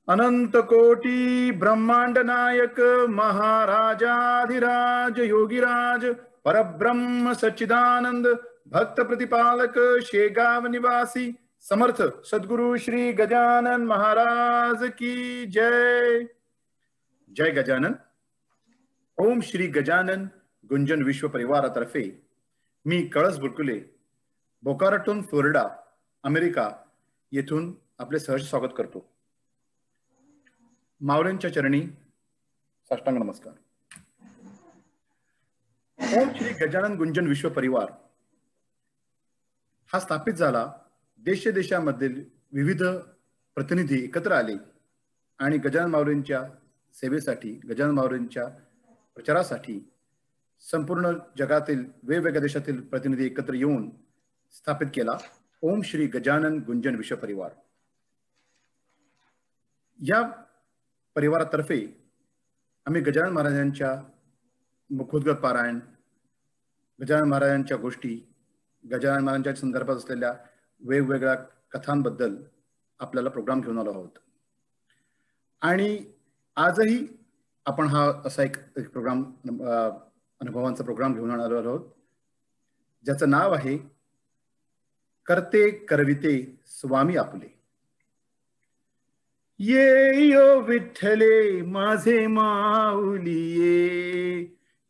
अनंत कोटी ब्रह्मांड नायक महाराजाधिराज योगीराज परब्रह्म सच्चिदानंद भक्त प्रतिपालक शेगाव निवासी समर्थ सद्गुरु श्री गजानन महाराज की जय। जय गजानन। ओम श्री गजानन गुंजन विश्व परिवारातर्फे मी कळस बुरकुले बोका राटून फ्लोरिडा अमेरिका येथून आपले सहर्ष स्वागत करतो। माऊलींच्या चरणी साष्टांग नमस्कार। ओम श्री गजानन गुंजन विश्व परिवार हा स्थापित झाला। देशामधील विविध प्रतिनिधी एकत्र आले आणि गजानन माऊलींच्या सेवेसाठी, गजानन माऊलींच्या प्रचारासाठी संपूर्ण जगातील वेगवेगळ्या देशातील प्रतिनिधी एकत्र येऊन स्थापित केला ओम श्री गजानन गुंजन विश्व परिवार। या परिवारातर्फे आम्ही गजानन महाराजांच्या मुखोद्गत पारायण, गजानन महाराजांच्या गोष्टी, गजानन महाराजांच्या संदर्भात असलेल्या वेगवेगळ्या कथांबद्दल आपल्याला प्रोग्राम घेऊन आलो आहोत। आणि आजही आपण हा असा एक प्रोग्राम, अनुभवांचा प्रोग्राम घेऊन आलो आहोत ज्याचं नाव आहे करते करविते स्वामी आपले। ये यो विठ्ठले माझे माऊली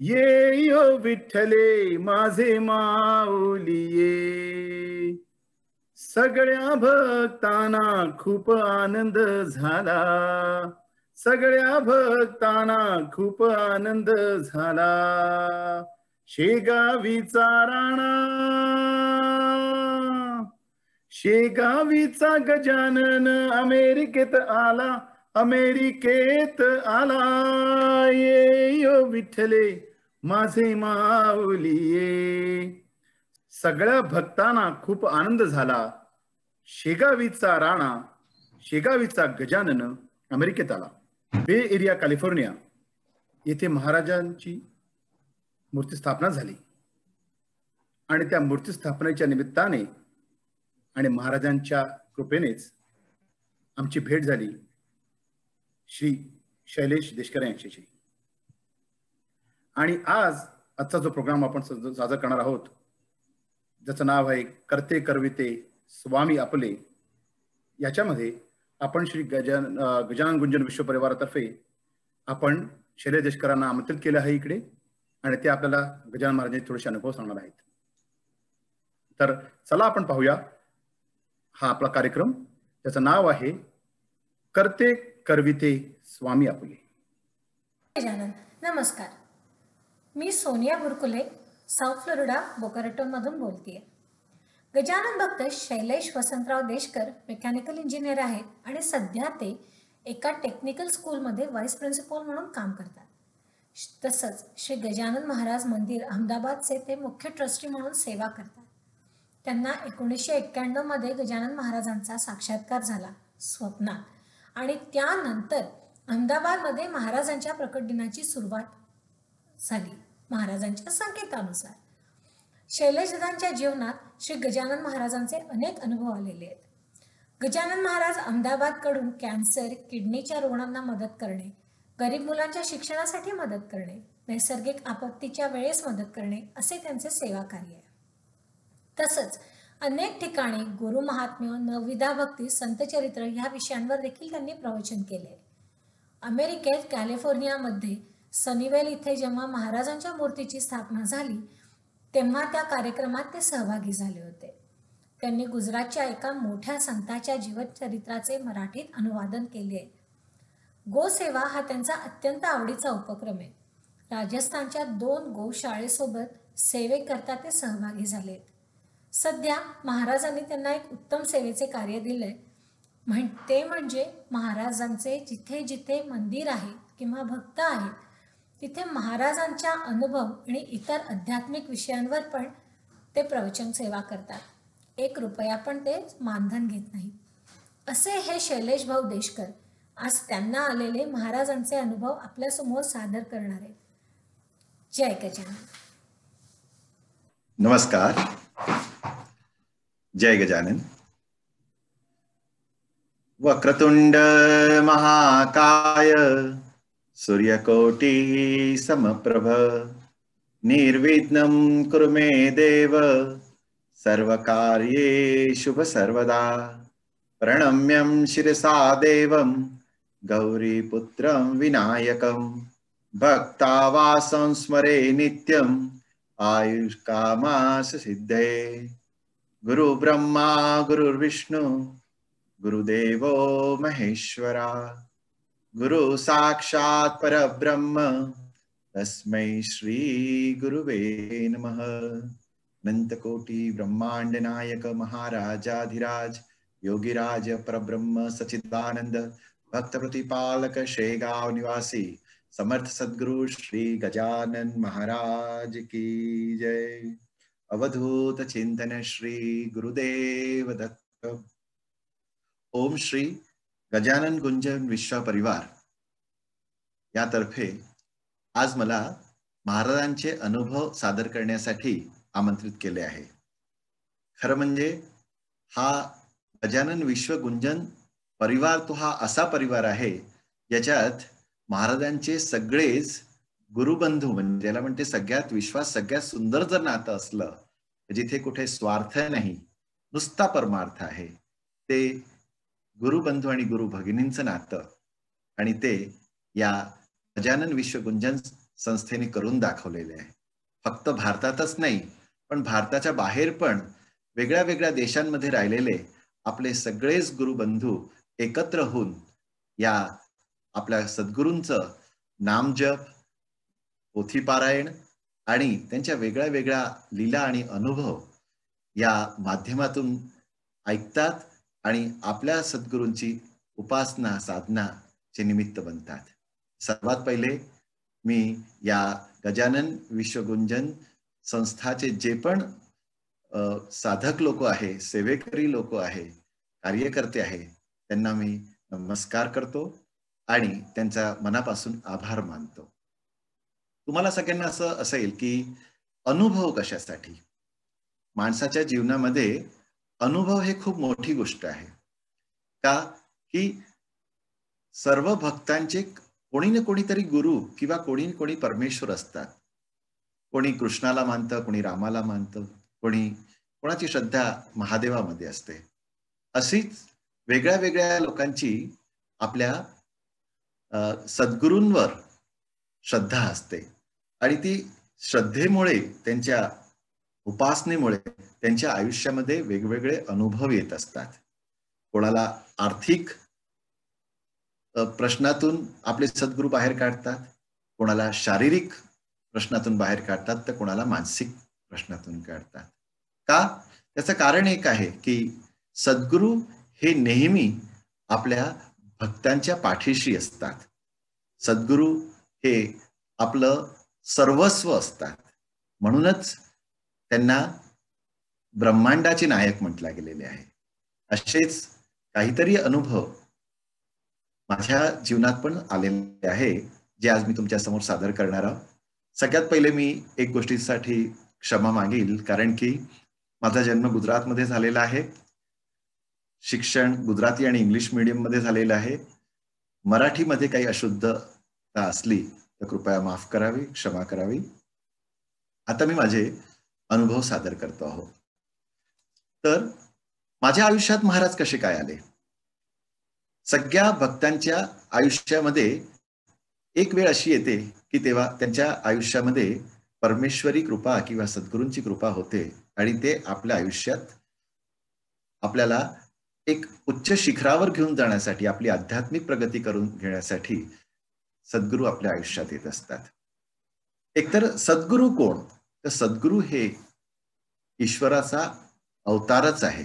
ये यो विठ्ठले माझे माऊली ये। सगळ्या भक्तांना खूप आनंद झाला, सगळ्या भक्तांना खूप आनंद झाला। शेगावीचा राणा, शेगावीचा गजानन अमेरिकेत आला, अमेरिकेत आला। ये यो विठ्ठले माझे माऊली ये। सगळ्या भक्तांना खूप आनंद झाला। शेगावीचा राणा, शेगावीचा गजानन अमेरिकेत आला। बे एरिया कॅलिफोर्निया येथे महाराजांची मूर्ती स्थापना झाली आणि त्या मूर्ती स्थापनेच्या निमित्ताने आणि महाराजांच्या कृपेनेच आमची भेट झाली श्री शैलेश देशकर यांच्याशी। आणि आजचा जो प्रोग्राम आपण सादर करणार आहोत ज्याचं नाव आहे करते करविते स्वामी आपले, याच्यामध्ये आपण श्री गजानन गुंजन विश्व परिवारातर्फे आपण शैलेश देशकरांना आमंत्रित केलं आहे इकडे आणि ते आपल्याला गजानन महाराजांचे थोडेसे अनुभव सांगणार आहेत। तर चला आपण पाहूया हा आपला कार्यक्रम, त्याचं नाव आहे करते करविते स्वामी आपले। गजानन नमस्कार, मी सोनिया बुरकुले साऊथ फ्लोरिडा बोका राटून मधून बोलतेय। गजानन भक्त शैलेश वसंतराव देशकर मेकॅनिकल इंजिनियर आहेत आणि सध्या ते एका टेक्निकल स्कूलमध्ये व्हाईस प्रिन्सिपल म्हणून काम करतात। तसंच श्री गजानन महाराज मंदिर अहमदाबादचे ते मुख्य ट्रस्टी म्हणून सेवा करतात। त्यांना 1991 मध्ये गजानन महाराजांचा साक्षात्कार झाला स्वप्नात आणि त्यानंतर अहमदाबादमध्ये महाराजांच्या प्रकट दिनाची सुरुवात झाली महाराजांच्या संकेतानुसार। शैलेशदादांच्या जीवनात श्री गजानन महाराजांचे अनेक अनुभव आलेले आहेत। गजानन महाराज अहमदाबादकडून कॅन्सर, किडनीच्या रुग्णांना मदत करणे, गरीब मुलांच्या शिक्षणासाठी मदत करणे, नैसर्गिक आपत्तीच्या वेळेस मदत करणे असे त्यांचे सेवा कार्य आहे। तसंच अनेक ठिकाणी गुरु महात्म्य, नवविधा भक्ती, संतचरित्र ह्या विषयांवर देखील त्यांनी प्रवचन केले। अमेरिकेत कॅलिफोर्नियामध्ये सनीवेल इथे जेव्हा महाराजांच्या मूर्तीची स्थापना झाली तेव्हा त्या कार्यक्रमात ते सहभागी झाले होते। त्यांनी गुजरातच्या एका मोठ्या संताच्या जीवनचरित्राचे मराठीत अनुवादन केले। गोसेवा हा त्यांचा अत्यंत आवडीचा उपक्रम आहे। राजस्थानच्या 2 गोशाळेसोबत सेवेकरता ते सहभागी झालेत। सध्या महाराजांनी त्यांना एक उत्तम सेवेचे कार्य दिले, ते म्हणजे महाराजांचे जिथे जिथे मंदिर आहे किंवा भक्त आहेत तिथे महाराजांच्या अनुभव आणि इतर आध्यात्मिक विषयांवर पण ते प्रवचन सेवा करतात। 1 रुपया पण ते मानधन घेत नाही। असे हे शैलेश भाऊ देशकर आज त्यांना आलेले महाराजांचे अनुभव आपल्यासमोर सादर करणार आहेत। जय गजानन। नमस्कार, जय गजानन। वक्रतुंड महाकाय सूर्यकोटि समप्रभ निर्विघ्नं कुरु मे देव सर्वकार्येषु शुभ सर्वदा प्रणम्यं शिरसा देवं गौरीपुत्रं विनायकं भक्तावासं स्मरे नित्यं आयुष्कामास सिद्धये गुरु ब्रह्मा गुरुर्विष्णु गुरुदेवो महेश्वरा गुरु साक्षात् परब्रह्म तस्मै श्री गुरुवे नमः। अनंतकोटि ब्रह्मांड नायक महाराजाधिराज योगिराज परब्रह्म सच्चिदानंद भक्त प्रतिपालक शेगांव निवासी समर्थ सद्गुरु श्री गजानन महाराज की जय। अवधूत चिंतन श्री गुरुदेव दत्त। ओम श्री गजानन गुंजन विश्व परिवार यातर्फे आज मला महाराजांचे अनुभव सादर करण्यासाठी आमंत्रित केले आहे। खरं म्हणजे हा गजानन विश्व गुंजन परिवार तो हा असा परिवार आहे ज्याच्यात महाराजांचे सगळेच गुरुबंधू म्हणजे ज्याला म्हणते सगळ्यात विश्वास सगळ्यात सुंदर जर नातं असलं जिथे कुठे स्वार्थ नाही नुसता परमार्थ आहे ते गुरुबंधू आणि गुरु भगिनींचं नातं आणि ते या गजानन विश्व गुंजन संस्थेने करून दाखवलेले आहे। फक्त भारतातच नाही पण भारताच्या बाहेर पण वेगळ्या वेगळ्या देशांमध्ये राहिलेले आपले सगळेच गुरुबंधू एकत्र होऊन या आपल्या सद्गुरूंचं नामजप पोथी पारायण आणि त्यांच्या वेगळ्या वेगळ्या लीला आणि अनुभव या माध्यमातून ऐकतात आणि आपल्या सद्गुरूंची उपासना साधनाचे निमित्त बनतात। सर्वात पहिले मी या गजानन विश्वगुंजन संस्थाचे जे पण साधक लोक आहे सेवेकरी लोक आहे कार्यकर्ते आहे त्यांना मी नमस्कार करतो आणि त्यांचा मनापासून आभार मानतो। तुम्हाला सगळ्यांना असं असेल की अनुभव कशासाठी माणसाच्या जीवनामध्ये अनुभव हे खूप मोठी गोष्ट आहे का की सर्व भक्तांचे कोणी ना कोणीतरी गुरु किंवा कोणी कोणी परमेश्वर असतात। कोणी कृष्णाला मानतं कोणी रामाला मानतं कोणाची श्रद्धा महादेवामध्ये असते। अशीच वेगळ्या वेगळ्या लोकांची आपल्या सद्गुरूंवर श्रद्धा असते आणि ती श्रद्धेमुळे त्यांच्या उपासनेमुळे त्यांच्या आयुष्यामध्ये वेगवेगळे अनुभव येत असतात। कोणाला आर्थिक प्रश्नातून आपले सद्गुरू बाहेर काढतात कोणाला शारीरिक प्रश्नातून बाहेर काढतात तर कोणाला मानसिक प्रश्नातून काढतात। का त्याचं कारण एक आहे की सद्गुरू हे नेहमी आपल्या भक्तांच्या पाठीशी असतात। सद्गुरू हे आपलं सर्वस्व असतात म्हणूनच त्यांना ब्रह्मांडाचे नायक म्हटले गेलेले आहे। असेच काहीतरी अनुभव माझ्या जीवनात पण आलेले आहे जे आज मी तुमच्या समोर सादर करणार आहे। सगळ्यात पहिले मी एक गोष्टीसाठी क्षमा मागेल कारण की माझा जन्म गुजरातमध्ये झालेला आहे। शिक्षण गुजराती आणि इंग्लिश मीडियम मध्ये झालेलं आहे। मराठीमध्ये काही अशुद्धता असली तर कृपया माफ करावी क्षमा करावी। आता मी माझे अनुभव सादर करतो आहोत। तर माझ्या आयुष्यात महाराज कसे काय आले सगळ्या भक्तांच्या आयुष्यामध्ये एक वेळ अशी येते की तेव्हा त्यांच्या आयुष्यामध्ये परमेश्वरी कृपा किंवा सद्गुरूंची कृपा होते आणि ते आपल्या आयुष्यात आपल्याला एक उच्च शिखरावर घेऊन जाण्यासाठी आपली आध्यात्मिक प्रगती करून घेण्यासाठी सद्गुरू आपल्या आयुष्यात येत असतात। एकतर सद्गुरू कोण तर सद्गुरू हे ईश्वराचा अवतारच आहे।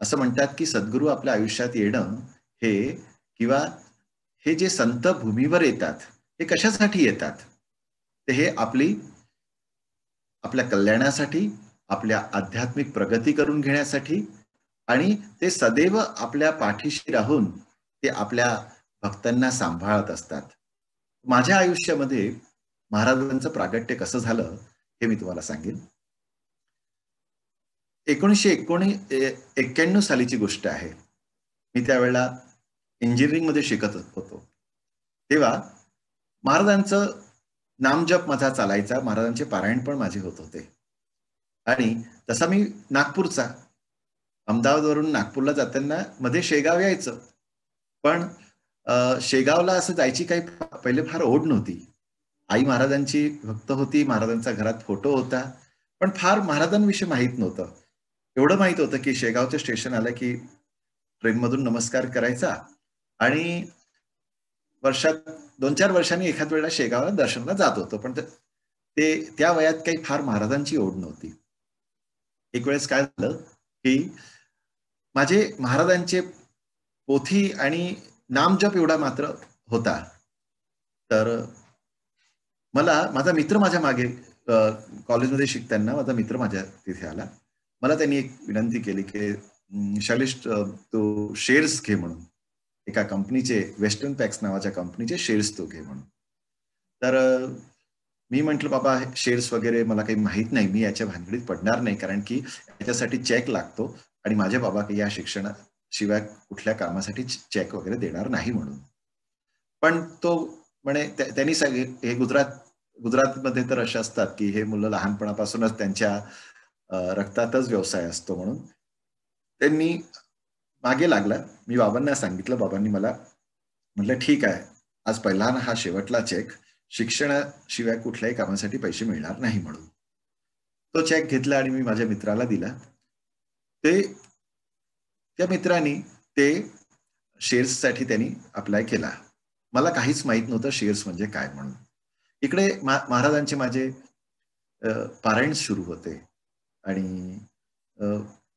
असं म्हणतात की सद्गुरू आपल्या आयुष्यात येणं हे किंवा हे जे संत भूमीवर येतात हे कशासाठी येतात ते हे आपल्या कल्याणासाठी आपल्या आध्यात्मिक प्रगती करून घेण्यासाठी आणि ते सदैव आपल्या पाठीशी राहून ते आपल्या भक्तांना सांभाळत असतात। माझ्या आयुष्यामध्ये महाराजांचं प्रागट्य कसं झालं हे मी तुम्हाला सांगेन। 1991 सालीची गोष्ट आहे। मी त्यावेळेला इंजिनिअरिंगमध्ये शिकत होतो, तेव्हा महाराजांचं नामजप माझा चालायचा, महाराजांचे पारायण पण माझे होत होते. आणि तसा मी नागपूरचा, अहमदाबादवरून नागपूरला जाताना मध्ये शेगाव यायचं, पण शेगावला असं जायची काही पहिले फार ओढ नव्हती. आई महाराजांची भक्त होती, महाराजांचा घरात फोटो होता, पण फार महाराजांविषयी माहीत नव्हतं. एवढं माहित होतं की शेगावचं स्टेशन आलं की ट्रेनमधून नमस्कार करायचा आणि वर्षात 2-4 वर्षांनी एखाद वेळेला शेगावला दर्शनाला जात होतो, पण ते त्या वयात काही फार महाराजांची ओढ नव्हती. एक वेळेस काय झालं की माझे महाराजांचे पोथी आणि नामजप एवढा मात्र होता. तर मला माझा मित्र माझ्या मागे, कॉलेजमध्ये शिकताना माझा मित्र माझ्या तिथे आला. मला त्यांनी एक विनंती केली की शैलेश, तू शेअर्स घे म्हणून, एका कंपनीचे, वेस्टर्न पॅक्स नावाच्या कंपनीचे शेअर्स तू घे म्हणून. तर मी म्हंटल बाबा शेअर्स वगैरे मला काही माहित नाही, मी याच्या भानगडीत पडणार नाही, कारण की याच्यासाठी चेक लागतो आणि माझे बाबा काही या शिक्षणाशिवाय कुठल्या कामासाठी चेक वगैरे देणार नाही म्हणून. पण तो म्हणे, त्यांनी हे गुजरातमध्ये तर असे असतात की हे मुलं लहानपणापासूनच त्यांच्या रक्तातच व्यवसाय असतो, म्हणून त्यांनी मागे लागला. मी बाबांना सांगितलं, बाबांनी मला म्हटलं ठीक आहे, आज पहिला हा शेवटला चेक, शिक्षणाशिवाय कुठल्याही कामासाठी पैसे मिळणार नाही म्हणून. तो चेक घेतला आणि मी माझ्या मित्राला दिला. त्या मित्रांनी ते शेअर्ससाठी त्यांनी अप्लाय केला. मला काहीच माहित नव्हतं शेअर्स म्हणजे काय म्हणून. इकडे महाराजांचे माझे पारायण सुरू होते आणि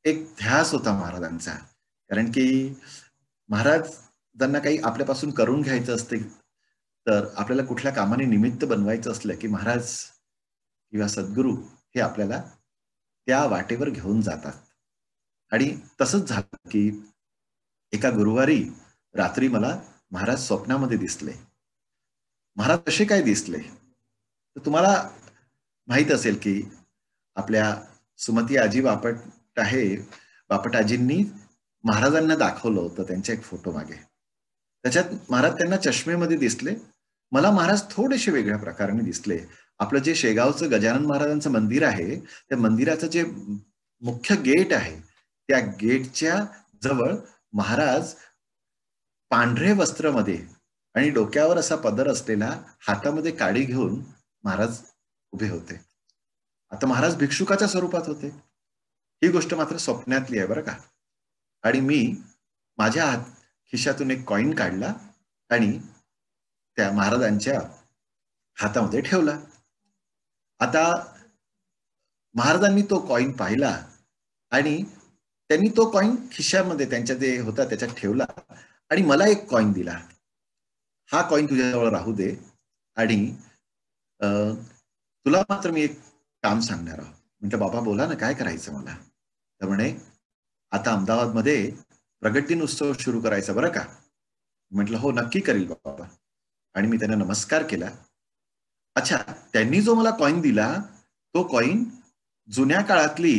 एक ध्यास होता महाराजांचा, कारण की महाराजांना काही आपल्यापासून करून घ्यायचं असते, तर आपल्याला कुठल्या कामाने निमित्त बनवायचं असलं की महाराज किंवा सद्गुरू हे आपल्याला त्या वाटेवर घेऊन जातात. आणि तसंच झालं की एका गुरुवारी रात्री मला महाराज स्वप्नामध्ये दिसले. महाराज कसे काय दिसले तर तुम्हाला माहित असेल की आपल्या सुमती आजी बापट आजींनी महाराजांना दाखवलं होतं त्यांच्या एक फोटो मागे. त्याच्यात महाराज त्यांना चष्मेमध्ये दिसले. मला महाराज थोडेसे वेगळ्या प्रकाराने दिसले. आपलं जे शेगावचं गजानन महाराजांचं मंदिर आहे, त्या मंदिराचं जे मुख्य गेट आहे, त्या गेटच्या जवळ महाराज पांढरे वस्त्रमध्ये आणि डोक्यावर असा पदर असलेला, हातामध्ये काडी घेऊन महाराज उभे होते. आता महाराज भिक्षुकाच्या स्वरूपात होते. ही गोष्ट मात्र स्वप्नातली आहे बरं का. आणि मी माझ्या खिशातून एक कॉईन काढला आणि त्या महाराजांच्या हातामध्ये ठेवला. आता महाराजांनी तो कॉईन पाहिला आणि त्यांनी तो कॉईन खिशामध्ये त्यांच्या जे होता त्याच्यात ठेवला आणि मला एक कॉईन दिला. हा कॉईन तुझ्याजवळ राहू दे आणि तुला मात्र मी एक काम सांगणार आहोत. म्हटलं बाबा बोला ना, काय करायचं मला. तर म्हणे आता अहमदाबादमध्ये प्रगट दिन उत्सव सुरू करायचा बरं का. म्हटलं हो नक्की करील बाबा. आणि मी त्यांना नमस्कार केला. अच्छा, त्यांनी जो मला कॉईन दिला तो कॉईन जुन्या काळातली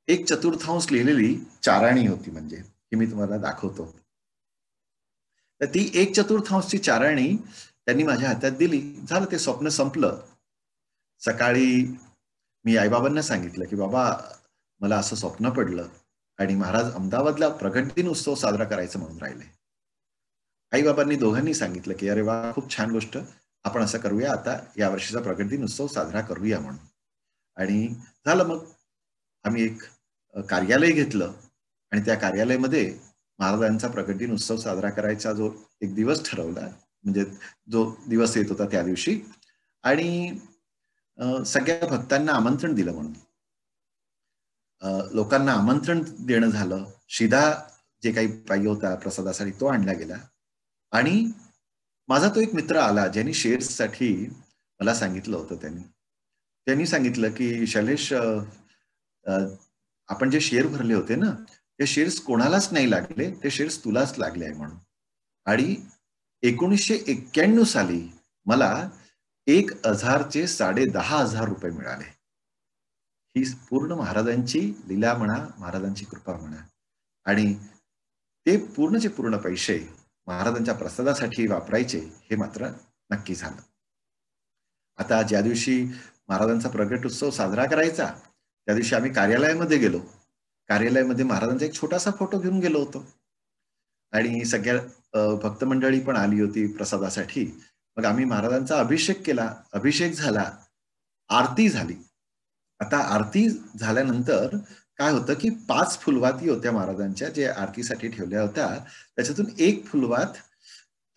1/4 लिहिलेली चाराणी होती. म्हणजे ही मी तुम्हाला दाखवतो. तर ती 1/4 चाराणी त्यांनी माझ्या हातात दिली. झालं, ते स्वप्न संपलं. सकाळी मी आईबाबांना सांगितलं की बाबा मला असं स्वप्न पडलं आणि महाराज अहमदाबादला प्रगट दिन उत्सव साजरा करायचं म्हणून राहिले. आईबाबांनी दोघांनी सांगितलं की अरे वा, खूप छान गोष्ट, आपण असं करूया, आता या वर्षीचा प्रगट दिन उत्सव साजरा करूया म्हणून. आणि झालं. मग आम्ही एक कार्यालय घेतलं आणि त्या कार्यालयामध्ये महाराजांचा प्रगट दिन उत्सव साजरा करायचा जो एक दिवस ठरवला, म्हणजे जो दिवस येत होता त्या दिवशी, आणि सगळ्या भक्तांना आमंत्रण दिलं म्हणून लोकांना आमंत्रण देणं झालं. शिधा जे काही पाहिजे होता प्रसादासाठी तो आणला गेला. आणि माझा तो एक मित्र आला ज्यांनी शेअर्ससाठी मला सांगितलं होतं. त्यांनी सांगितलं की शैलेश, आपण जे शेअर भरले होते ना, ते शेअर्स कोणालाच नाही लागले, ते शेअर्स तुलाच लागले आहे म्हणून. आणि 1991 साली मला 1,000चे 10,500 रुपये मिळाले. ही पूर्ण महाराजांची लीला म्हणा, महाराजांची कृपा म्हणा. आणि ते पूर्णचे पूर्ण पैसे महाराजांच्या प्रसादासाठी वापरायचे हे मात्र नक्की झालं. आता ज्या दिवशी महाराजांचा प्रगट उत्सव साजरा करायचा त्या दिवशी आम्ही कार्यालयामध्ये गेलो. कार्यालयामध्ये महाराजांचा एक छोटासा फोटो घेऊन गेलो होतो आणि सगळ्या भक्त मंडळी पण आली होती प्रसादासाठी. मग आम्ही महाराजांचा अभिषेक केला, अभिषेक झाला, आरती झाली. आता आरती झाल्यानंतर काय होतं की 5 फुलवाती होत्या महाराजांच्या जे आरतीसाठी ठेवल्या होत्या. त्याच्यातून एक फुलवात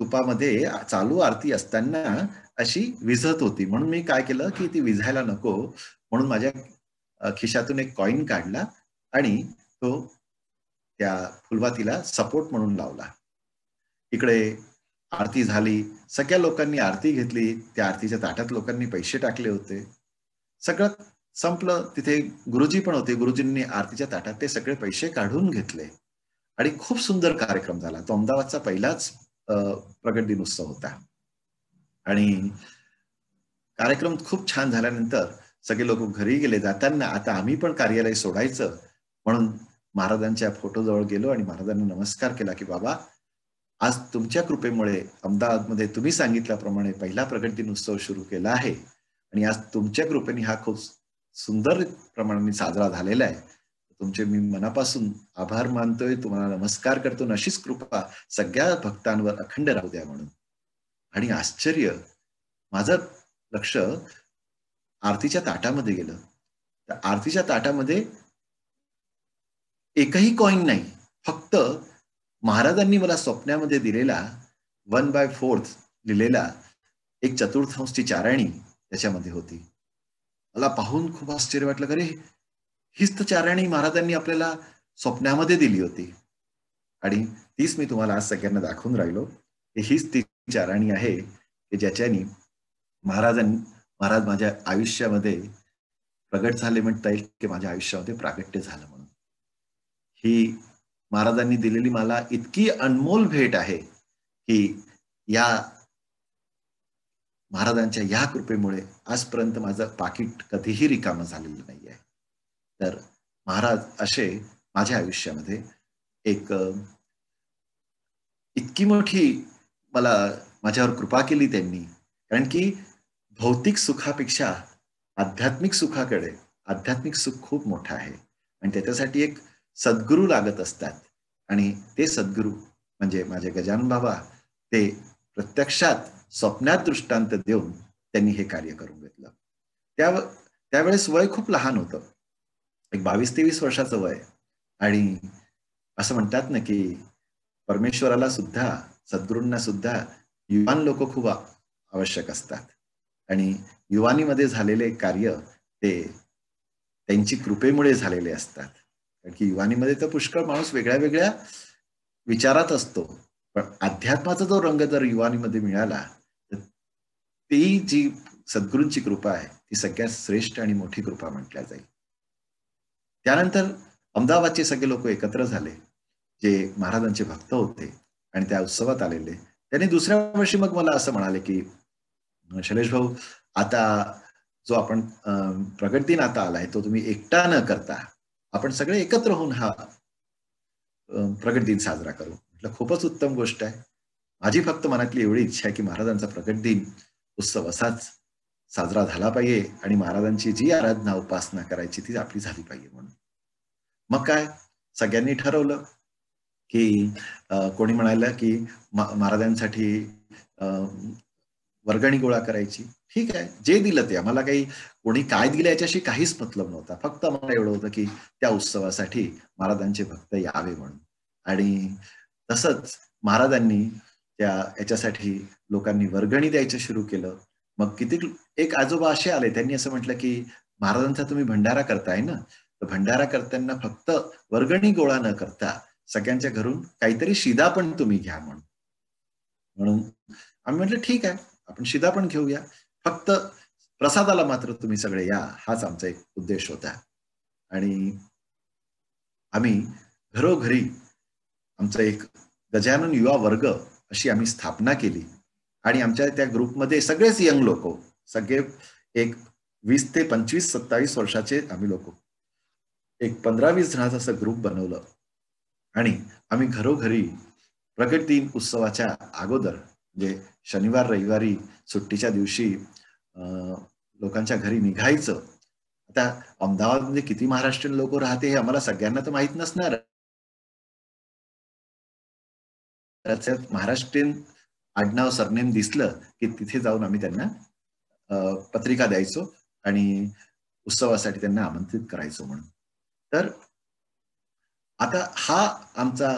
तुपामध्ये चालू आरती असताना अशी विझत होती. म्हणून मी काय केलं की ती विझायला नको म्हणून माझ्या खिशातून एक कॉईन काढला आणि तो त्या फुलवातीला सपोर्ट म्हणून लावला. इकडे आरती झाली, सगळ्या लोकांनी आरती घेतली, त्या आरतीच्या ताटात लोकांनी पैसे टाकले होते. सगळं संपलं. तिथे गुरुजी पण होते. गुरुजींनी आरतीच्या ताटात ते सगळे पैसे काढून घेतले आणि खूप सुंदर कार्यक्रम झाला. तो अहमदाबादचा पहिलाच प्रगट दिन उत्सव होता आणि कार्यक्रम खूप छान झाल्यानंतर सगळे लोक घरी गेले. जाताना आता आम्ही पण कार्यालय सोडायचं म्हणून महाराजांच्या फोटोजवळ गेलो आणि महाराजांना नमस्कार केला की बाबा आज तुमच्या कृपेमुळे अहमदाबादमध्ये तुम्ही सांगितल्याप्रमाणे पहिला प्रगट दिन उत्सव सुरू केला आहे आणि आज तुमच्या कृपेने हा खूप सुंदर प्रमाणाने साजरा झालेला आहे. तुमचे मी मनापासून आभार मानतोय, तुम्हाला नमस्कार करतो. अशीच कृपा सगळ्या भक्तांवर अखंड राहू द्या म्हणून. आणि आश्चर्य, माझं लक्ष आरतीच्या ताटामध्ये गेलं. त्या आरतीच्या ताटामध्ये एकही कॉईन नाही, फक्त महाराजांनी मला स्वप्नामध्ये दिलेला 1/4 लिहिलेला एक चतुर्थांशची चाराणी त्याच्यामध्ये होती. मला पाहून खूप आश्चर्य वाटलं, अरे हीच तर चाराणी महाराजांनी आपल्याला स्वप्नामध्ये दिली होती. आणि तीच मी तुम्हाला आज सगळ्यांना दाखवून राहिलो. हीच ती चाराणी आहे की ज्याच्यानी महाराज माझ्या आयुष्यामध्ये प्रगट झाले म्हणता येईल की माझ्या आयुष्यामध्ये प्रागट्य झालं म्हणून. ही महाराजांनी दिलेली मला इतकी अनमोल भेट आहे की या महाराजांच्या या कृपेमुळे आजपर्यंत माझं पाकिट कधीही रिकामं झालेलं नाहीये. तर महाराज असे माझ्या आयुष्यामध्ये एक इतकी मोठी मला माझ्यावर कृपा केली त्यांनी. कारण की भौतिक सुखापेक्षा आध्यात्मिक सुखाकडे आध्यात्मिक सुख खूप मोठं आहे आणि त्याच्यासाठी एक सद्गुरू लागत असतात आणि ते सद्गुरू म्हणजे माझे गजानन बाबा. ते प्रत्यक्षात स्वप्नात दृष्टांत देऊन त्यांनी हे कार्य करून घेतलं. त्यावेळेस वय खूप लहान होतं, एक 22-23 वर्षाचं वय. आणि असं म्हणतात ना की परमेश्वराला सुद्धा, सद्गुरूंना सुद्धा युवान लोक खूप आवश्यक असतात आणि युवानीमध्ये झालेले कार्य ते त्यांची कृपेमुळे झालेले असतात. कारण की युवानीमध्ये तर पुष्कळ माणूस वेगळ्या वेगळ्या विचारात असतो, पण अध्यात्माचा जो रंग जर युवानीमध्ये मिळाला तर ती जी सद्गुरूंची कृपा आहे ती सगळ्यात श्रेष्ठ आणि मोठी कृपा म्हटल्या जाईल. त्यानंतर अहमदाबादचे सगळे लोक एकत्र झाले जे महाराजांचे भक्त होते आणि त्या उत्सवात आलेले. त्यांनी दुसऱ्या वर्षी मग मला असं म्हणाले की शैलेश भाऊ, आता जो आपण प्रगट दिन आता आलाय तो तुम्ही एकटा न करता आपण सगळे एकत्र होऊन हा प्रगट दिन साजरा करू. म्हटलं खूपच उत्तम गोष्ट आहे. माझी फक्त मनातली एवढी इच्छा आहे की महाराजांचा प्रगट दिन उत्सव असाच साजरा झाला पाहिजे आणि महाराजांची जी आराधना उपासना करायची ती आपली झाली पाहिजे म्हणून. मग काय सगळ्यांनी ठरवलं की कोणी म्हणालं की महाराजांसाठी वर्गणी गोळा करायची. ठीक आहे, जे दिलं ते. आम्हाला काही कोणी काय दिलं याच्याशी काहीच मतलब नव्हता. फक्त आम्हाला एवढं होतं की त्या उत्सवासाठी महाराजांचे भक्त यावे म्हणून. आणि तसंच महाराजांनी याच्यासाठी लोकांनी वर्गणी द्यायचं सुरू केलं. मग किती एक आजोबा असे आले, त्यांनी असं म्हटलं की महाराजांचा तुम्ही भंडारा करताय ना, तर भंडारा करताना फक्त वर्गणी गोळा न करता सगळ्यांच्या घरून काहीतरी शिदा पण तुम्ही घ्या म्हणून आम्ही म्हटलं ठीक आहे, आपण शिदा पण घेऊया, फक्त प्रसादाला मात्र तुम्ही सगळे या, हाच आमचा एक उद्देश होता. आणि आम्ही घरोघरी आमचा एक गजानन युवा वर्ग अशी आम्ही स्थापना केली आणि आमच्या त्या ग्रुपमध्ये सगळेच यंग लोक, सगळे एक 20 ते 25-27 वर्षाचे आम्ही लोक एक 15-20 जणांचा असं ग्रुप बनवलं आणि आम्ही घरोघरी प्रगट दिन उत्सवाच्या अगोदर म्हणजे शनिवार रविवारी सुट्टीच्या दिवशी लोकांच्या घरी निघायचं. आता अहमदाबादमध्ये किती महाराष्ट्रीयन लोक राहते हे आम्हाला सगळ्यांना तर माहित नसणार. महाराष्ट्रीयन आडनाव सरनेम दिसलं की तिथे जाऊन आम्ही त्यांना पत्रिका द्यायचो आणि उत्सवासाठी त्यांना आमंत्रित करायचो म्हणून. तर आता हा आमचा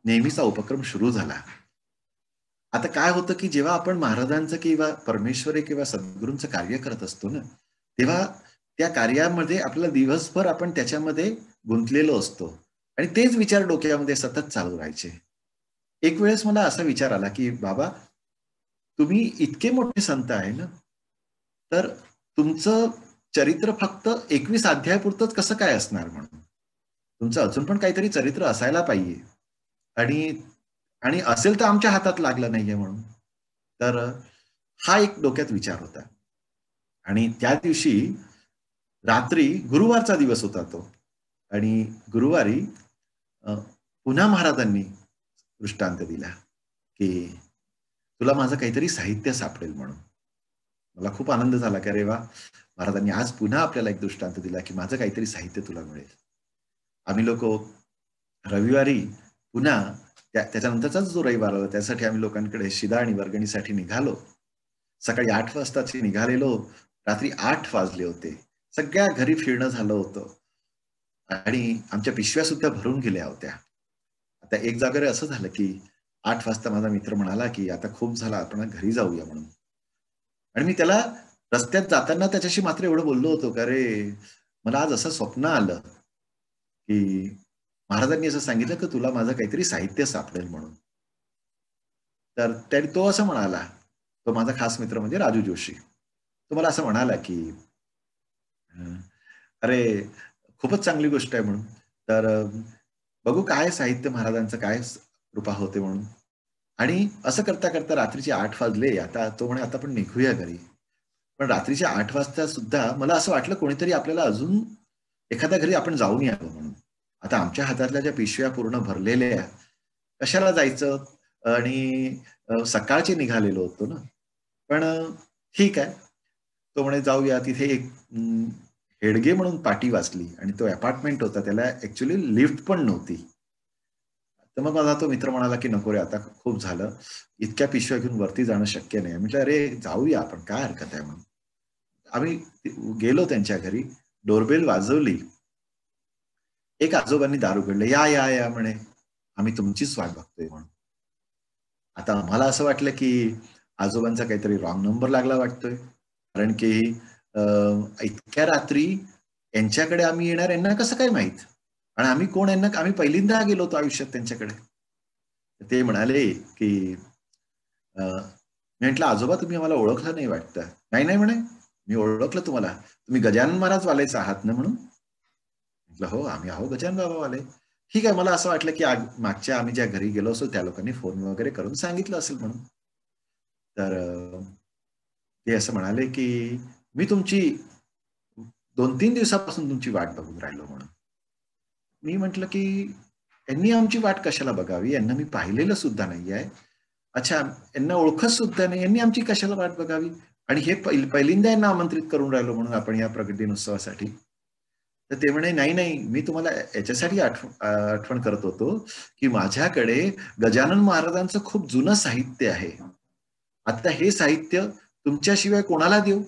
नेहमीचा उपक्रम सुरू झाला. आता काय होतं की जेव्हा आपण महाराजांचं किंवा परमेश्वरी किंवा सद्गुरूंचं कार्य करत असतो ना, तेव्हा त्या कार्यामध्ये आपल्याला दिवसभर आपण त्याच्यामध्ये गुंतलेलो असतो आणि तेच विचार डोक्यामध्ये सतत चालू राहायचे. एक वेळेस मला असा विचार आला की बाबा, तुम्ही इतके मोठे संत आहे ना, तर तुमचं चरित्र फक्त 21 अध्यायापुरतंच कसं काय असणार म्हणून. तुमचं अजून पण काहीतरी चरित्र असायला पाहिजे आणि असेल तर आमच्या हातात लागलं नाहीये म्हणून. तर हा एक डोक्यात विचार होता. आणि त्या दिवशी रात्री गुरुवारचा दिवस होता तो आणि गुरुवारी पुन्हा महाराजांनी दृष्टांत दिला की तुला माझं काहीतरी साहित्य सापडेल म्हणून. मला खूप आनंद झाला की अरे वा, महाराजांनी आज पुन्हा आपल्याला एक दृष्टांत दिला की माझं काहीतरी साहित्य तुला मिळेल. आम्ही लोक रविवारी पुन्हा त्याच्यानंतरचाच जो रविवार आला त्यासाठी आम्ही लोकांकडे शिदा आणि वर्गणीसाठी निघालो. सकाळी 8 वाजताची निघालेलो, रात्री 8 वाजले होते. सगळ्या घरी फिरणं झालं होतं आणि आमच्या पिशव्या सुद्धा भरून गेल्या होत्या. आता एक जागेवर असं झालं की 8 वाजता माझा मित्र म्हणाला की आता खूप झाला, आपण घरी जाऊया म्हणून. आणि मी त्याला रस्त्यात जाताना त्याच्याशी मात्र एवढं बोललो होतो का रे, मला आज असं स्वप्न आलं की महाराजांनी असं सांगितलं की तुला माझं काहीतरी साहित्य सापडेल म्हणून. तर तो असं म्हणाला, तो माझा खास मित्र म्हणजे राजू जोशी, तो मला असं म्हणाला की अरे खूपच चांगली गोष्ट आहे म्हणून. तर बघू काय साहित्य महाराजांचं काय कृपा होते म्हणून. आणि असं करता करता रात्रीचे 8 वाजले. आता तो म्हणे आता पण निघूया घरी. पण रात्रीच्या 8 वाजता सुद्धा मला असं वाटलं कोणीतरी आपल्याला अजून एखाद्या घरी आपण जाऊन यावं म्हणून. आता आमच्या हातातल्या ज्या पिशव्या पूर्ण भरलेल्या, कशाला जायचं आणि सकाळचे निघालेलो होतो ना. पण ठीक आहे, तो म्हणे जाऊया. तिथे एक हेडगे म्हणून पाटी वाचली आणि तो अपार्टमेंट होता, त्याला ऍक्च्युली लिफ्ट पण नव्हती. तर मग माझा तो मित्र म्हणाला की नको रे, आता खूप झालं, इतक्या पिशव्या घेऊन वरती जाणं शक्य नाही. म्हटलं अरे जाऊया आपण, काय हरकत आहे म्हणून. आम्ही गेलो त्यांच्या घरी, डोरबेल वाजवली. एक आजोबांनी दार उघडले. या या या म्हणे, आम्ही तुमचीच वाट बघतोय म्हणून. आता आम्हाला असं वाटलं की आजोबांचा काहीतरी रॉंग नंबर लागला वाटतोय, कारण की इतक्या रात्री यांच्याकडे आम्ही येणार, यांना कसं काय माहित, आणि आम्ही कोण, यांना आम्ही पहिल्यांदा गेलो होतो आयुष्यात त्यांच्याकडे. ते म्हणाले की मी म्हटलं आजोबा तुम्ही आम्हाला ओळखलं नाही वाटतं. नाही नाही म्हणे, मी ओळखलं तुम्हाला, तुम्ही गजानन महाराज वालेच आहात ना म्हणून. म्हटलं हो आम्ही आहो गजानन बाबा वाले. ठीक आहे. मला असं वाटलं की मागच्या आम्ही ज्या घरी गेलो असेल त्या लोकांनी फोन वगैरे करून सांगितलं असेल म्हणून. तर ते असं म्हणाले की मी तुमची 2-3 दिवसापासून तुमची वाट बघून राहिलो म्हणून. मी म्हटलं की यांनी आमची वाट कशाला बघावी, यांना मी पाहिलेलं सुद्धा नाही आहे. अच्छा, यांना ओळखत सुद्धा नाही, यांनी आमची कशाला वाट बघावी, आणि हे पहिल्यांदा यांना आमंत्रित करून राहिलो म्हणून आपण या प्रगट दिनोत्सवासाठी. तर ते म्हणे नाही नाही, मी तुम्हाला याच्यासाठी आठवण करत होतो की माझ्याकडे गजानन महाराजांचं खूप जुनं साहित्य आहे. आता हे साहित्य तुमच्याशिवाय कोणाला देऊ,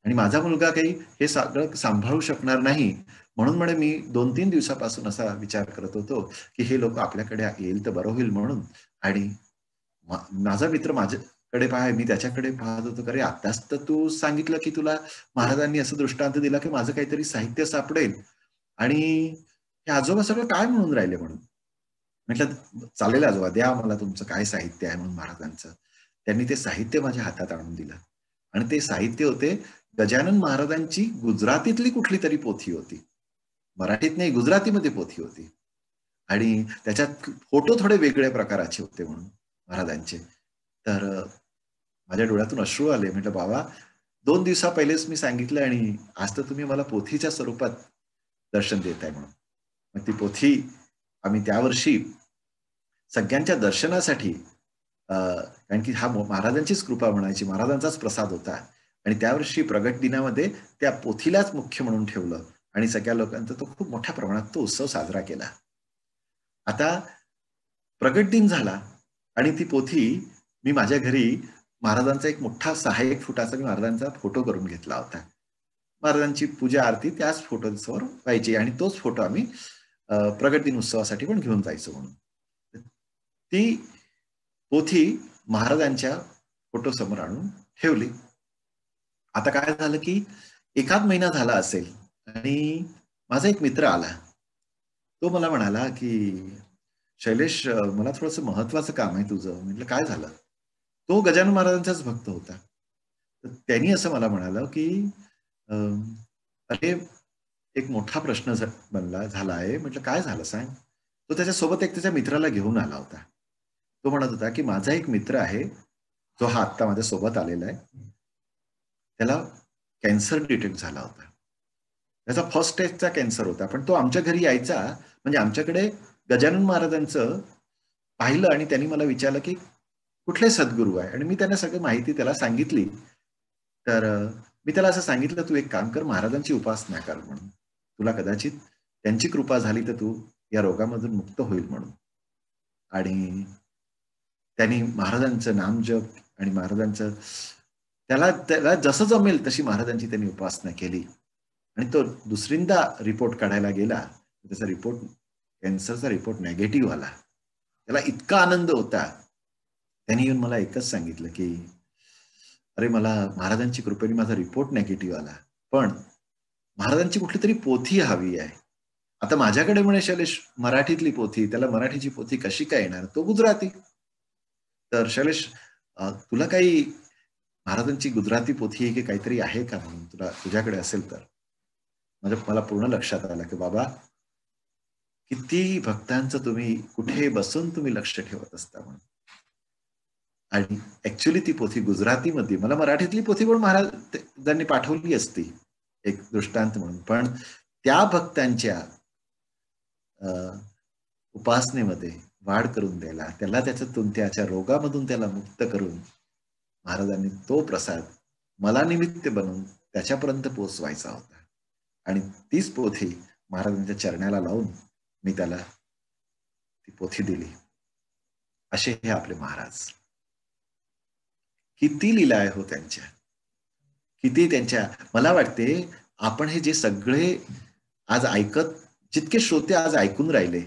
आणि माझा मुलगा काही हे सगळं सांभाळू शकणार नाही, म्हणून म्हणे मी 2-3 दिवसापासून असा विचार करत होतो की हे लोक आपल्याकडे येईल तर बरं होईल म्हणून. आणि माझा मित्र माझ्याकडे पाहाय, मी त्याच्याकडे पाहत होतो, अरे आताच तर तू सांगितलं की तुला महाराजांनी असं दृष्टांत दिला की माझं काहीतरी साहित्य सापडेल, आणि हे आजोबा सगळं काय म्हणून राहिले म्हणून. म्हटलं चालेल आजोबा, द्या मला तुमचं काय साहित्य आहे म्हणून महाराजांचं. त्यांनी ते साहित्य माझ्या हातात आणून दिलं, आणि ते साहित्य होते गजानन महाराजांची गुजरातीतली कुठली तरी पोथी होती. मराठीत नाही, गुजरातीमध्ये पोथी होती, आणि त्याच्यात फोटो थोडे वेगळ्या प्रकाराचे होते म्हणून महाराजांचे. तर माझ्या डोळ्यातून अश्रू आले. म्हटलं बाबा, 2 दिवसा पहिलेच मी सांगितलं आणि आज तर तुम्ही मला पोथीच्या स्वरूपात दर्शन देताय म्हणून. मग ती पोथी आम्ही त्यावर्षी सगळ्यांच्या दर्शनासाठी, कारण की हा महाराजांचीच कृपा म्हणायची, महाराजांचाच प्रसाद होता, आणि त्यावर्षी प्रगट दिनामध्ये त्या पोथीलाच मुख्य म्हणून ठेवलं आणि सगळ्या लोकांचा तो खूप मोठ्या प्रमाणात तो उत्सव साजरा केला. आता प्रगट दिन झाला आणि ती पोथी मी माझ्या घरी महाराजांचा एक मोठा 6 फुटाचा मी महाराजांचा फोटो करून घेतला होता. महाराजांची पूजा आरती त्याच फोटोसमोर व्हायची आणि तोच फोटो आम्ही प्रगट दिन उत्सवासाठी पण घेऊन जायचो म्हणून. ती पोथी महाराजांच्या फोटो समोर आणून ठेवली. आता काय झालं की एखाद महिना झाला असेल आणि माझा एक मित्र आला. तो मला म्हणाला की शैलेश, मला थोडंसं महत्वाचं काम आहे तुझं. म्हटलं काय झालं? तो गजानन महाराजांचाच भक्त होता. तर त्यांनी असं मला म्हणालं की अरे एक मोठा प्रश्न झाला आहे. म्हटलं काय झालं सांग. तो त्याच्यासोबत एक त्याच्या मित्राला घेऊन आला होता. तो म्हणत होता की माझा एक मित्र आहे, जो हा आत्ता माझ्या सोबत आलेला आहे, त्याला कॅन्सर डिटेक्ट झाला होता. त्याचा फर्स्ट स्टेजचा कॅन्सर होता. पण तो आमच्या घरी यायचा, म्हणजे आमच्याकडे गजानन महाराजांचं पाहिलं आणि त्यांनी मला विचारलं की कुठले सद्गुरू आहे, आणि मी त्यांना सगळी माहिती त्याला सांगितली. तर मी त्याला असं सांगितलं, तू एक काम कर, महाराजांची उपासना कर म्हणून, तुला कदाचित त्यांची कृपा झाली तर तू या रोगामधून मुक्त होईल म्हणून. आणि त्यांनी महाराजांचं नामजप आणि महाराजांचं त्याला जसं जमेल तशी महाराजांची त्यांनी उपासना केली. आणि तो दुसरींदा रिपोर्ट काढायला गेला, त्याचा रिपोर्ट, कॅन्सरचा रिपोर्ट नेगेटिव्ह आला. त्याला इतका आनंद होता. त्यांनी येऊन मला एकच सांगितलं की अरे मला महाराजांची कृपेने माझा रिपोर्ट नेगेटिव्ह आला, पण महाराजांची कुठली तरी पोथी हवी आहे. आता माझ्याकडे म्हणे शैलेश मराठीतली पोथी, त्याला मराठीची पोथी कशी काय येणार, तो गुजराती. तर शैलेश तुला काही महाराजांची गुजराती पोथी की काहीतरी आहे का म्हणून, तुझ्याकडे असेल तर. मला पूर्ण लक्षात आलं की बाबा किती भक्तांचं तुम्ही कुठे बसून तुम्ही लक्ष ठेवत असता म्हणून. आणि ऍक्च्युली ती पोथी गुजरातीमध्ये, मला मराठीतली पोथी पण महाराजांनी पाठवली असती एक दृष्टांत म्हणून, पण त्या भक्तांच्या उपासनेमध्ये वाढ करून द्यायला, त्याला त्याच्यातून त्याच्या रोगामधून त्याला मुक्त करून महाराजांनी तो प्रसाद मला निमित्त बनवून त्याच्यापर्यंत पोहोचवायचा होता. आणि तीच पोथी महाराजांच्या चरणाला लावून मी त्याला ती पोथी दिली. असे हे आपले महाराज. किती लीला आहे हो त्यांच्या, किती त्यांच्या. मला वाटते आपण हे जे सगळे आज ऐकत, जितके श्रोते आज ऐकून राहिले,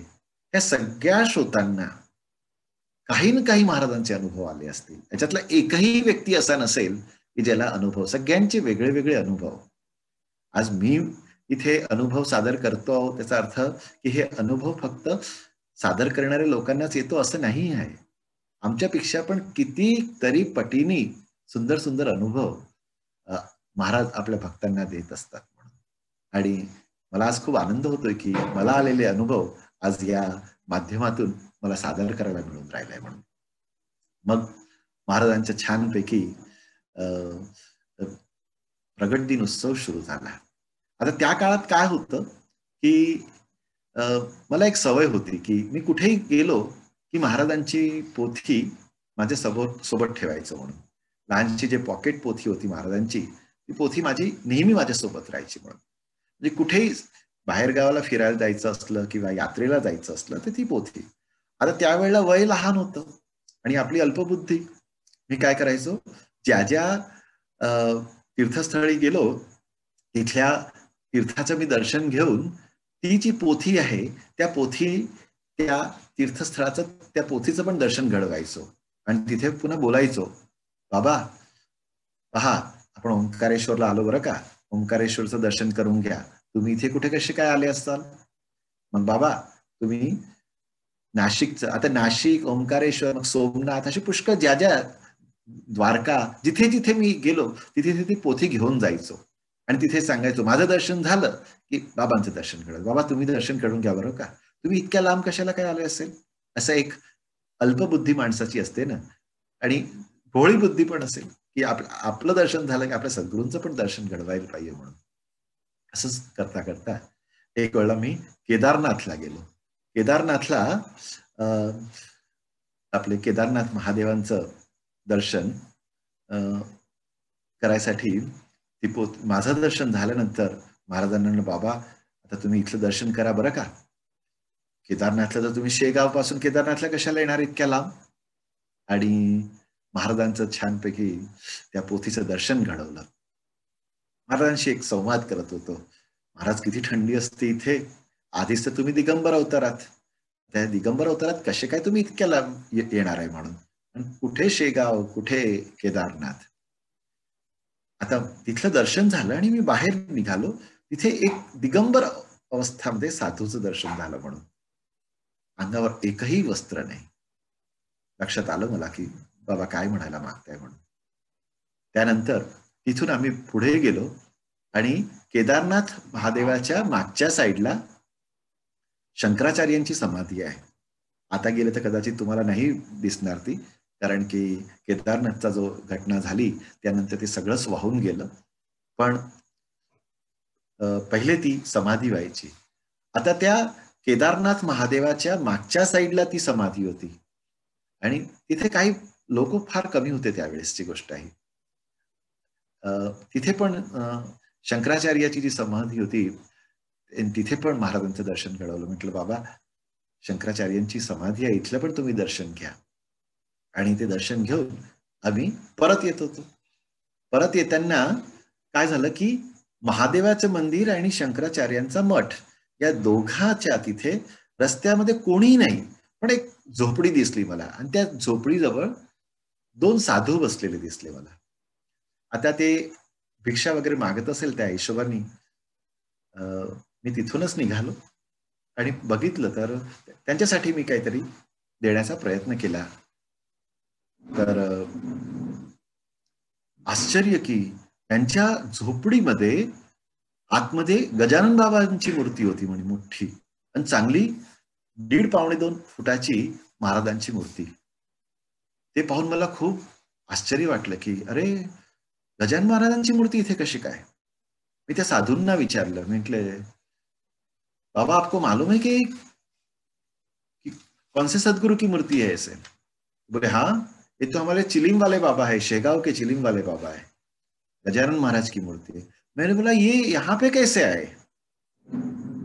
या सगळ्या श्रोतांना काही ना काही महाराजांचे अनुभव आले असतील. याच्यातला एकही व्यक्ती असा नसेल की ज्याला अनुभव, सगळ्यांचे वेगळे वेगळे अनुभव. आज मी इथे अनुभव सादर करतो, त्याचा अर्थ की हे अनुभव फक्त सादर करणाऱ्या लोकांनाच येतो असं नाही आहे. आमच्यापेक्षा पण किती तरी पटीने सुंदर सुंदर अनुभव महाराज आपल्या भक्तांना देत असतात म्हणून. आणि मला आज खूप आनंद होतोय की मला आलेले अनुभव आज या माध्यमातून मला सादर करायला मिळून राहिलाय म्हणून. मग महाराजांच्या छानपैकी प्रगट दिन उत्सव सुरू झाला. आता त्या काळात काय होतं की मला एक सवय होती की मी कुठेही गेलो की महाराजांची पोथी माझ्या सोबत ठेवायचं म्हणून. लहानची जे पॉकेट पोथी होती महाराजांची, ती पोथी माझी नेहमी माझ्यासोबत राहायची म्हणून. म्हणजे कुठेही बाहेर गावाला फिरायला जायचं असलं किंवा यात्रेला जायचं असलं तर ती पोथी. आता त्यावेळेला वय लहान होतं आणि आपली अल्पबुद्धी. मी काय करायचो, ज्या ज्या तीर्थस्थळी गेलो तिथल्या तीर्थाचं मी दर्शन घेऊन ती जी पोथी आहे त्या तीर्थस्थळाचं, त्या पोथीचं पण दर्शन घडवायचो. आणि तिथे पुन्हा बोलायचो, बाबा पहा आपण ओंकारेश्वरला आलो बरं का, ओंकारेश्वरचं दर्शन करून घ्या. तुम्ही इथे कुठे कसे काय आले असताल. मग बाबा तुम्ही नाशिकचं, आता नाशिक, ओंकारेश्वर, मग सोमनाथ, असे पुष्कळ ज्या ज्या, द्वारका, जिथे जिथे मी गेलो तिथे तिथे पोथी घेऊन जायचो. आणि तिथे सांगायचो माझं दर्शन झालं की बाबांचं दर्शन घडलं. बाबा तुम्ही दर्शन करून घ्या बरं का, तुम्ही इतक्या लांब कशाला काय आले असेल. असं एक अल्पबुद्धी माणसाची असते ना, आणि भोळी बुद्धी पण असेल की आपलं दर्शन झालं की आपल्या सद्गुरूंचं पण दर्शन घडवायला पाहिजे म्हणून. असंच करता करता एक वेळेला मी केदारनाथला गेलो. केदारनाथला आपले केदारनाथ महादेवांचं दर्शन करायसाठी माझं दर्शन झाल्यानंतर महाराजांना, बाबा आता तुम्ही इथलं दर्शन करा बरं का, केदारनाथला तर तुम्ही शेगाव पासून केदारनाथला कशाला येणार इतक्या लांब. आणि महाराजांचं छानपैकी त्या पोथीचं दर्शन घडवलं. महाराजांशी एक संवाद करत होतो. महाराज किती थंडी असते इथे, आधीच तर तुम्ही दिगंबर अवतारात, त्या दिगंबर अवतारात कसे काय तुम्ही इतक्या लांब येणार आहे म्हणून, आणि कुठे शेगाव कुठे केदारनाथ. आता तिथलं दर्शन झालं आणि मी बाहेर निघालो, तिथे एक दिगंबर अवस्थामध्ये साधूचं दर्शन झालं. म्हणून अंगावर एकही वस्त्र नाही. लक्षात आलं मला की बाबा काय म्हणायला मागताय म्हणून. त्यानंतर तिथून आम्ही पुढे गेलो आणि केदारनाथ महादेवाच्या मागच्या साईडला शंकराचार्यांची समाधी आहे. आता गेले तर कदाचित तुम्हाला नाही दिसणार ती, कारण की केदारनाथचा जो घटना झाली त्यानंतर ते सगळंच वाहून गेलं. पण पहिले ती समाधी व्हायची. आता त्या केदारनाथ महादेवाच्या मागच्या साईडला ती समाधी होती आणि तिथे काही लोक फार कमी होते त्यावेळेसची गोष्ट आहे. तिथे पण शंकराचार्याची जी समाधी होती तिथे पण महाराजांचं दर्शन घडवलं. म्हटलं बाबा शंकराचार्यांची समाधी आहे, इथलं पण तुम्ही दर्शन घ्या. आणि ते दर्शन घेऊन आम्ही परत येत होतो. परत येताना काय झालं की महादेवाचं मंदिर आणि शंकराचार्यांचा मठ या दोघाच्या तिथे रस्त्यामध्ये कोणीही नाही, पण एक झोपडी दिसली मला आणि त्या झोपडीजवळ 2 साधू बसलेले दिसले मला. आता ते भिक्षा वगैरे मागत असेल त्या हिशोबाने मी तिथूनच निघालो आणि बघितलं तर त्यांच्यासाठी मी काहीतरी देण्याचा प्रयत्न केला. तर आश्चर्य की त्यांच्या झोपडीमध्ये आतमध्ये गजानन बाबांची मूर्ती होती म्हणे मोठी, आणि चांगली 1.5-2 फुटाची महाराजांची मूर्ती. ते पाहून मला खूप आश्चर्य वाटलं की अरे गजानन महाराजांची मूर्ती इथे कशी काय. मी त्या साधूंना विचारलं, म्हटले बाबा आपको मालूम है कि कौन से सदगुरु की मूर्ती है ऐसे. बोले हाँ ये तो हमारे चिलिम वाले बाबा है, शेगाव के चिलिम वाले बाबा है, गजानन महाराज की मूर्ती है. मैंने बोला ये यहाँ पे कैसे आए.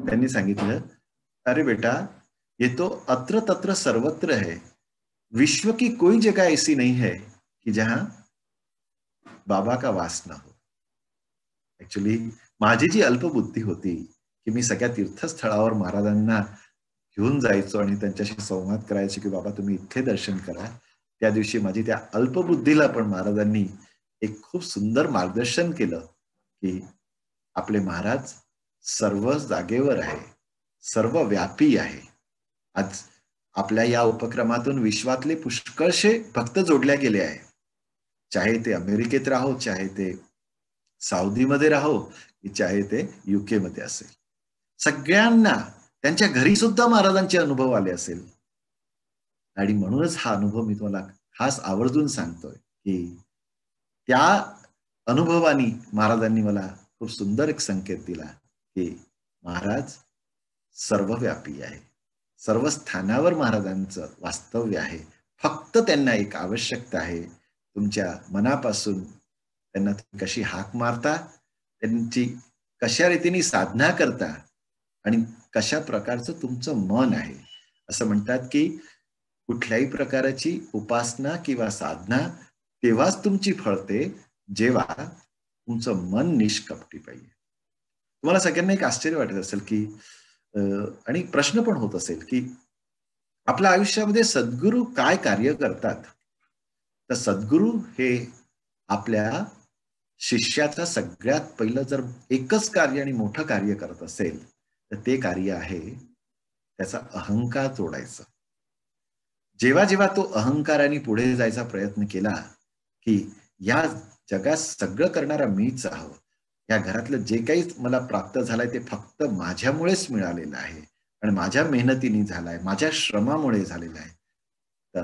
त्यांनी सांगितलं अरे बेटा ये तो अत्र तत्र सर्वत्र है, विश्व की कोई जगह ऐसी नहीं है कि जहां बाबा का वास ना हो. ऍक्च्युली माझी जी अल्पबुद्धी होती की मी सगळ्या तीर्थस्थळावर महाराजांना घेऊन जायचो आणि त्यांच्याशी संवाद करायचो की बाबा तुम्ही इथे दर्शन करा, त्या दिवशी माझी त्या अल्पबुद्धीला पण महाराजांनी एक खूप सुंदर मार्गदर्शन केलं की आपले महाराज सर्व जागेवर आहे, सर्व व्यापी आहे. आज आपल्या या उपक्रमातून विश्वातले पुष्कळशे भक्त जोडल्या गेले आहे. चाहे ते अमेरिकेत राहो, चाहे ते सौदीमध्ये राहो, चाहे ते युके मध्ये असेल, सगळ्यांना त्यांच्या घरी सुद्धा महाराजांचे अनुभव आले असेल. आणि म्हणूनच हा अनुभव मी तुम्हाला खास आवर्जून सांगतोय की त्या अनुभवानी महाराजांनी मला खूप सुंदर एक संकेत दिला की महाराज सर्वव्यापी आहे, सर्व स्थानावर महाराजांचं वास्तव्य आहे. फक्त त्यांना एक आवश्यकता आहे, तुमच्या मनापासून त्यांना कशी हाक मारता, त्यांची कशा रीतीने साधना करता आणि कशा प्रकारचं तुमचं मन आहे. असं म्हणतात की कुठल्याही प्रकारची उपासना किंवा साधना तेव्हाच तुमची फळते जेव्हा तुमचं मन निष्कपटी पाहिजे. तुम्हाला सगळ्यांना एक आश्चर्य वाटत असेल की आणि प्रश्न पण होत असेल की आपल्या आयुष्यामध्ये सद्गुरू काय कार्य करतात. तर सद्गुरू हे आपल्या शिष्याचं सगळ्यात पहिलं जर एकच कार्य आणि मोठं कार्य करत असेल तर ते कार्य आहे त्याचा अहंकार तोडायचं. जेव्हा जेव्हा तो अहंकाराने पुढे जायचा प्रयत्न केला की या जगात सगळं करणारा मीच आहो, या घरातलं जे काही मला प्राप्त झालंय ते फक्त माझ्यामुळेच मिळालेलं आहे आणि माझ्या मेहनतीने झालाय, माझ्या श्रमामुळे झालेला आहे, तर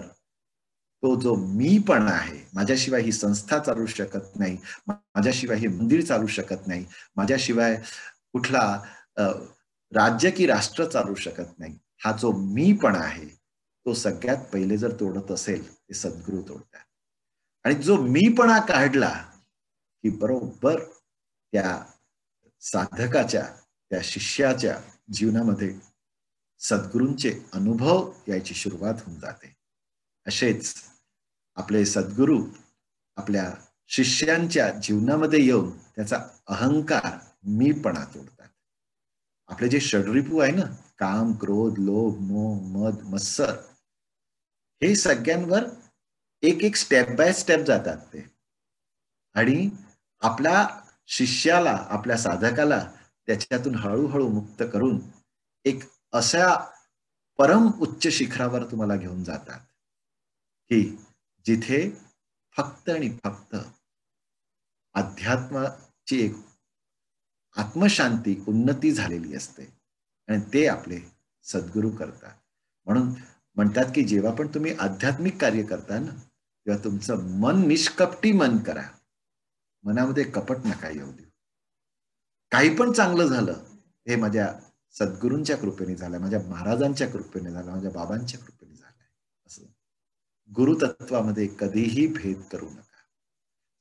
तो जो मी पण आहे, माझ्याशिवाय ही संस्था चालू शकत नाही, माझ्याशिवाय हे मंदिर चालू शकत नाही, माझ्याशिवाय कुठला राज्य की राष्ट्र चालू शकत नाही, हा जो मीपणा आहे तो सगळ्यात पहिले जर तोडत असेल ते सद्गुरू तोडतात. आणि जो मीपणा काढला की बरोबर त्या साधकाच्या, त्या शिष्याच्या जीवनामध्ये सद्गुरूंचे अनुभव यायची सुरुवात होऊन जाते. असेच आपले सद्गुरू आपल्या शिष्यांच्या जीवनामध्ये येऊन त्याचा अहंकार, मीपणा तोडतात. आपले जे षड्रिपू आहे ना, काम, क्रोध, लोभ, मोह, मद, मत्सर, हे सगळ्यांवर एक एक स्टेप बाय स्टेप जातात ते. आणि आपल्या शिष्याला, आपल्या साधकाला त्याच्यातून हळूहळू मुक्त करून एक अशा परम उच्च शिखरावर तुम्हाला घेऊन जातात की जिथे फक्त आणि फक्त अध्यात्माची एक आत्मशांती, उन्नती झालेली असते आणि ते आपले सद्गुरू करतात. म्हणून म्हणतात की जेव्हा पण तुम्ही आध्यात्मिक कार्य करता ना, तेव्हा तुमचं मन निष्कपटी मन करा. मनामध्ये कपट नका येऊ देऊ. काही पण चांगलं झालं हे माझ्या सद्गुरूंच्या कृपेने झालं, माझ्या महाराजांच्या कृपेने झालं, माझ्या बाबांच्या कृपेने झालं. असं गुरुतत्वामध्ये कधीही भेद करू नका.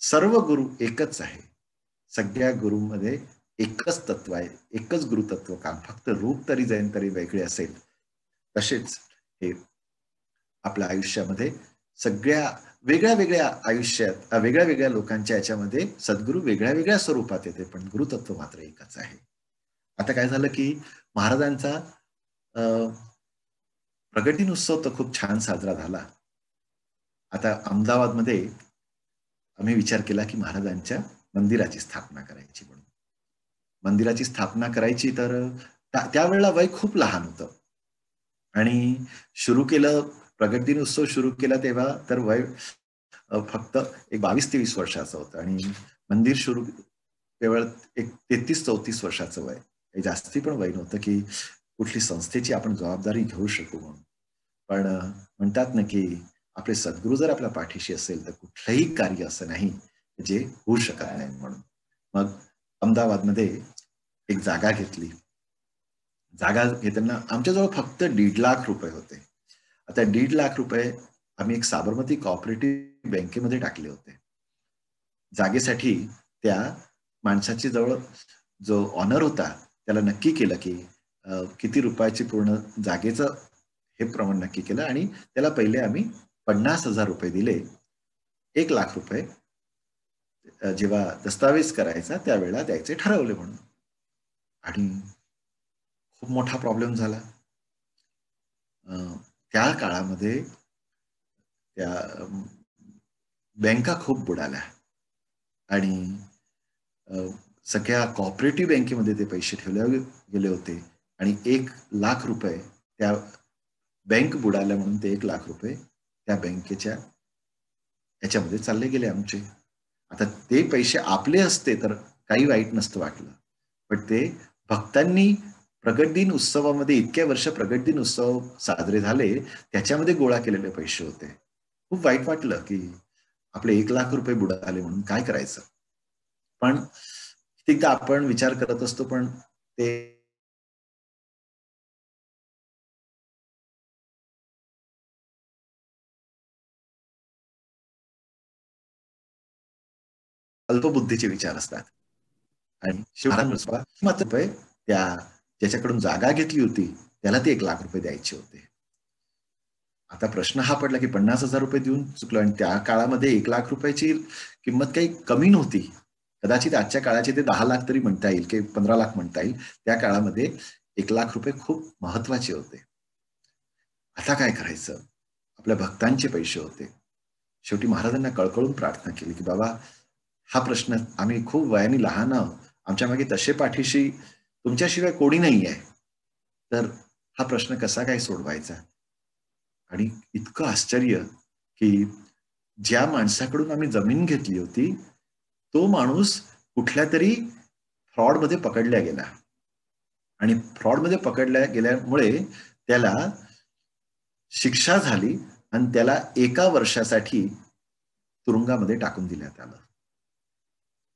सर्व गुरु एकच आहे. सगळ्या गुरुमध्ये एकच तत्व आहे, एकच गुरुतत्व काम, फक्त रूप तरी जाईन तरी वेगळे असेल. तसेच हे आपल्या आयुष्यामध्ये सगळ्या वेगळ्या वेगळ्या आयुष्यात वेगळ्या वेगळ्या लोकांच्या याच्यामध्ये सद्गुरू वेगळ्या वेगळ्या स्वरूपात येते, पण गुरुतत्व मात्र एकच आहे. आता काय झालं की महाराजांचा प्रगट उत्सव तर खूप छान साजरा झाला. आता अहमदाबादमध्ये आम्ही विचार केला की महाराजांच्या मंदिराची स्थापना करायची म्हणून. मंदिराची स्थापना करायची तर त्यावेळेला वय खूप लहान होतं आणि सुरू केलं, प्रगट दिन उत्सव सुरू केला तेव्हा तर वय फक्त एक 22-23 वर्षाचं होतं आणि मंदिर सुरू केवळ एक 33-34 वर्षाचं वय. काही जास्ती पण वय नव्हतं की कुठली संस्थेची आपण जबाबदारी घेऊ शकू म्हणून. पण म्हणतात ना की आपले सद्गुरू जर आपल्या पाठीशी असेल तर कुठलंही कार्य असं नाही जे होऊ शकत नाही म्हणून. मग अहमदाबादमध्ये एक जागा घेतली. जागा घेताना आमच्याजवळ फक्त 1.5 लाख रुपये होते. आता 1.5 लाख रुपये आम्ही एक साबरमती कोऑपरेटिव्ह बँकेमध्ये टाकले होते. जागेसाठी त्या माणसाची जवळ जो ऑनर होता त्याला नक्की केलं की किती रुपयाची पूर्ण जागेचं हे प्रमाण नक्की केलं आणि त्याला पहिले आम्ही 50,000 रुपये दिले. 1 लाख रुपये जेव्हा दस्तावेज करायचा त्यावेळेला द्यायचे ठरवले म्हणून. आणि खूप मोठा प्रॉब्लेम झाला. त्या काळामध्ये त्या बँका खूप बुडाल्या आणि सगळ्या कोऑपरेटिव्ह बँकेमध्ये ते पैसे ठेवले गेले होते आणि 1 लाख रुपये त्या बँक बुडाल्या म्हणून ते 1 लाख रुपये त्या बँकेच्या याच्यामध्ये चालले गेले आमचे. आता ते पैसे आपले असते तर काही वाईट नसतं वाटलं, पण ते भक्तांनी प्रगट दिन उत्सवामध्ये इतक्या वर्ष प्रगट दिन उत्सव साजरे झाले त्याच्यामध्ये गोळा केलेले पैसे होते. खूप वाईट वाटलं की आपले 1 लाख रुपये बुडाले म्हणून काय करायचं. पण कितीदा आपण विचार करत असतो पण ते अल्पबुद्धीचे विचार असतात. आणि मात्र त्या ज्याच्याकडून जागा घेतली होती त्याला ते 1 लाख रुपये द्यायचे होते. आता प्रश्न हा पडला की 50,000 रुपये देऊन चुकलो आणि त्या काळामध्ये 1 लाख रुपयाची किंमत काही कमी नव्हती. कदाचित आजच्या काळाचे ते 10 लाख तरी म्हणता येईल की 15 लाख म्हणता येईल. त्या काळामध्ये 1 लाख रुपये खूप महत्वाचे होते. आता काय करायचं? आपल्या भक्तांचे पैसे होते. शेवटी महाराजांना कळकळून प्रार्थना केली की बाबा हा प्रश्न, आम्ही खूप वयाने लहान आहोत, आमच्या मागे तसे पाठीशी तुमच्याशिवाय कोणी नाही आहे, तर हा प्रश्न कसा काय सोडवायचा. आणि इतकं आश्चर्य की ज्या माणसाकडून आम्ही जमीन घेतली होती तो माणूस कुठल्या तरी फ्रॉडमध्ये पकडला गेला आणि फ्रॉडमध्ये पकडल्या गेल्यामुळे त्याला शिक्षा झाली आणि त्याला 1 वर्षासाठी तुरुंगामध्ये टाकून देण्यात आलं.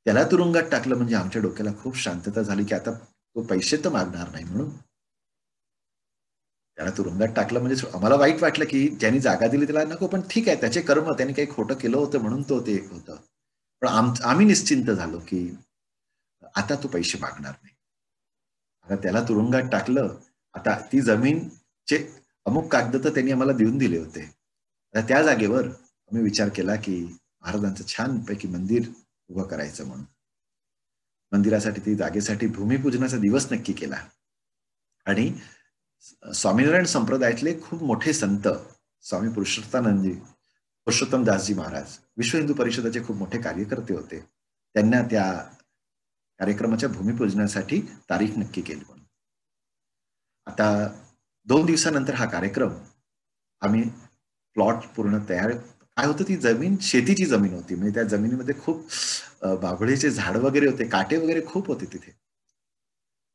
त्याला तुरुंगात टाकलं म्हणजे आमच्या डोक्याला खूप शांतता झाली की आता तो पैसे तर मागणार नाही म्हणून. त्याला तुरुंगात टाकलं म्हणजे आम्हाला वाईट वाटलं की ज्यांनी जागा दिली त्याला नको, पण ठीक आहे, त्याचे कर्म, त्यांनी काही खोटं केलं होतं म्हणून तो ते होतं. पण आम्ही निश्चिंत झालो की आता तो पैसे मागणार नाही. आता त्याला तुरुंगात टाकलं, आता ती जमीनचे अमुक कागद तर त्यांनी आम्हाला देऊन दिले होते. आता त्या जागेवर आम्ही विचार केला की महाराजांचं छानपैकी मंदिर उभं करायचं म्हणून. मंदिरासाठी, ती जागेसाठी भूमिपूजनाचा दिवस नक्की केला. आणि स्वामीनारायण संप्रदायातले खूप मोठे संत स्वामी पुरुषोत्तम दासजी महाराज विश्व हिंदू परिषदेचे खूप मोठे कार्यकर्ते होते. त्यांना त्या कार्यक्रमाच्या भूमिपूजनासाठी तारीख नक्की केली म्हणून. आता 2 दिवसानंतर हा कार्यक्रम, आम्ही प्लॉट पूर्ण तयार. काय होतं, ती जमीन शेतीची जमीन होती, म्हणजे त्या जमिनीमध्ये खूप बाभळीचे झाड वगैरे होते, काटे वगैरे खूप होते तिथे.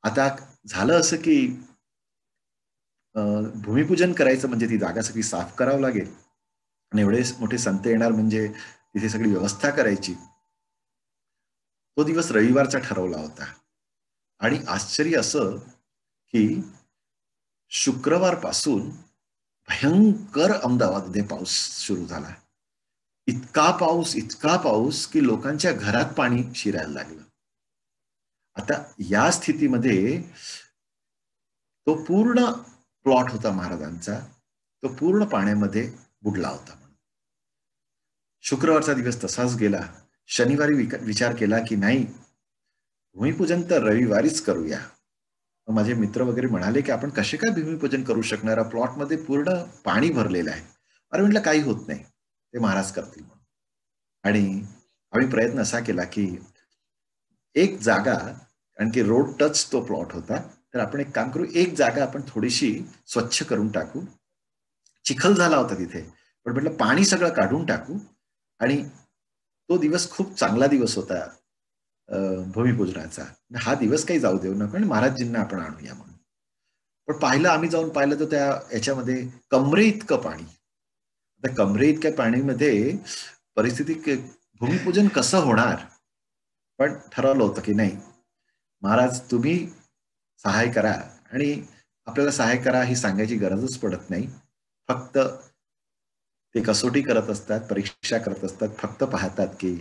आता झालं असं की भूमिपूजन करायचं म्हणजे ती जागा सगळी साफ करावं लागेल आणि एवढे मोठे संत येणार म्हणजे तिथे सगळी व्यवस्था करायची. तो दिवस रविवारचा ठरवला होता आणि आश्चर्य असं की शुक्रवारपासून भयंकर अहमदाबादमध्ये पाऊस सुरू झाला. इतका पाऊस की लोकांच्या घरात पाणी शिरायला लागलं. आता या स्थितीमध्ये तो पूर्ण प्लॉट होता महाराजांचा, तो पूर्ण पाण्यामध्ये बुडला होता. शुक्रवारचा दिवस तसाच गेला. शनिवारी विचार केला की नाही, भूमिपूजन तर रविवारीच करूया. माझे मित्र वगैरे म्हणाले की आपण कसे काय भूमिपूजन करू शकणार, प्लॉटमध्ये पूर्ण पाणी भरलेलं आहे. अरे म्हटलं काही होत नाही, ते महाराज करतील म्हणून. आणि आम्ही प्रयत्न असा केला की एक जागा, कारण की रोड टच तो प्लॉट होता, तर आपण एक काम करू, एक जागा आपण थोडीशी स्वच्छ करून टाकू. चिखल झाला होता तिथे, पण म्हटलं पाणी सगळं काढून टाकू. आणि तो दिवस खूप चांगला दिवस होता भूमिपूजनाचा. हा दिवस काही जाऊ देऊ नका आणि महाराजजींना आपण आणूया म्हणून. पण आम्ही जाऊन पाहिलं तर त्या याच्यामध्ये कमरे इतकं पाणी. आता कमरे इतक्या पाणीमध्ये परिस्थिती, भूमिपूजन कसं होणार. पण ठरवलं होतं की नाही महाराज, तुम्ही सहाय करा, आणि आपल्याला सहाय करा ही सांगायची गरजच पडत नाही. फक्त ते कसोटी करत असतात, परीक्षा करत असतात, फक्त पाहतात की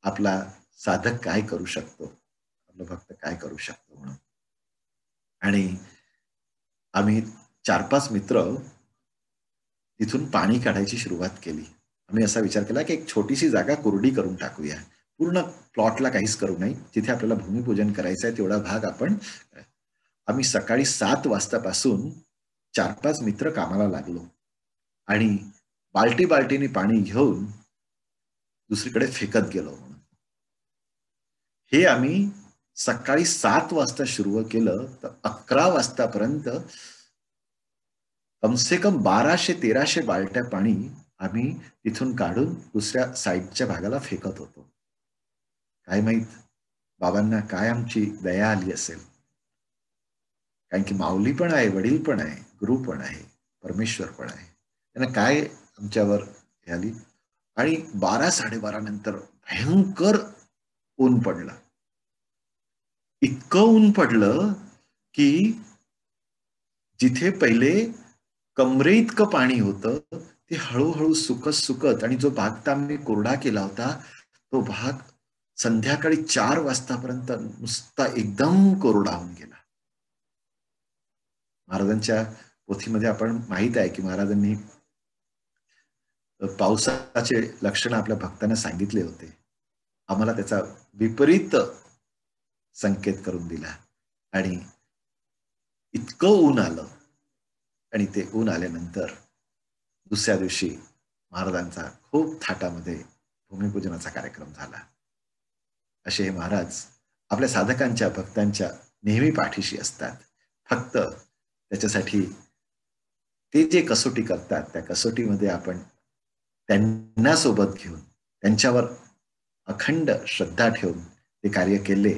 आपला साधक काय करू शकतो, आपलं भक्त काय करू शकतो म्हणून. आणि आम्ही 4-5 मित्र तिथून पाणी काढायची सुरुवात केली. आम्ही असा विचार केला की एक छोटीशी जागा कोरडी करून टाकूया, पूर्ण प्लॉटला काहीच करू नये, जिथे आपल्याला भूमिपूजन करायचं आहे तेवढा भाग आपण. आम्ही सकाळी 7 वाजतापासून 4-5 मित्र कामाला लागलो आणि बाल्टीने पाणी घेऊन दुसरीकडे फेकत गेलो. हे आम्ही सकाळी 7 वाजता सुरू केलं तर 11 वाजतापर्यंत कमसे कम 1200-1300 बाल्ट्या पाणी आम्ही तिथून काढून दुसऱ्या साईडच्या भागाला फेकत होतो. काय माहित बाबांना काय आमची दया आली असेल, कारण की माऊली पण आहे, वडील पण आहे, गुरु पण आहे, परमेश्वर पण आहे. त्यांना काय आमच्यावर आली. आणि 12-12:30 नंतर भयंकर ऊन पडलं. इतकं ऊन पडलं की जिथे पहिले कमरे इतकं पाणी होतं ते हळूहळू सुकत, आणि जो भाग आम्ही कोरडा केला होता तो भाग संध्याकाळी 4 वाजतापर्यंत नुसता एकदम कोरडा होऊन गेला. महाराजांच्या पोथीमध्ये आपण माहित आहे की महाराजांनी पावसाचे लक्षण आपल्या भक्तांना सांगितले होते. आम्हाला त्याचा विपरीत संकेत करून दिला आणि इतकं ऊन आलं. आणि ते ऊन आल्यानंतर दुसऱ्या दिवशी महाराजांचा खूप थाटामध्ये भूमिपूजनाचा कार्यक्रम झाला. असे हे महाराज आपल्या साधकांच्या, भक्तांच्या नेहमी पाठीशी असतात. फक्त त्याच्यासाठी ते जे कसोटी करतात त्या कसोटीमध्ये आपण त्यांना सोबत घेऊन, त्यांच्यावर अखंड श्रद्धा ठेवून ते कार्य केले,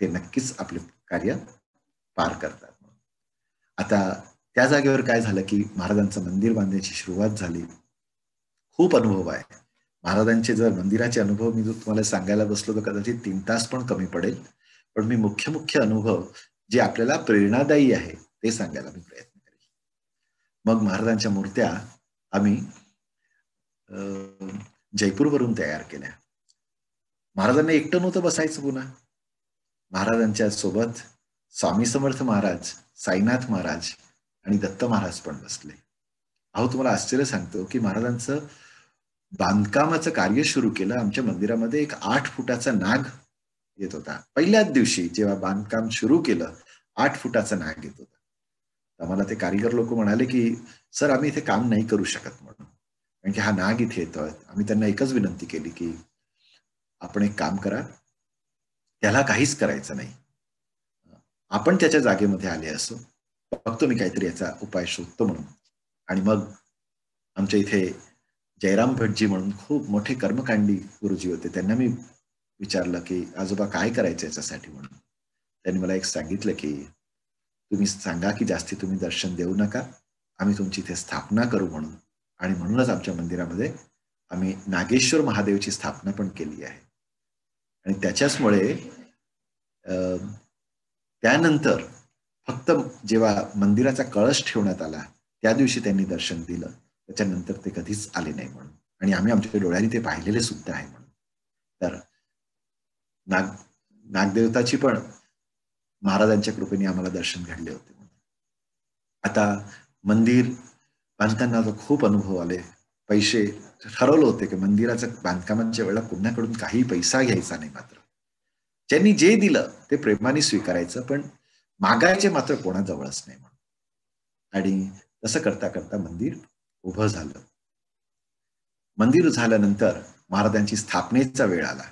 ते नक्कीच आपले कार्य पार करतात. आता त्या जागेवर काय झालं की महाराजांचं मंदिर बांधण्याची सुरुवात झाली. खूप अनुभव आहे महाराजांचे. जर मंदिराचे अनुभव मी तुम्हाला सांगायला बसलो तर कदाचित 3 तास पण कमी पडेल. पण मी मुख्य अनुभव जे आपल्याला प्रेरणादायी आहे ते सांगायला मी प्रयत्न करेन. मग महाराजांच्या मूर्त्या आम्ही जयपूरवरून तयार केल्या. महाराजांना एकटं नव्हतं बसायचं पुन्हा. महाराजांच्या सोबत स्वामी समर्थ महाराज, साईनाथ महाराज आणि दत्त महाराज पण बसले. अहो, तुम्हाला आश्चर्य सांगतो की महाराजांचं बांधकामाचं कार्य सुरू केलं. आमच्या मंदिरामध्ये एक 8 फुटाचा नाग येत होता. पहिल्याच दिवशी जेव्हा बांधकाम सुरू केलं 8 फुटाचा नाग येत होता. आम्हाला ते कारीगर लोक म्हणाले की सर, आम्ही इथे काम नाही करू शकत म्हणून, कारण की हा नाग इथे येतोय. आम्ही त्यांना एकच विनंती केली की आपण एक काम करा, त्याला काहीच करायचं नाही, आपण त्याच्या जागेमध्ये आले असो, बघतो मी काहीतरी याचा उपाय शोधतो म्हणून. आणि मग आमच्या इथे जयराम भटजी म्हणून खूप मोठे कर्मकांडी गुरुजी होते. त्यांना मी विचारलं की आजोबा काय करायचं याच्यासाठी म्हणून. त्यांनी मला एक सांगितलं की तुम्ही सांगा की जास्ती तुम्ही दर्शन देऊ नका, आम्ही तुमची इथे स्थापना करू म्हणून. आणि म्हणूनच आमच्या मंदिरामध्ये आम्ही नागेश्वर महादेवची स्थापना पण केली आहे. आणि त्याच्याचमुळे त्यानंतर फक्त जेव्हा मंदिराचा कळश ठेवण्यात आला त्या दिवशी त्यांनी दर्शन दिलं, त्याच्यानंतर ते कधीच आले नाही म्हणून. आणि आम्ही आमच्या डोळ्यांनी ते पाहिलेले सुद्धा आहे म्हणून. तर नागदेवताची पण महाराजांच्या कृपेने आम्हाला दर्शन घडले होते. आता मंदिर बांधताना खूप अनुभव आले. पैसे ठरवलं होते की मंदिराचं बांधकामाच्या वेळेला कुणाकडून काही पैसा घ्यायचा नाही, मात्र ज्यांनी जे दिलं ते प्रेमाने स्वीकारायचं, पण मागायचे मात्र कोणाजवळच नाही म्हणून. आणि तसं करता करता मंदिर उभं झालं. मंदिर झाल्यानंतर महाराजांची स्थापनेचा वेळ आला.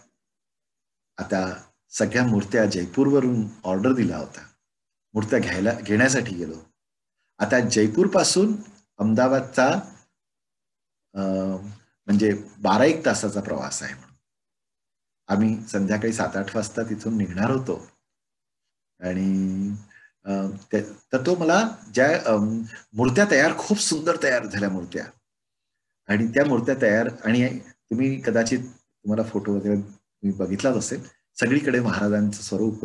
आता सगळ्या मूर्त्या जयपूरवरून ऑर्डर दिला होता, मूर्त्या घेण्यासाठी गेलो. आता जयपूर पासून अहमदाबादचा म्हणजे 12-1 तासाचा प्रवास आहे म्हणून आम्ही संध्याकाळी 7-8 वाजता तिथून निघणार होतो. आणि तर तो मला ज्या मूर्त्या तयार, खूप सुंदर तयार झाल्या मूर्त्या, आणि त्या मूर्त्या तयार, आणि तुम्ही कदाचित तुम्हाला फोटो वगैरे तुम्ही बघितलाच असेल, सगळीकडे महाराजांचं स्वरूप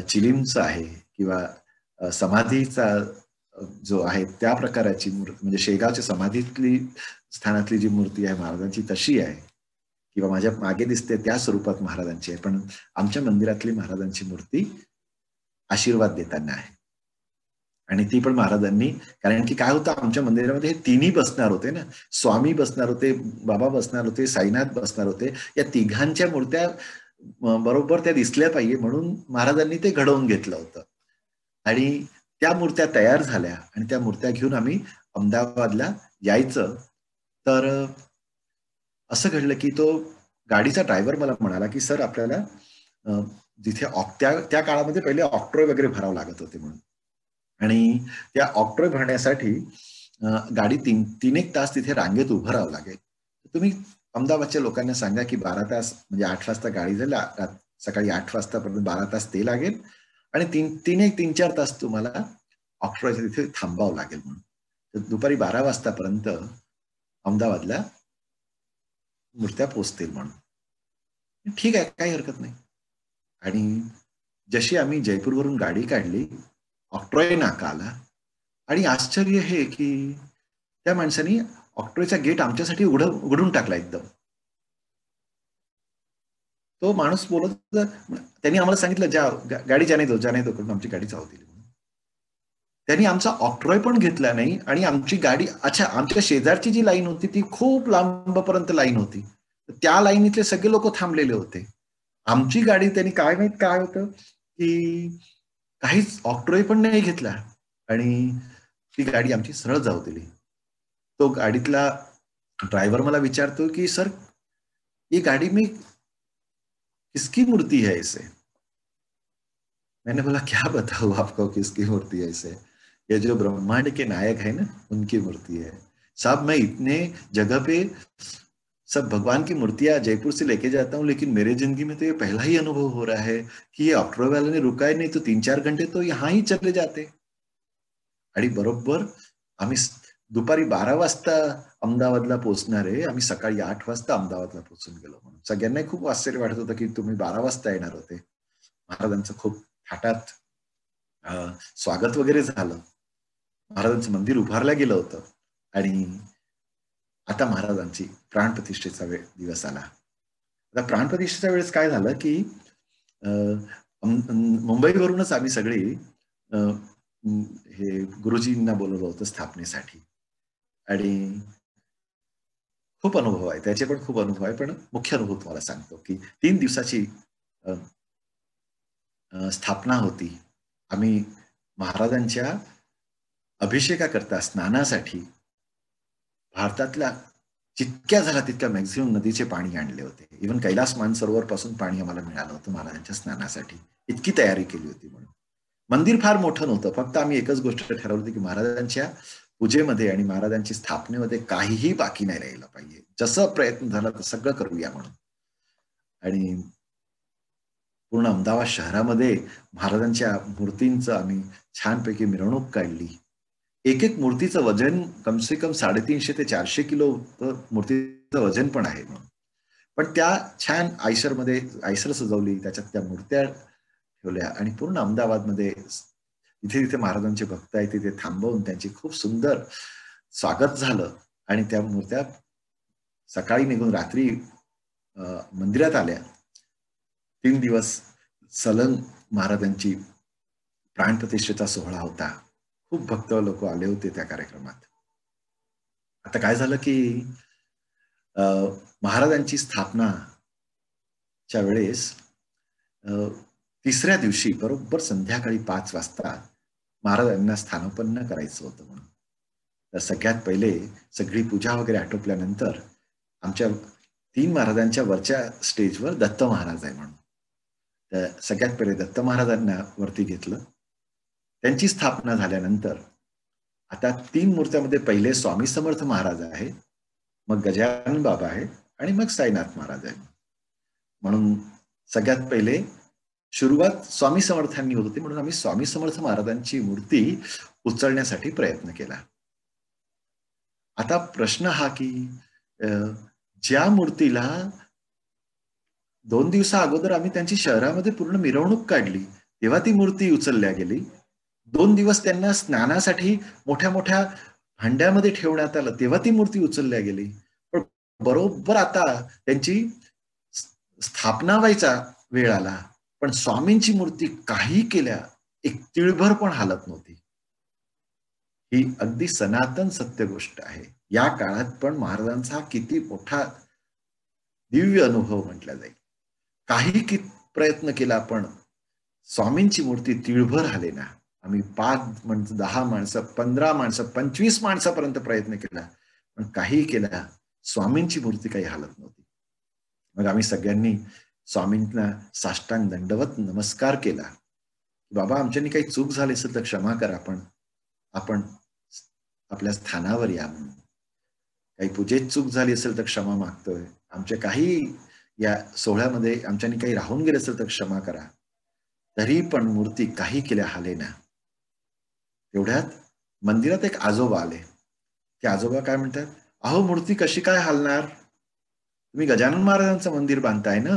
चिलीमचं आहे किंवा समाधीचा जो आहे त्या प्रकाराची मूर्ती, म्हणजे शेगावच्या समाधीतली स्थानातली जी मूर्ती आहे महाराजांची तशी आहे, किंवा माझ्या मागे दिसते त्या स्वरूपात महाराजांची आहे. पण आमच्या मंदिरातली महाराजांची मूर्ती आशीर्वाद देताना आहे. आणि ती पण महाराजांनी, कारण की काय होतं, आमच्या मंदिरामध्ये हे तिन्ही बसणार होते ना, स्वामी बसणार होते, बाबा बसणार होते, साईनाथ बसणार होते. या तिघांच्या मूर्त्या बरोबर त्या दिसल्या पाहिजे म्हणून महाराजांनी ते घडवून घेतलं होतं. आणि त्या मूर्त्या तयार झाल्या आणि त्या मूर्त्या घेऊन आम्ही अहमदाबादला यायचं. तर असं घडलं की तो गाडीचा ड्रायव्हर मला म्हणाला की सर, आपल्याला जिथे त्या काळामध्ये पहिले ऑक्ट्रॉय वगैरे भरावं लागत होते म्हणून, आणि त्या ऑक्ट्रॉय भरण्यासाठी गाडी 3-1 तास तिथे रांगेत उभं राहावं लागेल. तुम्ही अहमदाबादच्या लोकांना सांगा की 12 तास, म्हणजे 8 वाजता गाडी झाली, सकाळी 8 वाजतापर्यंत 12 तास ते लागेल, आणि 3-4 तास तुम्हाला ऑक्ट्रॉयच्या तिथे थांबावं लागेल म्हणून. तर दुपारी 12 वाजतापर्यंत अहमदाबादला मूर्त्या पोचतील म्हणून. ठीक आहे, काही हरकत नाही. आणि जशी आम्ही जयपूरवरून गाडी काढली, ऑक्ट्रॉय नाका आला, आणि आश्चर्य हे की त्या माणसाने ऑक्ट्रॉयचा गेट आमच्यासाठी उघडून टाकला एकदम. तो माणूस बोलत, त्यांनी आम्हाला सांगितलं गाडी जाने दो करून आमची गाडी जाऊ दिली. त्यांनी आमचा ऑक्ट्रॉय पण घेतला नाही, आणि आमची गाडी, अच्छा, आमच्या शेजारची जी लाईन होती ती खूप लांबपर्यंत लाईन होती, त्या लाईनीतले सगळे लोक थांबलेले होते. आमची गाडी त्यांनी, काय माहित काय होतं की काहीच ऑक्ट्रॉय पण नाही घेतला, आणि ती गाडी आमची सरळ जाऊ दिली. तो गाडीतला ड्रायव्हर मला विचारतो की सर, ये गाड़ी में किसकी मूर्ति है इसे? मैंने बोला क्या बताऊं आपको किसकी मूर्ति है इसे? ये जो ब्रह्मांड के नायक है ना, उनकी मूर्ति है साहब. मैं इतने जगह पे सब भगवान की मूर्तियां जयपुर से लेके जाता हूँ, लेकिन मेरे जिंदगी में तो ये पहला ही अनुभव हो रहा है कि ये ऑक्ट्रॉय वाले ने रुका ही नहीं, तो 3-4 घंटे तो यहाँ ही चले जाते. आणि बरोबर आम्ही दुपारी 12 वाजता अहमदाबादला पोहोचणार आहे, आम्ही सकाळी 8 वाजता अहमदाबादला पोहोचून गेलो म्हणून. सगळ्यांना खूप आश्चर्य वाटत होतं की तुम्ही 12 वाजता येणार होते. महाराजांचं खूप थाटात स्वागत वगैरे झालं. महाराजांचं मंदिर उभारलं गेलं होतं आणि आता महाराजांची प्राणप्रतिष्ठेचा दिवस आला. आता प्राणप्रतिष्ठेच्या वेळेस काय झालं की मुंबईवरूनच आम्ही सगळी हे गुरुजींना बोलवलं होतं स्थापनेसाठी आणि खूप अनुभव आहे, त्याचे पण खूप अनुभव आहे. पण मुख्य अनुभव तुम्हाला सांगतो की 3 दिवसाची स्थापना होती. आम्ही महाराजांच्या अभिषेकाकरता स्नानासाठी भारतातल्या जितक्या झाला तितक्या मॅक्झिमम नदीचे पाणी आणले होते. इव्हन कैलास मानसरोवर पासून पाणी आम्हाला मिळालं होतं महाराजांच्या स्नानासाठी. इतकी तयारी केली होती. म्हणून मंदिर फार मोठं नव्हतं, फक्त आम्ही एकच गोष्ट ठरवली होती की महाराजांच्या पूजेमध्ये आणि महाराजांची स्थापनेमध्ये काहीही बाकी नाही राहिलं पाहिजे. जसं प्रयत्न झाला तर सगळं करूया म्हणून. आणि पूर्ण अहमदाबाद शहरामध्ये महाराजांच्या मूर्तींचं आम्ही छानपैकी मिरवणूक काढली. एक एक मूर्तीचं वजन कमसे कम 350 ते 400 किलो मूर्तीचं वजन पण आहे म्हणून. पण त्या छान आयसर सजवली, त्याच्यात त्या मूर्त्या ठेवल्या आणि पूर्ण अहमदाबादमध्ये इथे तिथे महाराजांचे भक्त आहेत तिथे थांबवून त्यांची खूप सुंदर स्वागत झालं. आणि त्या मूर्त्या सकाळी निघून रात्री मंदिरात आल्या. 3 दिवस सलग महाराजांची प्राणप्रतिष्ठेचा सोहळा होता. खूप भक्त लोक आले होते त्या कार्यक्रमात. आता काय झालं की महाराजांची स्थापनाच्या वेळेस तिसऱ्या दिवशी बरोबर संध्याकाळी 5 वाजता महाराजांना स्थानोपन्न करायचं होतं म्हणून. तर सगळ्यात पहिले सगळी पूजा वगैरे आटोपल्यानंतर आमच्या 3 महाराजांच्या वरच्या स्टेजवर दत्त महाराज आहे म्हणून. तर सगळ्यात पहिले दत्त महाराजांना वरती घेतलं. त्यांची स्थापना झाल्यानंतर आता 3 मूर्त्यामध्ये पहिले स्वामी समर्थ महाराज आहे, मग गजानन बाबा आहे आणि मग साईनाथ महाराज आहे. म्हणून सगळ्यात पहिले सुरुवात स्वामी समर्थांनी होत होती म्हणून आम्ही स्वामी समर्थ महाराजांची मूर्ती उचलण्यासाठी प्रयत्न केला. आता प्रश्न हा की ज्या मूर्तीला 2 दिवसा अगोदर आम्ही त्यांची शहरामध्ये पूर्ण मिरवणूक काढली तेव्हा ती मूर्ती उचलल्या गेली. 2 दिवस त्यांना स्नानासाठी मोठ्या मोठ्या भांड्यामध्ये ठेवण्यात आलं तेव्हा ती मूर्ती उचलल्या गेली. पण बरोबर आता त्यांची स्थापना व्हायचा वेळ आला पण स्वामींची मूर्ती काही केल्या एक तिळभर पण हालत नव्हती. ही अगदी सनातन सत्य गोष्ट आहे. या काळात पण महाराजांचा किती मोठा दिव्य अनुभव म्हटला जाईल. काही प्रयत्न केला पण स्वामींची मूर्ती तिळभर हाले ना. आम्ही 5 माणसं 10 माणसं 15 माणसं 25 माणसापर्यंत प्रयत्न केला पण काही केला स्वामींची मूर्ती काही हालत नव्हती. मग आम्ही सगळ्यांनी स्वामींना साष्टांग दंडवत नमस्कार केला. बाबा आमच्यानी काही चूक झाली असेल तर क्षमा करा, आपण आपल्या स्थानावर या म्हणून. काही पूजेत चूक झाली असेल तर क्षमा मागतोय. आमच्या काही या सोहळ्यामध्ये आमच्यानी काही राहून गेले असेल तर क्षमा करा. तरी पण मूर्ती काही केल्या हाले ना. एवढ्यात मंदिरात एक आजोबा आले. ते आजोबा काय म्हणतात, अहो मूर्ती कशी काय हालणार, तुम्ही गजानन महाराजांचं मंदिर बांधताय ना,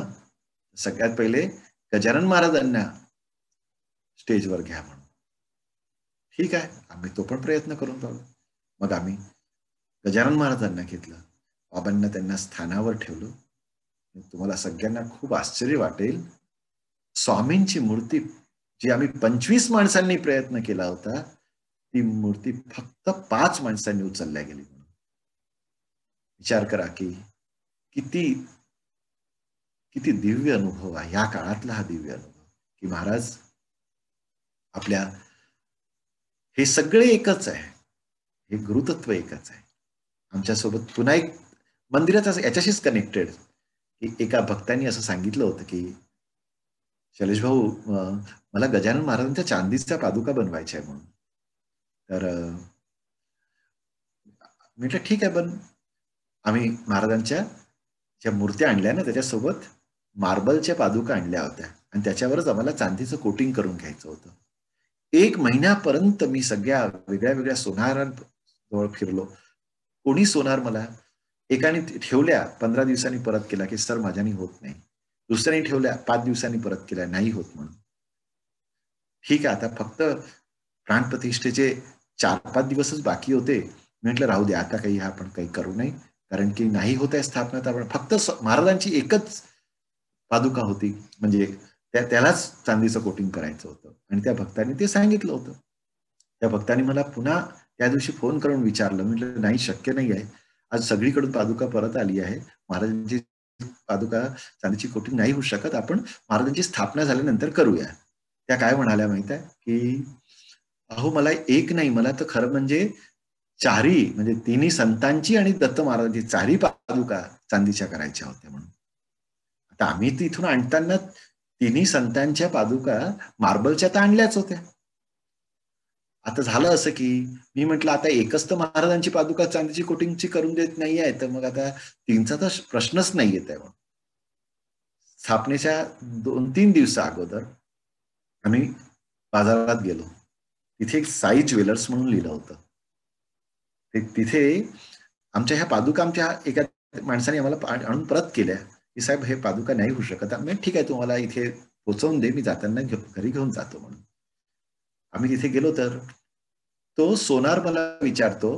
सगळ्यात पहिले गजानन महाराजांना स्टेजवर घ्या म्हणून. ठीक आहे, आम्ही तो पण प्रयत्न करून पाहू. मग आम्ही गजानन महाराजांना घेतलं, बाबांना त्यांना स्थानावर ठेवलं. तुम्हाला सगळ्यांना खूप आश्चर्य वाटेल, स्वामींची मूर्ती जी आम्ही 25 माणसांनी प्रयत्न केला होता ती मूर्ती फक्त 5 माणसांनी उचलल्या गेली. विचार करा की किती दिव्य अनुभव आहे या काळातला हा दिव्य अनुभव की महाराज आपल्या हे सगळे एकच आहे, हे गुरुतत्व एकच आहे. आमच्यासोबत पुन्हा एक मंदिरात याच्याशीच कनेक्टेड एका भक्तांनी असं सांगितलं होतं की शैलेश भाऊ मला गजानन महाराजांच्या चांदीच्या पादुका बनवायच्या आहे म्हणून. तर म्हटलं ठीक आहे बन. आम्ही महाराजांच्या ज्या मूर्त्या आणल्या ना त्याच्यासोबत मार्बलच्या पादुका आणल्या होत्या आणि त्याच्यावरच आम्हाला चांदीचं कोटिंग करून घ्यायचं होतं. 1 महिन्यापर्यंत मी सगळ्या वेगळ्या वेगळ्या सोनारांजवळ फिरलो. कोणी सोनार मला एकाने ठेवल्या 15 दिवसांनी परत केला की सर माझ्यानी होत नाही. दुसऱ्याने ठेवल्या 5 दिवसांनी परत केल्या नाही होत म्हणून. ठीक आहे आता फक्त प्राणप्रतिष्ठेचे 4-5 दिवसच बाकी होते. म्हटलं राहू दे, आता काही आपण काही करू नये, कारण की नाही होत आहे स्थापना. तर आपण फक्त महाराजांची एकच पादुका होती, म्हणजे त्यालाच चांदीचं कोटिंग करायचं होतं. आणि त्या भक्तांनी ते सांगितलं होतं. त्या भक्तांनी मला पुन्हा त्या दिवशी फोन करून विचारलं. म्हटलं नाही, शक्य नाही आहे. आज सगळीकडून पादुका परत आली आहे. महाराजांची पादुका चांदीची कोटिंग नाही होऊ शकत. आपण महाराजांची स्थापना झाल्यानंतर करूया. त्या काय म्हणाल्या माहित आहे की अहो, मला एक नाही, मला तर खरं म्हणजे चारी, म्हणजे तिन्ही संतांची आणि दत्त महाराजांची चारी पादुका चांदीच्या करायच्या होत्या म्हणून. आता आम्ही तिथून आणताना तिन्ही संतांच्या पादुका मार्बलच्या तर आणल्याच होत्या. आता झालं असं की मी म्हटलं आता एकच तर महाराजांची पादुका चांदीची कोटिंगची करून देत नाही आहे, तर मग आता तीनचा तर प्रश्नच नाही येत आहे. म्हणून स्थापनेच्या 2-3 दिवसा अगोदर आम्ही बाजारात गेलो. तिथे एक साई ज्वेलर्स म्हणून लिहिलं होतं. तिथे आमच्या ह्या पादुका आमच्या एका माणसाने आम्हाला आणून परत केल्या की साहेब, हे पादुका नाही होऊ शकत. आम्ही ठीक आहे, तुम्हाला इथे पोहोचवून दे, मी जाताना घरी घेऊन जातो म्हणून. आम्ही तिथे गेलो तर तो सोनार मला विचारतो,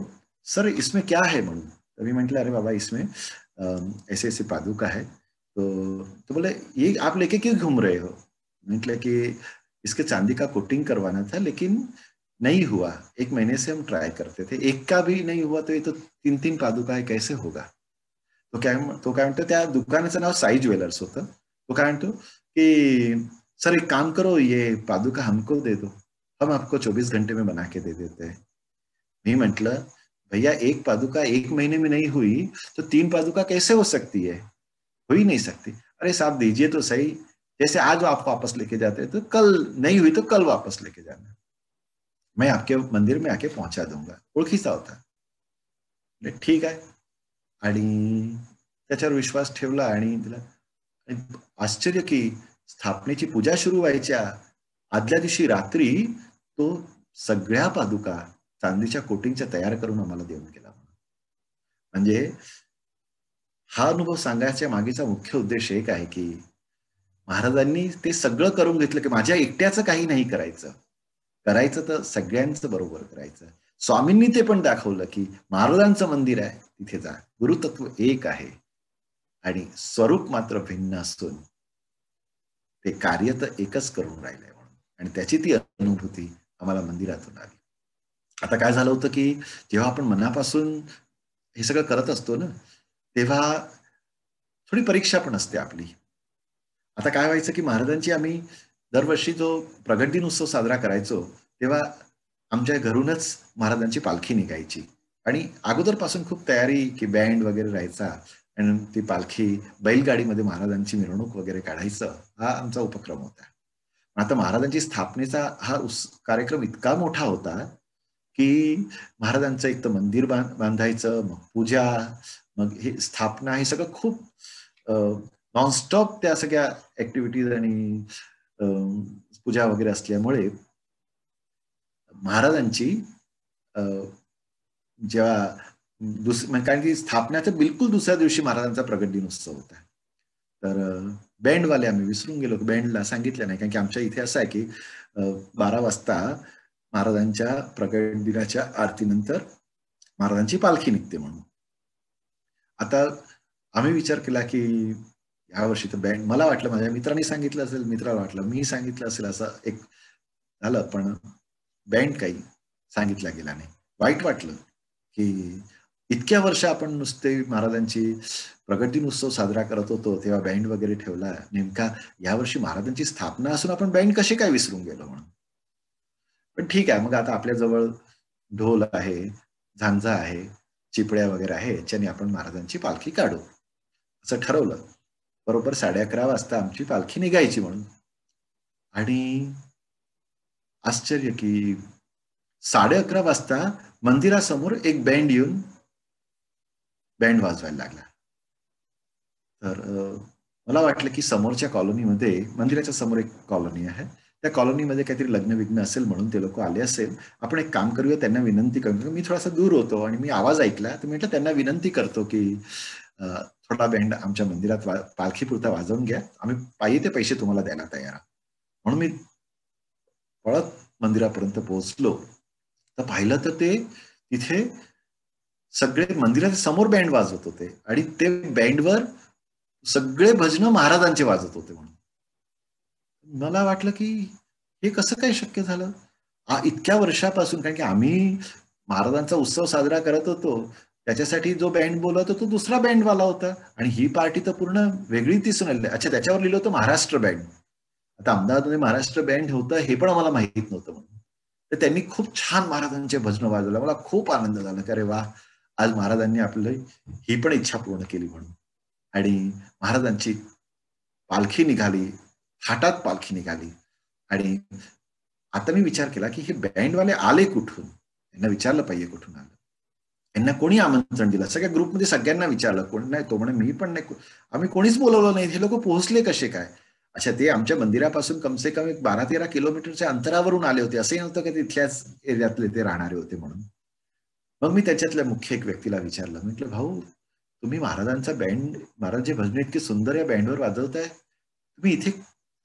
सर इसमें क्या है म्हणून. तर मी म्हटलं अरे बाबा, इसमें ऐसे ऐसे पादुका है. तो बोले ये आप लेके क्यों घूम रहे हो. म्हटलं की इसके चांदी का कोटिंग करवाना था, लेकिन नहीं हुआ. 1 महीने से हम ट्राई करते थे, एक का भी नहीं हुआ, तो ये तो 3-3 पादुका है, कैसे होगा. तो काय म्हणतो, त्या दुकानाचं नाव साई ज्वेलर्स होतं. तो काय म्हणतो की सर एक काम करो, ये पादुका हमको दे दो, हम आपको 24 घंटे में बना के दे देते हैं. मी म्हटलं भैया, एक पादुका 1 महीने में नहीं हुई तो 3 पादुका कैसे हो सकती है, हो ही नहीं सकती. अरे साहब दीजिए तो सही, जैसे आज आप वापस लेके जाते हैं तो कल नहीं हुई तो कल वापस लेके जाना, मैं आपके मंदिर में आके पहुंचा दूंगा. ओळखीचा होता. ठीक आहे. आणि त्याच्यावर विश्वास ठेवला आणि दिला. आश्चर्य की स्थापनेची पूजा सुरू व्हायच्या आदल्या दिवशी रात्री तो सगळ्या पादुका चांदीच्या कोटिंगच्या तयार करून आम्हाला देऊन गेला. म्हणजे हा अनुभव सांगायच्या मागेचा मुख्य उद्देश एक आहे की महाराजांनी ते सगळं करून घेतलं की माझ्या एकट्याचं काही नाही करायचं, करायचं तर सगळ्यांचं बरोबर करायचं. स्वामींनी ते पण दाखवलं की महाराजांचं मंदिर आहे, तिथे जा, गुरुतत्व एक आहे आणि स्वरूप मात्र भिन्न असून ते कार्य तर एकच करून राहिलंय म्हणून. आणि त्याची ती अनुभूती आम्हाला मंदिरातून आली. आता काय झालं होतं की जेव्हा आपण मनापासून हे सगळं करत असतो ना, तेव्हा थोडी परीक्षा पण असते आपली. आता काय व्हायचं की महाराजांची आम्ही दरवर्षी जो प्रगट दिन उत्सव साजरा करायचो, तेव्हा आमच्या घरूनच महाराजांची पालखी निघायची आणि अगोदरपासून खूप तयारी की बँड वगैरे राहायचा आणि ती पालखी बैलगाडीमध्ये महाराजांची मिरवणूक वगैरे काढायचं, हा आमचा उपक्रम होता. आता महाराजांची स्थापनेचा हा कार्यक्रम इतका मोठा होता की महाराजांचं एक तर मंदिर बांधायचं, मग पूजा, मग हे स्थापना, हे सगळं खूप नॉनस्टॉप त्या सगळ्या ऍक्टिव्हिटीज आणि पूजा वगैरे असल्यामुळे महाराजांची जेव्हा कारण की स्थापनाच्या बिलकुल दुसऱ्या दिवशी महाराजांचा प्रगट दिन उत्सव होता. तर बँडवाले आम्ही विसरून गेलो, बँडला सांगितलं नाही, कारण की आमच्या इथे असं आहे की 12 वाजता महाराजांच्या प्रगट दिनाच्या आरतीनंतर महाराजांची पालखी निघते म्हणून. आता आम्ही विचार केला की यावर्षी तर बँड, मला वाटलं माझ्या मित्रांनी सांगितलं असेल, मित्राला वाटलं मी सांगितलं असेल, असं एक झालं, पण बँड काही सांगितला गेला नाही. वाईट वाटलं की इतक्या वर्ष आपण नुसते महाराजांची प्रगट दिन उत्सव साजरा करत होतो, तेव्हा बँड वगैरे ठेवला, नेमका यावर्षी महाराजांची स्थापना असून आपण बँड कसे काय विसरून गेलो म्हणून. पण ठीक आहे, मग आता आपल्याजवळ ढोल आहे, झांजा आहे, चिपळ्या वगैरे आहे, याच्याने आपण महाराजांची पालखी काढू असं ठरवलं. बरोबर 11:30 वाजता आमची पालखी निघायची म्हणून. आणि आश्चर्य की 11:30 वाजता मंदिरासमोर एक बँड येऊन बँड वाजवायला लागला. तर मला वाटलं की समोरच्या कॉलनीमध्ये, मंदिराच्या समोर एक कॉलनी आहे, त्या कॉलनीमध्ये काहीतरी लग्न विघ्न असेल म्हणून ते लोक आले असेल. आपण एक काम करूया, त्यांना विनंती करू. मी थोडासा दूर होतो आणि मी आवाज ऐकला, तर म्हटलं त्यांना विनंती करतो की थोडा बँड आमच्या मंदिरात पालखीपुरता वाजवून घ्या, आम्ही पाहिजे ते पैसे तुम्हाला द्यायला तयार आहोत. म्हणून मी पळत मंदिरापर्यंत पोहोचलो तर पाहिलं तर ते तिथे सगळे मंदिराच्या समोर बँड वाजवत होते आणि ते बँडवर सगळे भजनं महाराजांचे वाजत होते. म्हणून मला वाटलं की हे कसं काय शक्य झालं इतक्या वर्षापासून. कारण की आम्ही महाराजांचा उत्सव साजरा करत होतो, त्याच्यासाठी जो बँड बोलवतो तो दुसरा बँडवाला होता आणि ही पार्टी तर पूर्ण वेगळी दिसून आली. अच्छा, त्याच्यावर लिहिलं होतं महाराष्ट्र बँड. आता अहमदाबादमध्ये महाराष्ट्र बँड होतं हे पण आम्हाला माहित नव्हतं. म्हणून तर त्यांनी खूप छान महाराजांचे भजनं वाजवलं. मला खूप आनंद झाला की अरे वा, आज महाराजांनी आपली ही पण इच्छा पूर्ण केली म्हणून. आणि महाराजांची पालखी निघाली, थाटात पालखी निघाली. आणि आता मी विचार केला की हे बँडवाले आले कुठून, यांना विचारलं पाहिजे कुठून आलं, यांना कोणी आमंत्रण दिलं. सगळ्या ग्रुपमध्ये सगळ्यांना विचारलं, कोणी नाही. तो म्हणे मी पण नाही, आम्ही कोणीच बोलवलं नाही. हे लोक पोहोचले कसे काय. अच्छा, ते आमच्या मंदिरापासून कमसे कम 12-13 किलोमीटरच्या अंतरावरून आले होते. असंही नव्हतं की तिथल्याच एरियातले ते राहणारे होते म्हणून. मग मी त्याच्यातल्या मुख्य एक व्यक्तीला विचारलं, म्हटलं भाऊ, तुम्ही महाराजांचा बँड, महाराजांचे भजन इतके सुंदर या बँडवर वाजवताय, तुम्ही इथे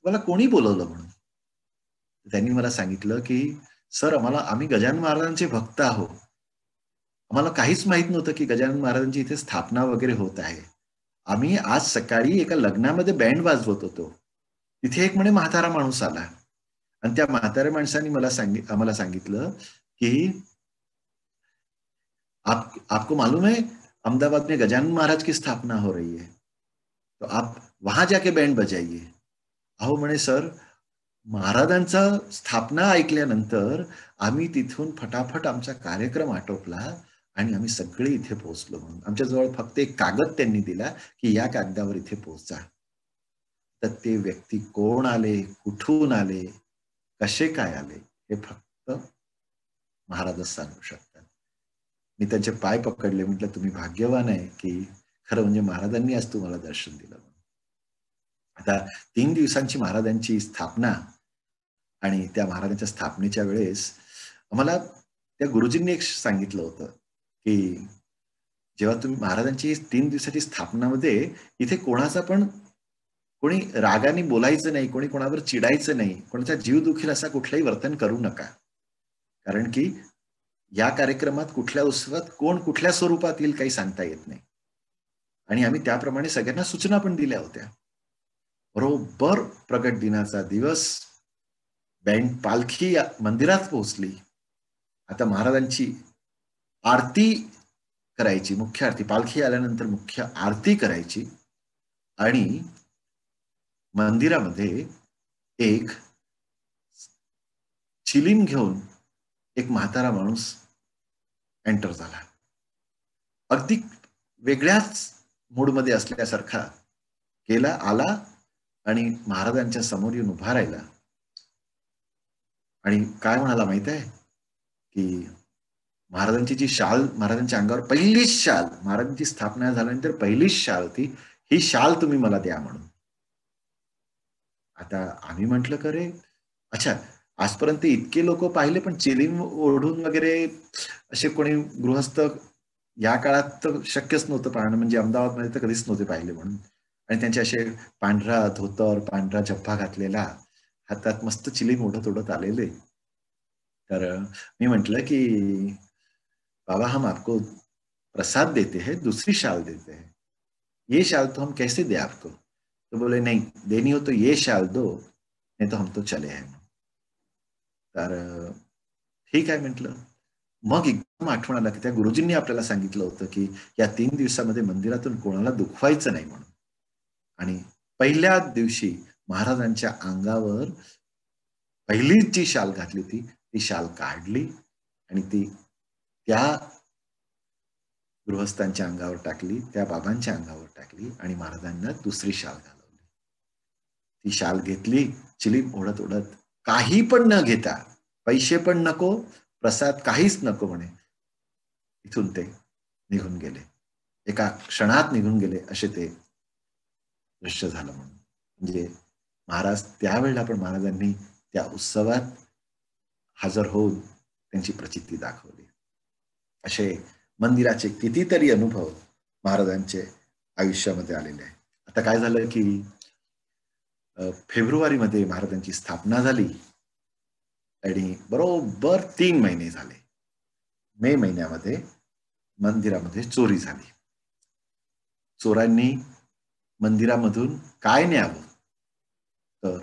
मला कोणी बोलवलं म्हणून. त्यांनी मला सांगितलं की सर, आम्ही गजानन महाराजांचे भक्त आहोत. आम्हाला काहीच माहित नव्हतं की गजानन महाराजांची इथे स्थापना वगैरे होत आहे. आम्ही आज सकाळी एका लग्नामध्ये बँड वाजवत होतो. तिथे एक म्हणे म्हातारा माणूस आला आणि त्या म्हाताऱ्या माणसाने आम्हाला सांगितलं की आपको मालूम है अहमदाबाद में गजानन महाराज की स्थापना हो रही है, तो आप वहां जाके बैंड बजाइए. अहो म्हणे सर, महाराजांचा स्थापना ऐकल्यानंतर आम्ही तिथून फटाफट आमचा कार्यक्रम आटोपला आणि आम्ही सगळे इथे पोहोचलो. म्हणून आमच्याजवळ फक्त एक कागद त्यांनी दिला की या कागदावर इथे पोहोचा. तर ते व्यक्ती कोण आले, कुठून आले, कसे काय आले, हे फक्त महाराजच सांगू शकतात. मी त्यांचे पाय पकडले, म्हटलं तुम्ही भाग्यवान आहे की खरं म्हणजे महाराजांनी आज तुम्हाला दर्शन दिलं. आता 3 दिवसांची महाराजांची स्थापना आणि त्या महाराजांच्या स्थापनेच्या वेळेस आम्हाला त्या गुरुजींनी एक सांगितलं होतं की जेव्हा तुम्ही महाराजांची 3 दिवसाची स्थापनामध्ये इथे कोणाचा पण कोणी रागाने बोलायचं नाही, कोणी कोणावर चिडायचं नाही, कोणाचा जीव दुखेल असा कुठलंही वर्तन करू नका. कारण की या कार्यक्रमात कुठल्या उत्सवात कोण कुठल्या स्वरूपात येईल काही सांगता येत नाही. आणि आम्ही त्याप्रमाणे सगळ्यांना सूचना पण दिल्या होत्या. बरोबर प्रगट दिनाचा दिवस बँड पालखी मंदिरात पोहोचली. आता महाराजांची आरती करायची, मुख्य आरती, पालखी आल्यानंतर मुख्य आरती करायची आणि मंदिरामध्ये एक चिलीम घेऊन एक म्हातारा माणूस एंटर झाला. अगदी वेगळ्याच मूडमध्ये असल्यासारखा गेला, आला आणि महाराजांच्या समोर येऊन उभा राहिला आणि काय म्हणाला माहित आहे की महाराजांची जी शाल, महाराजांच्या अंगावर पहिलीच शाल, महाराजांची स्थापना झाल्यानंतर पहिलीच शाल होती, ही शाल तुम्ही मला द्या म्हणून. आता आम्ही म्हटलं करे अच्छा, आजपर्यंत इतके लोक पाहिले पण चिलीम ओढून वगैरे असे कोणी गृहस्थ या काळात तर शक्यच नव्हतं पाहणं, म्हणजे अहमदाबादमध्ये तर कधीच नव्हते पाहिले म्हणून. आणि त्यांचे असे पांढरा धोतर, पांढरा जब्बा घातलेला, हातात मस्त चिलीम ओढत ओढत आलेले. तर मी म्हटलं की बाबा, हम आपको प्रसाद देते हैं, दूसरी शाल देते हैं, ये शाल तो हम कैसे दे आपको. तो बोले नहीं, देनी हो तो ये शाल दो, नहीं तो हम तो चले हैं. तर ठीक आहे म्हटलं. मग एकदम आठवण आलं की त्या गुरुजींनी आपल्याला सांगितलं होतं की या 3 दिवसामध्ये मंदिरातून कोणाला दुखवायचं नाही म्हणून. आणि पहिल्या दिवशी महाराजांच्या अंगावर पहिलीच जी शाल घातली होती ती शाल काढली आणि ती त्या गृहस्थांच्या अंगावर टाकली, त्या बाबांच्या अंगावर टाकली आणि महाराजांना दुसरी शाल घालवली. ती शाल घेतली, चिलीम ओढत ओढत, काही पण न घेता, पैसे पण नको, प्रसाद काहीच नको म्हणे, इथून ते निघून गेले. एका क्षणात निघून गेले असे ते दृश्य झालं. म्हणून म्हणजे महाराज त्यावेळेला पण महाराजांनी त्या उत्सवात हजर होऊन त्यांची प्रचिती दाखवली. असे मंदिराचे कितीतरी अनुभव महाराजांचे आयुष्यामध्ये आलेले आहे. आता काय झालं की फेब्रुवारीमध्ये महाराजांची स्थापना झाली आणि बरोबर 3 महिने झाले. मे महिन्यामध्ये मंदिरामध्ये चोरी झाली. चोरांनी मंदिरामधून काय न्यावं, तर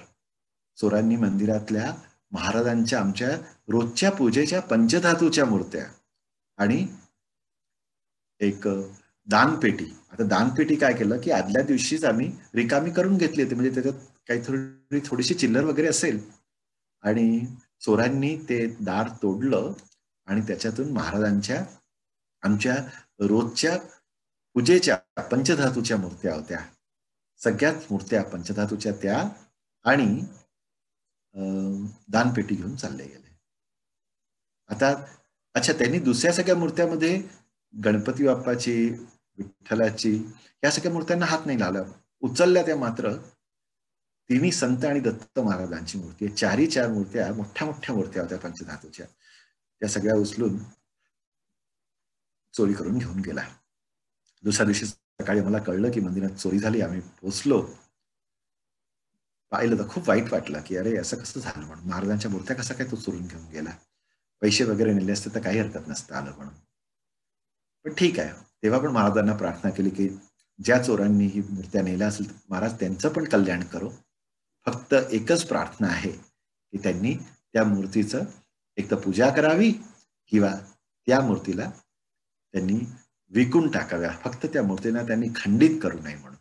चोरांनी मंदिरातल्या महाराजांच्या आमच्या रोजच्या पूजेच्या पंचधातूच्या मूर्त्या आणि एक दानपेटी. आता दानपेटी काय केलं की आदल्या दिवशीच आम्ही रिकामी करून घेतली होती, म्हणजे त्याच्यात थोडीशी चिल्लर वगैरे असेल, आणि चोरांनी ते दार तोडलं आणि त्याच्यातून महाराजांच्या आमच्या रोजच्या पूजेच्या पंचधातूच्या मूर्त्या होत्या, सगळ्याच मूर्त्या पंचधातूच्या त्या, आणि दानपेटी घेऊन चालले गेले. आता अच्छा, त्यांनी दुसऱ्या सगळ्या मूर्त्यामध्ये गणपती बाप्पाची, विठ्ठलाची, या सगळ्या मूर्त्यांना हात नाही लावला. उचलल्या त्या मात्र तिन्ही संत आणि दत्त महाराजांची मूर्ती, 4 मूर्त्या, मोठ्या मोठ्या मूर्त्या होत्या पंचधातूच्या, त्या सगळ्या उचलून चोरी करून घेऊन गेला. दुसऱ्या दिवशी सकाळी मला कळलं की मंदिरात चोरी झाली. आम्ही पोहोचलो, पाहिलं तर खूप वाईट वाटलं की अरे असं कसं झालं म्हणून, महाराजांच्या मूर्त्या कसा काय तो चोरून घेऊन गेला. पैसे वगैरे नेले असते तर काही हरकत नसतं आलं म्हणून. पण ठीक आहे, तेव्हा पण महाराजांना प्रार्थना केली की ज्या चोरांनी ही मूर्त्या नेल्या असेल महाराज त्यांचं पण कल्याण करो. फक्त एकच प्रार्थना आहे की त्यांनी त्या मूर्तीचं एक तर पूजा करावी किंवा त्या मूर्तीला त्यांनी विकून टाकाव्या, फक्त त्या मूर्तीला त्यांनी खंडित करू नये म्हणून.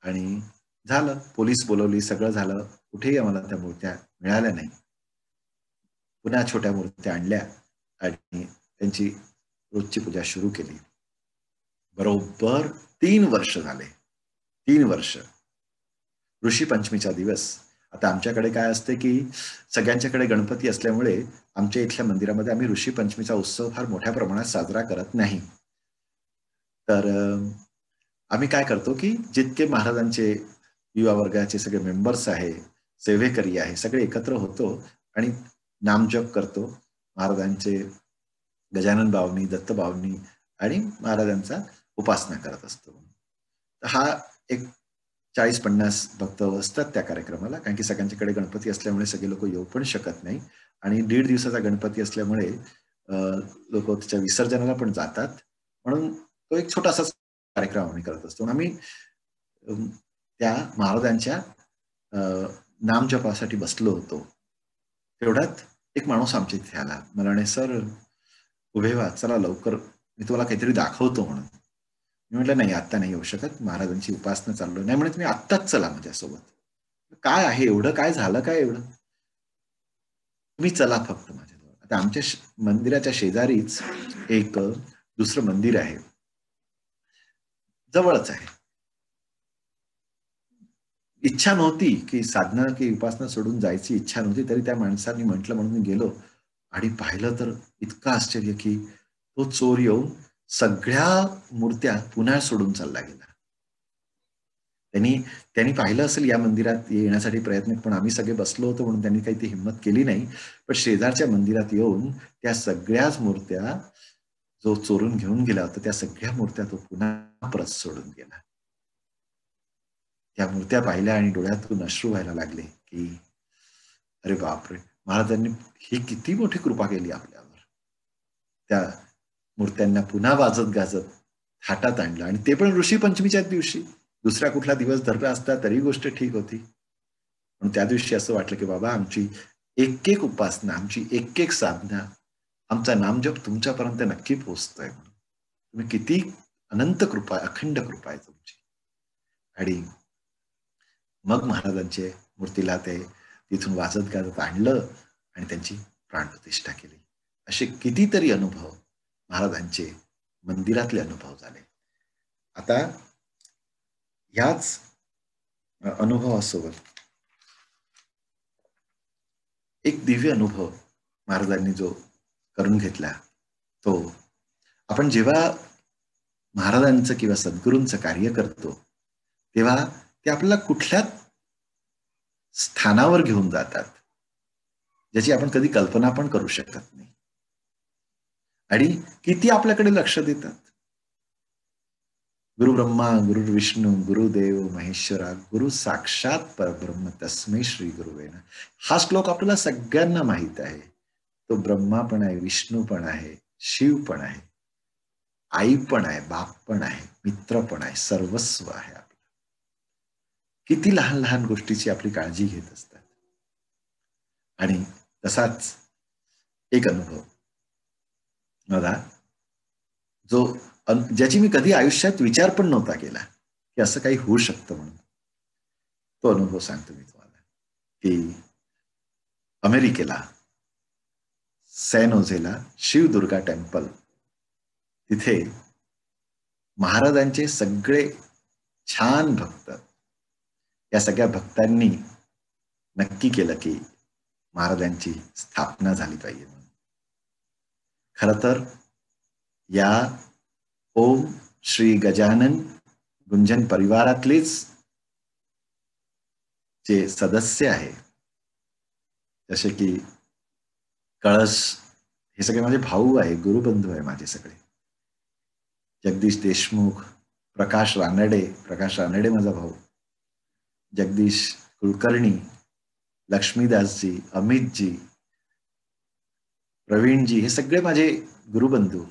आणि झालं, पोलीस बोलवली, सगळं झालं, कुठेही आम्हाला त्या मूर्त्या मिळाल्या नाही. पुन्हा छोट्या मूर्त्या आणल्या आणि त्यांची रोजची पूजा सुरू केली. बरोबर 3 वर्ष झाले. 3 वर्ष. ऋषी पंचमीचा दिवस. आता आमच्याकडे काय असते की सगळ्यांच्याकडे गणपती असल्यामुळे आमच्या इथल्या मंदिरामध्ये आम्ही ऋषी पंचमीचा उत्सव फार मोठ्या प्रमाणात साजरा करत नाही. तर आम्ही काय करतो की जितके महाराजांचे युवा वर्गाचे सगळे मेंबर्स आहे, सेवेकरी आहे, सगळे एकत्र होतो आणि नामजप करतो महाराजांचे, गजानन बावनी, दत्त बावनी, आणि महाराजांचा उपासना करत असतो. हा एक 40-50 भक्त असतात त्या कार्यक्रमाला, कारण की सगळ्यांच्याकडे गणपती असल्यामुळे सगळे लोक येऊ पण शकत नाही, आणि 1.5 दिवसाचा गणपती असल्यामुळे लोक त्याच्या विसर्जनाला पण जातात, म्हणून तो एक छोटासा कार्यक्रम आम्ही करत असतो. आम्ही त्या महाराजांच्या नामजपासाठी बसलो होतो. तेवढ्यात एक माणूस आमच्या इथे आला. मला म्हणे, सर उभे व्हा, चला लवकर, मी तुम्हाला काहीतरी दाखवतो म्हणून. मी म्हटलं नाही, आत्ता नाही येऊ शकत, महाराजांची उपासना चाललो. नाही म्हणत, मी आत्ताच चला माझ्यासोबत. काय आहे एवढं, काय झालं काय एवढं, तुम्ही चला फक्त माझ्याजवळ. आता आमच्या मंदिराच्या शेजारीच एक दुसरं मंदिर आहे, जवळच आहे. इच्छा नव्हती की साधना की उपासना सोडून जायची इच्छा नव्हती, तरी त्या माणसांनी म्हटलं म्हणून मी गेलो आणि पाहिलं तर इतकं आश्चर्य की तो चोर येऊन सगळ्या मूर्त्या पुन्हा सोडून चालला गेला. त्यांनी पाहिलं असेल या मंदिरात येण्यासाठी प्रयत्न, पण आम्ही सगळे बसलो होतो म्हणून त्यांनी काही ती हिंमत केली नाही. पण शेजारच्या मंदिरात येऊन त्या सगळ्याच मूर्त्या जो चोरून घेऊन गेला होता त्या सगळ्या मूर्त्या तो पुन्हा परत सोडून गेला. त्या मूर्त्या पाहिल्या आणि डोळ्यातून अश्रू व्हायला लागले की अरे बापरे, महाराजांनी ही किती मोठी कृपा केली आपल्यावर. त्या मूर्त्यांना पुन्हा वाजत गाजत थाटात आणलं, आणि ते पण ऋषी पंचमीच्या दिवशी. दुसरा कुठला दिवस धरला असता तरी गोष्ट ठीक होती, पण त्या दिवशी असं वाटलं की बाबा आमची एक एक उपासना, आमची एक एक साधना, आमचा नामजप तुमच्यापर्यंत नक्की पोहोचतोय म्हणून. तुम्ही किती अनंत कृपा, अखंड कृपा आहे तुमची. आणि मग महाराजांचे मूर्तीला ते तिथून वाजत गाजत आणलं आणि त्यांची प्राणप्रतिष्ठा केली. असे कितीतरी अनुभव महाराजांचे मंदिरातले अनुभव झाले. आता ह्याच अनुभवासोबत एक दिव्य अनुभव महाराजांनी जो करून घेतला, तो आपण जेव्हा महाराजांचं किंवा सद्गुरूंचं कार्य करतो तेव्हा ते आपल्याला कुठल्या स्थानावर घेऊन जातात ज्याची आपण कधी कल्पना पण करू शकत नाही, आणि किती आपल्याकडे लक्ष देतात. गुरु ब्रह्मा गुरु विष्णू गुरुदेव महेश्वरा गुरु साक्षात परब्रह्म तस्मै श्री गुरुवे नमः. हा श्लोक आपल्याला सगळ्यांना माहित आहे, तो ब्रह्मा पण आहे, विष्णू पण आहे, शिव पण आहे, आई पण आहे, बाप पण आहे, मित्र पण आहे, सर्वस्व आहे आपलं. किती लहान लहान गोष्टीची आपली काळजी घेत असतात. आणि तसाच एक अनुभव मला, जो ज्याची मी कधी आयुष्यात विचार पण नव्हता केला की असं काही होऊ शकतं म्हणून, तो अनुभव सांगतो मी तुम्हाला. की अमेरिकेला सॅन होजेला शिवदुर्गा टेम्पल, तिथे महाराजांचे सगळे छान भक्त, या सगळ्या भक्तांनी नक्की केलं की महाराजांची स्थापना झाली पाहिजे म्हणून. खरं तर या ओम श्री गजानन गुंजन परिवारातलेच जे सदस्य आहे, जसे की कळस, हे सगळे माझे भाऊ आहे, गुरुबंधू आहे माझे सगळे. जगदीश देशमुख, प्रकाश रानडे माझा भाऊ, जगदीश कुलकर्णी, लक्ष्मीदासजी, अमितजी, प्रवीणजी, हे सगळे माझे गुरुबंधू.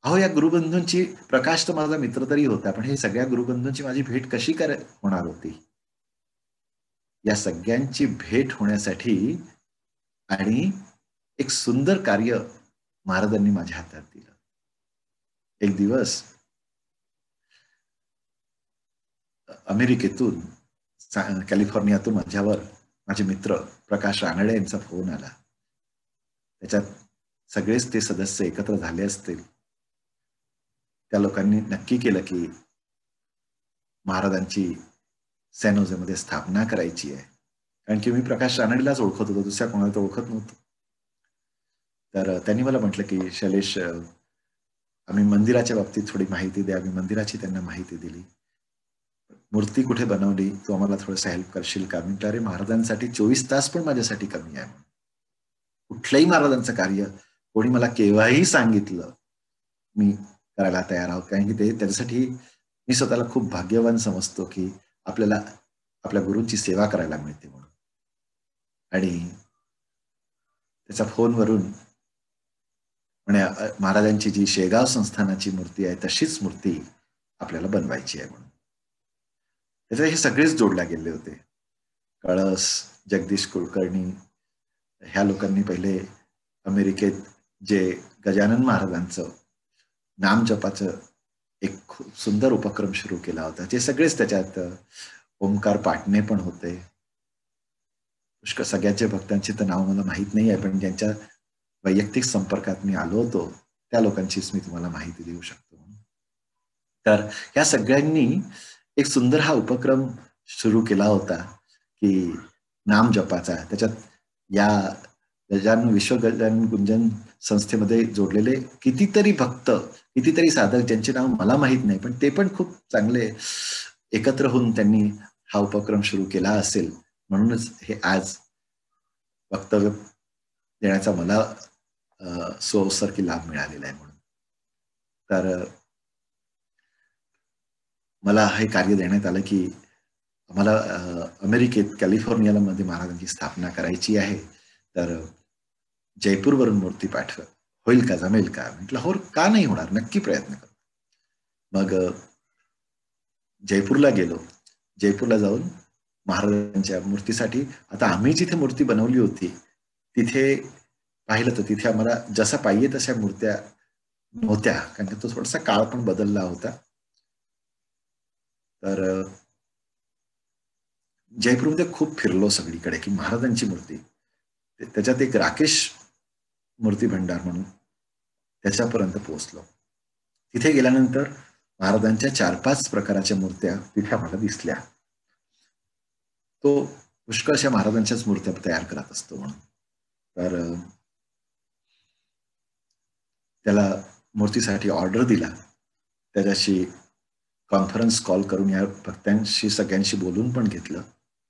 अहो, या गुरुबंधूंची, प्रकाश तर माझा मित्र तरी होता, पण हे सगळ्या गुरुबंधूंची माझी भेट कशी होणार होती? या सगळ्यांची भेट होण्यासाठी आणि एक सुंदर कार्य महाराजांनी माझ्या हातात दिलं. एक दिवस अमेरिकेतून, कॅलिफोर्नियातून माझ्यावर माझे मित्र प्रकाश रानडे यांचा फोन आला. त्याच्यात सगळेच ते सदस्य एकत्र झाले असतील. त्या लोकांनी नक्की केलं की महाराजांची सॅन होजेमध्ये स्थापना करायची आहे. कारण की मी प्रकाश रानडेलाच ओळखत होतो, दुसऱ्या कोणाला तर ओळखत नव्हतो. तर त्यांनी मला म्हटलं की शैलेश, आम्ही मंदिराच्या बाबतीत थोडी माहिती द्या. मी मंदिराची त्यांना माहिती दिली. मूर्ती कुठे बनवली, तू आम्हाला थोडंसं हेल्प करशील का? म्हटलं, अरे महाराजांसाठी 24 तास पण माझ्यासाठी कमी आहे. कुठलंही महाराजांचं कार्य कोणी मला केव्हाही सांगितलं, मी करायला तयार आहोत. कारण की त्याच्यासाठी मी स्वतःला खूप भाग्यवान समजतो की आपल्याला आपल्या गुरूंची सेवा करायला मिळते म्हणून. आणि त्याच्या फोनवरून म्हणे, महाराजांची जी शेगाव संस्थानाची मूर्ती आहे तशीच मूर्ती आपल्याला बनवायची आहे म्हणून. त्याच्यात हे सगळेच जोडल्या गेले होते. कळस, जगदीश कुलकर्णी, ह्या लोकांनी पहिले अमेरिकेत जे गजानन महाराजांचं नाम जपाचं एक खूप सुंदर उपक्रम सुरू केला होता. जे सगळेच त्याच्यात, ओमकार पाटणे पण होते. पुष्कळ सगळ्यांच्या भक्तांची तर नाव मला माहीत नाही आहे, पण ज्यांच्या वैयक्तिक संपर्कात मी आलो होतो त्या लोकांचीच मी तुम्हाला माहिती देऊ शकतो. तर या सगळ्यांनी एक सुंदर हा उपक्रम सुरू केला होता की नाम जपाचा. त्याच्यात या विश्व गजानन गुंजन संस्थेमध्ये जोडलेले कितीतरी भक्त, कितीतरी साधक, ज्यांचे नाव मला माहीत नाही, पण ते पण खूप चांगले एकत्र होऊन त्यांनी हा उपक्रम सुरू केला असेल. म्हणूनच हे आज वक्तव्य देण्याचा मला सुअवसर की लाभ मिळालेला आहे म्हणून. तर मला हे कार्य देण्यात आलं की आम्हाला अमेरिकेत कॅलिफोर्नियाला मध्ये महाराजांची स्थापना करायची आहे. तर जयपूरवरून मूर्ती पाठव, होईल का, जमेल का? म्हटलं, हो, का नाही होणार, नक्की प्रयत्न करू. मग जयपूरला गेलो. जयपूरला जाऊन महाराजांच्या मूर्तीसाठी, आता आम्ही जिथे मूर्ती बनवली होती तिथे पाहिलं तर तिथे आम्हाला जसा पाहिजे तशा मूर्त्या नव्हत्या, कारण की तो थोडासा काळ पण बदलला होता. तर जयपूरमध्ये खूप फिरलो सगळीकडे की महाराजांची मूर्ती. त्याच्यात एक राकेश मूर्ती भंडार म्हणून, त्याच्यापर्यंत पोहोचलो. तिथे गेल्यानंतर महाराजांच्या 4-5 प्रकारच्या मूर्त्या तिथे आम्हाला दिसल्या. तो पुष्कळशा महाराजांच्याच मूर्त्या तयार करत असतो म्हणून. तर त्याला मूर्तीसाठी ऑर्डर दिला. त्याच्याशी कॉन्फरन्स कॉल करून या भक्तांशी सगळ्यांशी बोलून पण घेतलं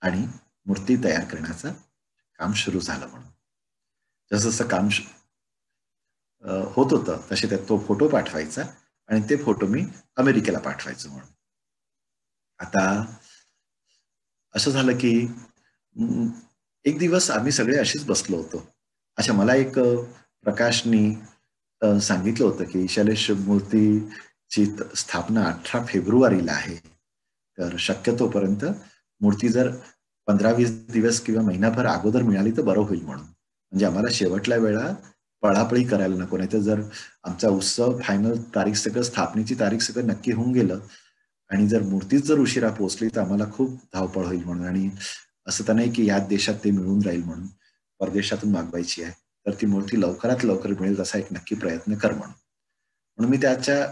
आणि मूर्ती तयार करण्याचं काम सुरू झालं म्हणून. जसं जसं काम होत होतं तसे त्यात तो फोटो पाठवायचा आणि ते फोटो मी अमेरिकेला पाठवायचो म्हणून. आता असं झालं की एक दिवस आम्ही सगळे अशीच बसलो होतो अच्छा, मला एक प्रकाशनी सांगितलं होतं की शैलेश, मूर्तीची स्थापना 18 फेब्रुवारीला आहे, तर शक्यतोपर्यंत मूर्ती जर 15-20 दिवस किंवा महिनाभर अगोदर मिळाली तर बरं होईल म्हणून, म्हणजे आम्हाला शेवटल्या वेळा पळापळी करायला नको. नाही तर जर आमचा उत्सव फायनल तारीख सगळं, स्थापनेची तारीख सगळं नक्की होऊन गेलं आणि जर मूर्तीच जर उशिरा पोहोचली तर आम्हाला खूप धावपळ होईल म्हणून. आणि असं तर नाही की याच देशात ते मिळून राहील म्हणून, परदेशातून मागवायची आहे, तर ती मूर्ती लवकरात लवकर मिळेल तसा एक नक्की प्रयत्न कर म्हणून. म्हणून मी त्याच्या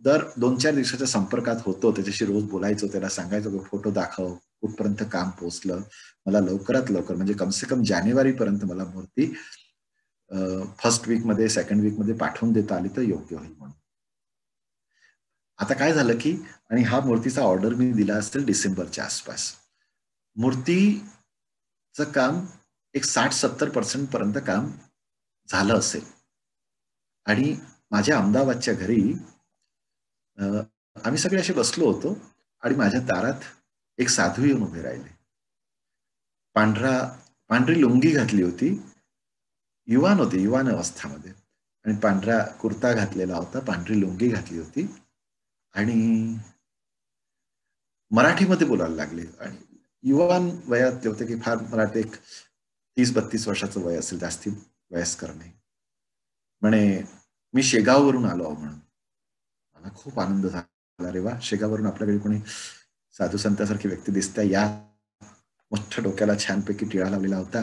दर 2-4 दिवसाच्या संपर्कात होतो, त्याच्याशी रोज बोलायचो, त्याला सांगायचो की फोटो दाखव, कुठपर्यंत काम पोहोचलं, मला लवकरात लवकर म्हणजे कमसे कम जानेवारीपर्यंत मला मूर्ती फर्स्ट वीकमध्ये, सेकंड वीकमध्ये पाठवून देता आली तर योग्य होईल म्हणून. आता काय झालं की, आणि हा मूर्तीचा ऑर्डर मी दिला असेल डिसेंबरच्या आसपास, मूर्तीचं काम एक 60-70% पर्यंत काम झालं असेल आणि माझ्या अहमदाबादच्या घरी आम्ही सगळे असे बसलो होतो आणि माझ्या दारात एक साधू येऊन उभे राहिले. पांढरी लुंगी घातली होती, युवान होते, युवान अवस्थामध्ये, आणि पांढरा कुर्ता घातलेला होता, पांढरी लुंगी घातली होती आणि मराठीमध्ये बोलायला लागले. आणि युवान वयातले होते की फार, मला वाटतं एक 30-32 वर्षाचं वय असेल, जास्ती वयस्कर नाही. म्हणे, मी शेगाववरून आलो आहो म्हणून. मला खूप आनंद झाला, रे वा, शेगाववरून आपल्याकडे कोणी साधू संतासारखी व्यक्ती दिसते, या. मोठ्या डोक्याला छानपैकी टिळा लावलेला होता.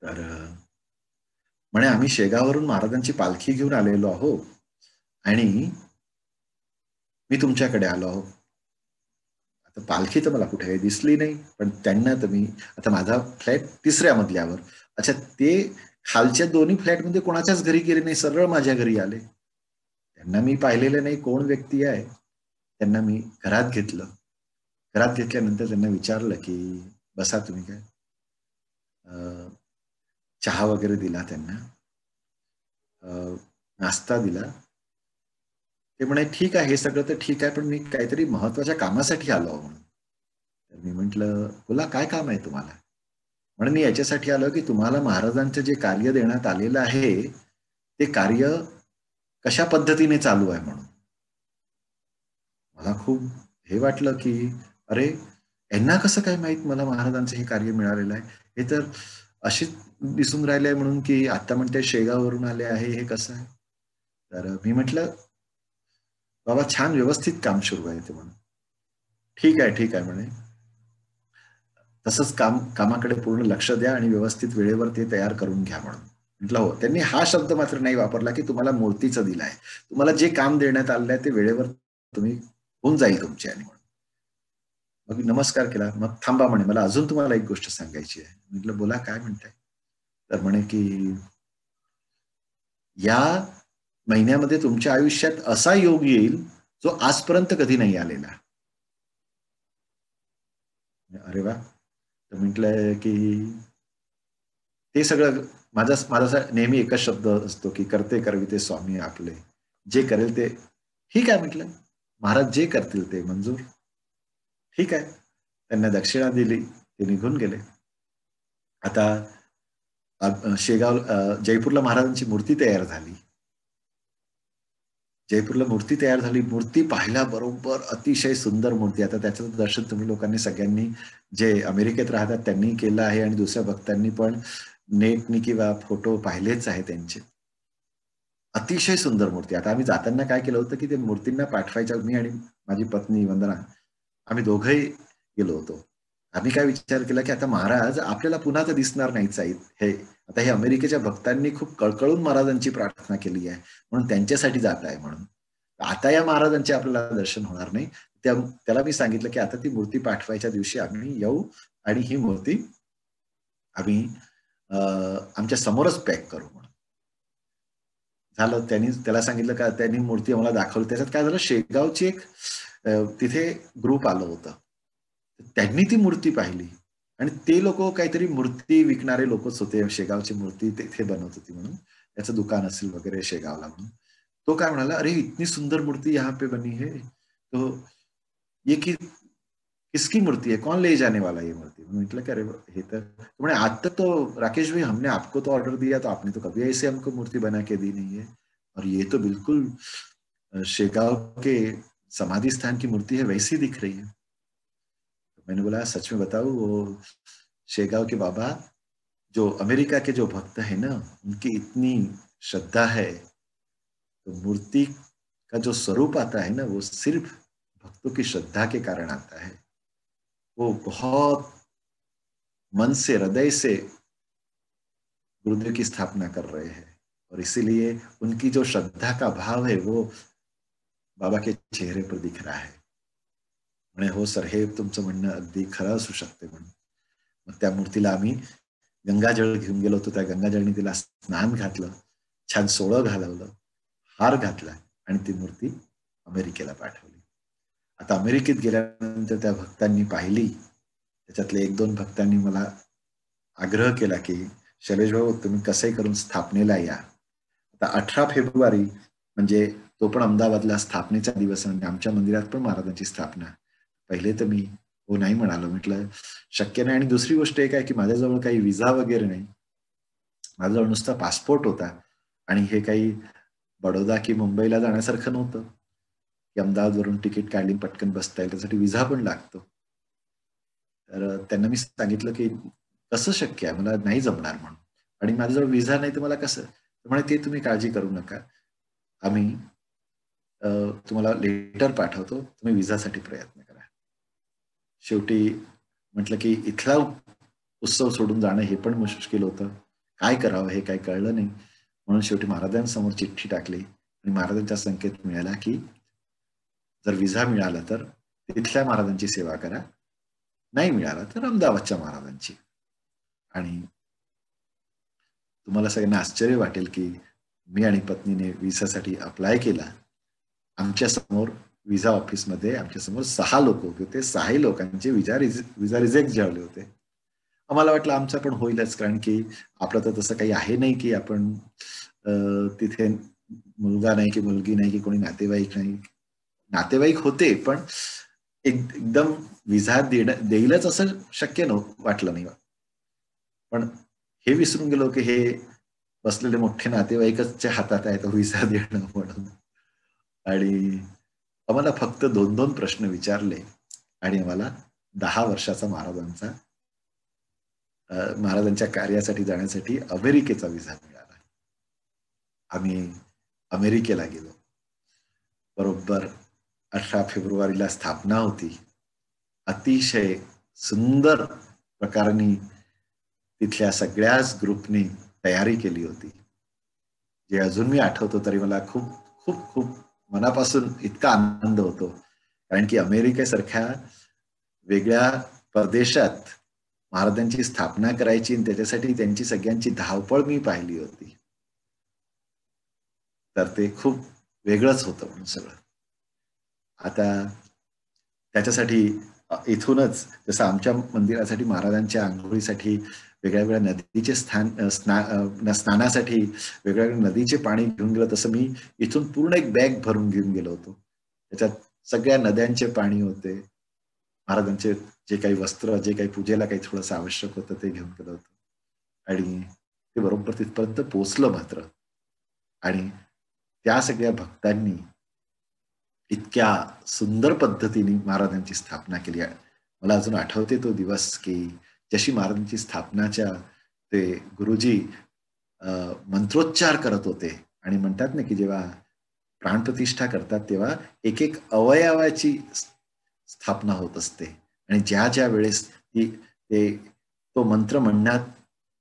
तर म्हणे, आम्ही शेगाववरून महाराजांची पालखी घेऊन आलेलो आहो आणि मी तुमच्याकडे आलो आहो. आता पालखी तर मला कुठे दिसली नाही, पण त्यांना तर मी, आता माझा फ्लॅट 3ऱ्या मजल्यावर, अच्छा, ते खालच्या दोन्ही फ्लॅटमध्ये कोणाच्याच घरी गेले नाही, सरळ माझ्या घरी आले. त्यांना मी पाहिलेलं नाही, कोण व्यक्ती आहे. त्यांना मी घरात घेतलं. घरात घेतल्यानंतर त्यांना विचारलं की बसा तुम्ही, काय चहा वगैरे दिला त्यांना, नाश्ता दिला. ते म्हणे, ठीक आहे, हे सगळं तर ठीक आहे, पण मी काहीतरी महत्वाच्या कामासाठी आलो म्हणून. तर मी म्हंटल, बोला, काय काम आहे तुम्हाला? म्हणून मी याच्यासाठी आलो की तुम्हाला महाराजांचं जे कार्य देण्यात आलेलं आहे ते कार्य कशा पद्धतीने चालू आहे म्हणून. मला खूप हे वाटलं की अरे, यांना कसं काय माहित मला महाराजांचं हे कार्य मिळालेलं आहे? हे तर अशीच दिसून राहिले म्हणून की आता म्हणते शेगाववरून आले आहे, हे कसं आहे? तर मी म्हटलं, बाबा, छान व्यवस्थित काम सुरू आहे ते म्हणून. ठीक आहे, ठीक आहे म्हणे, तसंच कामाकडे पूर्ण लक्ष द्या आणि व्यवस्थित वेळेवर ते तयार करून घ्या म्हणून. म्हटलं हो. त्यांनी हा शब्द मात्र नाही वापरला की तुम्हाला मूर्तीचं दिलंय, तुम्हाला जे काम देण्यात आलेलं आहे ते वेळेवर तुम्ही होऊन जाईल तुमच्याने म्हणून. मग नमस्कार केला. मग थांबा म्हणे, मला अजून तुम्हाला एक गोष्ट सांगायची आहे. म्हटलं, बोला, काय म्हणताय? तर म्हणे की या महिन्यामध्ये तुमच्या आयुष्यात असा योग येईल जो आजपर्यंत कधी नाही आलेला. अरे वा. तर म्हटलंय की ते सगळं माझा नेहमी एकच शब्द असतो की करते करविते स्वामी आपले, जे करेल ते ठीक आहे. म्हटलं, महाराज जे करतील ते मंजूर. ठीक आहे. त्यांना दक्षिणा दिली, ते निघून गेले. आता जयपूरला महाराजांची मूर्ती तयार झाली. जयपूरला मूर्ती तयार झाली. मूर्ती पाहिल्याबरोबर अतिशय सुंदर मूर्ती. आता त्याचं दर्शन तुम्ही लोकांनी सगळ्यांनी, जे अमेरिकेत राहतात त्यांनी केलं आहे आणि दुसऱ्या भक्तांनी पण नेटनी किंवा फोटो पाहिलेच आहे त्यांचे. अतिशय सुंदर मूर्ती. आता आम्ही जाताना काय केलं होतं की ते मूर्तींना पाठवायच्या, मी आणि माझी पत्नी वंदना, आम्ही दोघंही गेलो होतो. आम्ही काय विचार केला की आता महाराज आपल्याला पुन्हा तर दिसणार नाहीच आहेत. हे आता हे अमेरिकेच्या भक्तांनी खूप कळकळून महाराजांची प्रार्थना केली आहे म्हणून त्यांच्यासाठी जात आहे म्हणून. आता या महाराजांचे आपल्याला दर्शन होणार नाही. त्याला मी सांगितलं की आता ती मूर्ती पाठवायच्या दिवशी आम्ही येऊ आणि ही मूर्ती आम्ही आमच्या समोरच पॅक करू म्हणून. झालं. त्याला सांगितलं का, त्यांनी मूर्ती आम्हाला दाखवली. त्याच्यात काय झालं, शेगावची एक तिथे ग्रुप आलं होतं, त्यांनी ती मूर्ती पाहिली आणि ते लोक काहीतरी मूर्ती विकणारे लोकच होते. शेगावची मूर्ती तिथे बनवत होती म्हणून, त्याचं दुकान असेल वगैरे शेगावला म्हणून. तो काय म्हणाला, अरे इतनी सुंदर मूर्ती यहाँ पे बनी है, तो ये किसकी मूर्ती है, कौन ले जाने वाला ये मूर्ती? म्हटलं की अरे हे तर म्हणे आता तो राकेश भाई हमने आपको तो ऑर्डर दिया तो आपने तो कभी ऐसे हमको मूर्ति बना के दी नहीं है और ये तो बिल्कुल शेगांव के समाधि स्थान की मूर्ति है वैसी दिख रही है। तो मैंने बोला सच में बताऊं, वो शेगांव के बाबा जो अमेरिका के जो भक्त है ना, उनकी इतनी श्रद्धा है, तो मूर्ति का जो स्वरूप आता है ना वो सिर्फ भक्तों की श्रद्धा के कारण आता है। वो बहुत मन से हृदय से गुरुदेव की स्थापना कर रहे हैं और इसीलिए उनकी जो श्रद्धा का भाव है वो बाबा के चेहरे पर दिख रहा है। म्हणे हो सर, हे तुमचं म्हणणं अगदी खरं असू शकते म्हणून मग त्या मूर्तीला आम्ही गंगाजळ घेऊन गेलो होतो। त्या गंगाजळनी तिला स्नान घातलं, छान सोळं घालवलं, हार घातला आणि ती मूर्ती अमेरिकेला पाठवली। आता अमेरिकेत गेल्यानंतर त्या भक्तांनी पाहिली, त्याच्यातले 1-2 भक्तांनी मला आग्रह केला की शैलेश भाऊ तुम्ही कसंही करून स्थापनेला या। आता 18 फेब्रुवारी म्हणजे तो पण अहमदाबादला स्थापनेचा दिवस, म्हणजे आमच्या मंदिरात पण महाराजांची स्थापना। पहिले तर मी हो नाही म्हणालो, म्हटलं शक्य नाही। आणि दुसरी गोष्ट एक आहे की माझ्याजवळ काही विजा वगैरे नाही, माझ्याजवळ नुसता पासपोर्ट होता आणि हे काही बडोदा की मुंबईला जाण्यासारखं नव्हतं की अहमदाबादवरून तिकीट काढली पटकन बसता येईल, त्यासाठी विजा पण लागतो। तर त्यांना मी सांगितलं की कसं शक्य आहे, मला नाही जमणार म्हणून, आणि माझ्याजवळ विजा नाही तर मला कसं। म्हणे ते तुम्ही काळजी करू नका, आम्ही तुम्हाला लेटर पाठवतो, तुम्ही विजासाठी प्रयत्न करा। शेवटी म्हटलं की इथला उत्सव सोडून जाणं हे पण मुश्किल होतं, काय करावं हे काही कळलं नाही। म्हणून शेवटी महाराजांसमोर चिठ्ठी टाकली आणि महाराजांचा संकेत मिळाला की जर विजा मिळाला तर तिथल्या महाराजांची सेवा करा, नाही मिळाला तर अहमदाबादच्या महाराजांची। आणि तुम्हाला सगळ्यांना आश्चर्य वाटेल की मी आणि पत्नीने विसासाठी अप्लाय केला। आमच्या समोर विजा ऑफिसमध्ये आमच्या समोर 6 लोक होते, 6 लोकांचे विजा रिजेक्ट झाले होते। आम्हाला वाटलं आमचं पण होईलच, कारण की आपलं तर तसं काही आहे नाही की आपण तिथे मुलगा नाही की मुलगी नाही की कोणी नातेवाईक नाही, नातेवाईक होते पण एकदम विजा देईलच असं शक्य वाटलं नाही। पण हे विसरून गेलो की हे बसलेले मोठे नातेवाईकच्या हातात आहे तो विजा देणं म्हणून। आणि आम्हाला फक्त 2-2 प्रश्न विचारले आणि आम्हाला 10 वर्षाचा महाराजांच्या कार्यासाठी जाण्यासाठी अमेरिकेचा विजा मिळाला। आम्ही अमेरिकेला गेलो। बरोबर 18 फेब्रुवारीला स्थापना होती। अतिशय सुंदर प्रकाराने तिथल्या सगळ्याच ग्रुपनी तयारी केली होती, जे अजून मी आठवतो तरी मला खूप खूप खूप मनापासून इतका आनंद होतो, कारण की अमेरिकेसारख्या वेगळ्या प्रदेशात महाराजांची स्थापना करायची आणि त्याच्यासाठी त्यांची सगळ्यांची धावपळ मी पाहिली होती। तर ते खूप वेगळंच होतं म्हणून सगळं। आता त्याच्यासाठी इथूनच जसं आमच्या मंदिरासाठी महाराजांच्या आंघोळीसाठी वेगळ्या वेगळ्या नदीचे स्नानासाठी वेगवेगळ्या नदीचे पाणी घेऊन गेलो, तसं मी इथून पूर्ण एक बॅग भरून घेऊन गेलो होतो। त्याच्यात सगळ्या नद्यांचे पाणी होते, महाराजांचे जे काही वस्त्र, जे काही पूजेला काही थोडंसं आवश्यक होतं ते घेऊन गेलो होतो। आणि ते बरोबर तिथपर्यंत पोहोचलं मात्र, आणि त्या सगळ्या भक्तांनी इतक्या सुंदर पद्धतीने महाराजांची स्थापना केली आहे। मला अजून आठवते तो दिवस की जशी महाराजांची स्थापनाच्या ते गुरुजी मंत्रोच्चार करत होते आणि म्हणतात ना की जेव्हा प्राणप्रतिष्ठा करतात तेव्हा एक एक अवयवाची स्थापना होत असते, आणि ज्या ज्या वेळेस तो मंत्र म्हणण्यात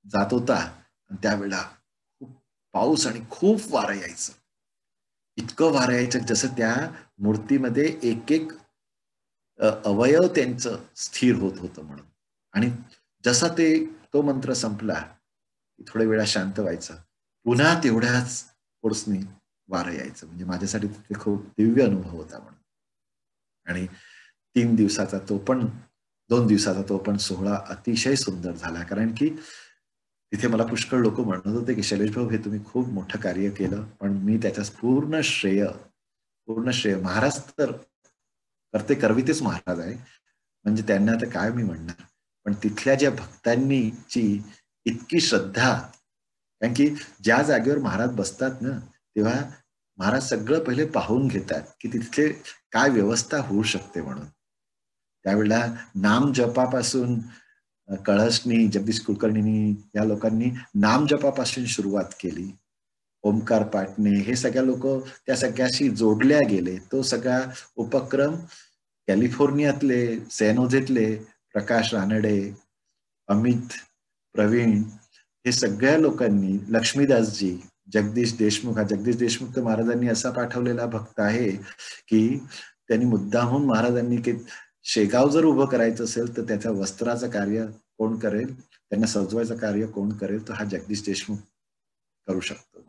जात होता त्यावेळेला खूप पाऊस आणि खूप वारं यायचं, इतकं वारं यायचं जसं त्या मूर्तीमध्ये एक एक अवयव त्यांचं स्थिर होत होतं म्हणून। आणि जसा तो मंत्र संपला थोड्या वेळा शांत व्हायचं, पुन्हा तेवढ्याच फोर्सनी वारं यायचं, म्हणजे माझ्यासाठी ते खूप दिव्य अनुभव होता म्हणून। आणि 2 दिवसाचा तो पण सोहळा अतिशय सुंदर झाला, कारण की तिथे मला पुष्कळ लोक म्हणत होते की शैलेश भाऊ हे तुम्ही खूप मोठं कार्य केलं, पण मी त्याच्यास पूर्ण श्रेय महाराज तर करते करवितेच महाराज आहे, म्हणजे त्यांना आता काय मी म्हणणार, पण तिथल्या ज्या भक्तांनीची इतकी श्रद्धा, कारण की ज्या जागेवर महाराज बसतात ना, तेव्हा महाराज सगळं पहिले पाहून घेतात की तिथले काय व्यवस्था होऊ शकते म्हणून. त्यावेळेला नाम जपापासून कळसनी, जगदीश कुलकर्णींनी या लोकांनी नाम जपापासून सुरुवात केली. ओमकार पाटणे हे सगळ्या लोक त्या सगळ्याशी जोडल्या गेले. तो सगळा उपक्रम कॅलिफोर्नियातले, सॅनोझेतले प्रकाश रानडे, अमित, प्रवीण हे सगळ्या लोकांनी, लक्ष्मीदासजी, जगदीश देशमुख, जगदीश देशमुख तर महाराजांनी असा पाठवलेला भक्त आहे की त्यांनी मुद्दामहून महाराजांनी की शेगाव जर उभं करायचं असेल तर त्याच्या वस्त्राचं कार्य कोण करेल, त्यांना सजवायचं कार्य कोण करेल, तर हा जगदीश देशमुख करू शकतो.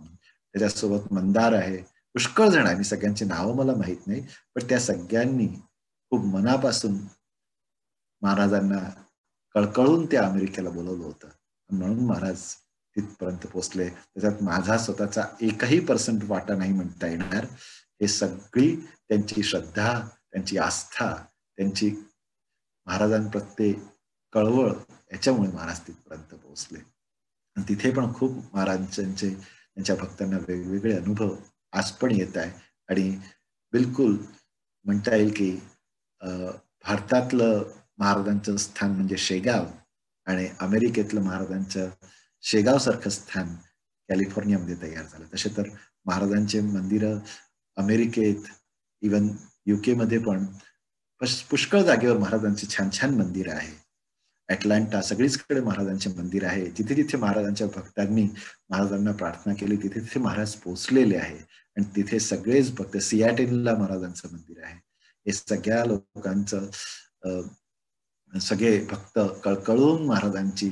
त्याच्यासोबत मंदार आहे, पुष्कळ जण आहे, मी सगळ्यांची नावं मला माहित नाही, पण त्या सगळ्यांनी खूप मनापासून महाराजांना कळकळून त्या अमेरिकेला बोलवलं होतं. म्हणून महाराज तिथपर्यंत पोहोचले. त्याच्यात माझा स्वतःचा 1% वाटा नाही म्हणता येणार. हे सगळी त्यांची श्रद्धा, त्यांची आस्था, त्यांची महाराजांप्रत्ये कळवळ, याच्यामुळे महाराज तिथपर्यंत पोहोचले. आणि तिथे पण खूप महाराजांचे, त्यांच्या भक्तांना वेगवेगळे अनुभव आज पण येत आहे. आणि बिलकुल म्हणता येईल की भारतातलं महाराजांचं स्थान म्हणजे शेगाव आणि अमेरिकेतलं महाराजांचं शेगाव सारखं स्थान कॅलिफोर्नियामध्ये तयार झालं. तसे तर महाराजांचे मंदिरं अमेरिकेत, इवन UK मध्ये पण पुष्कळ जागेवर महाराजांची छान छान मंदिरं आहे. अटलांटा सगळीचकडे महाराजांचे मंदिर आहे. जिथे जिथे महाराजांच्या भक्तांनी महाराजांना प्रार्थना केली तिथे तिथे महाराज पोचलेले आहे. आणि तिथे सगळेच भक्त, सियाटेलला महाराजांचं मंदिर आहे. हे सगळ्या लोकांचं सगळे भक्त कळकळून महाराजांची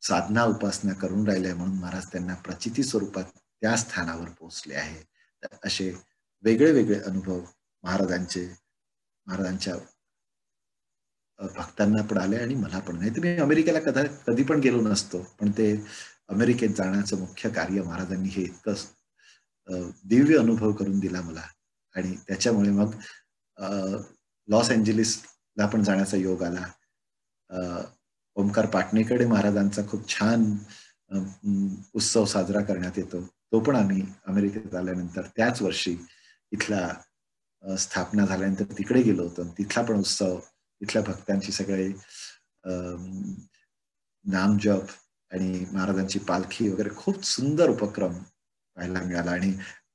साधना उपासना करून राहिले, म्हणून महाराज त्यांना प्रचिती स्वरूपात त्या स्थानावर पोहोचले आहे. असे वेगळे वेगळे अनुभव महाराजांच्या भक्तांना पण आले आणि मला पण. नाही तर मी अमेरिकेला कधी पण गेलो नसतो, पण ते अमेरिकेत जाण्याचं मुख्य कार्य महाराजांनी हे इतकं दिव्य अनुभव करून दिला मला. आणि त्याच्यामुळे मग लॉस एंजेलिसला पण जाण्याचा योग आला. ओमकार पाटणेकडे महाराजांचा खूप छान उत्सव साजरा करण्यात येतो. तो पण आम्ही अमेरिकेत आल्यानंतर त्याच वर्षी इथला स्थापना झाल्यानंतर तिकडे गेलो होतो. तिथला पण उत्सव, तिथल्या भक्तांची सगळे नामजप आणि महाराजांची पालखी वगैरे खूप सुंदर उपक्रम पाहायला मिळाला. आणि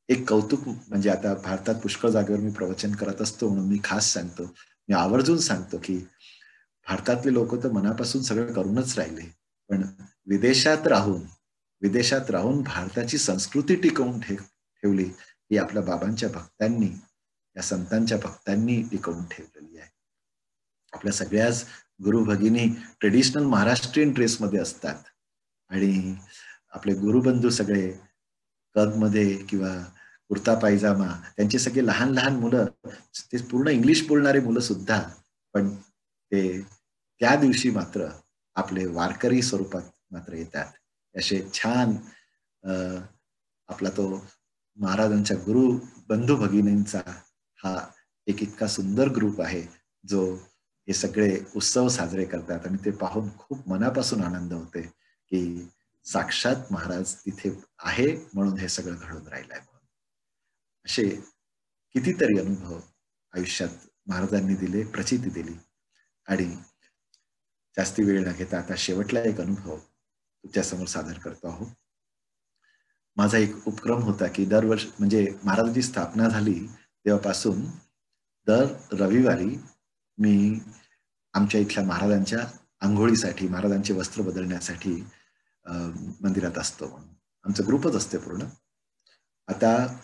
एक कौतुक म्हणजे आता भारतात पुष्कळ जागेवर मी प्रवचन करत असतो म्हणून मी खास सांगतो, मी आवर्जून सांगतो की भारतातले लोक तर मनापासून सगळं करूनच राहिले, पण विदेशात राहून भारताची संस्कृती टिकवून ठेवली ही आपल्या बाबांच्या भक्तांनी, या संतांच्या भक्तांनी टिकवून ठेवलेली आहे. आपल्या सगळ्याच गुरु भगिनी ट्रेडिशनल महाराष्ट्रीयन ड्रेसमध्ये असतात आणि आपले गुरुबंधू सगळे कदमध्ये किंवा कुर्ता पायजामा, त्यांचे सगळे लहान लहान मुलं, ते पूर्ण इंग्लिश बोलणारे मुलं सुद्धा, पण ते त्या दिवशी मात्र आपले वारकरी स्वरूपात मात्र येतात. असे छान आपला तो महाराजांच्या गुरु बंधू भगिनींचा हा एक इतका सुंदर ग्रुप आहे जो हे सगळे उत्सव साजरे करतात. आणि ते पाहून खूप मनापासून आनंद होते की साक्षात महाराज तिथे आहे म्हणून हे सगळं घडून राहिलंय. असे कितीतरी अनुभव आयुष्यात महाराजांनी दिले, प्रचिती दिली. आणि जास्ती वेळ न घेता आता शेवटला एक अनुभव तुमच्यासमोर सादर करतो आहोत. माझा एक उपक्रम होता की दरवर्षी, म्हणजे महाराजांची स्थापना झाली तेव्हापासून दर रविवारी मी आमच्या इथल्या महाराजांच्या आंघोळीसाठी, महाराजांचे वस्त्र बदलण्यासाठी मंदिरात असतो. आमचा ग्रुपच असते पूर्ण. आता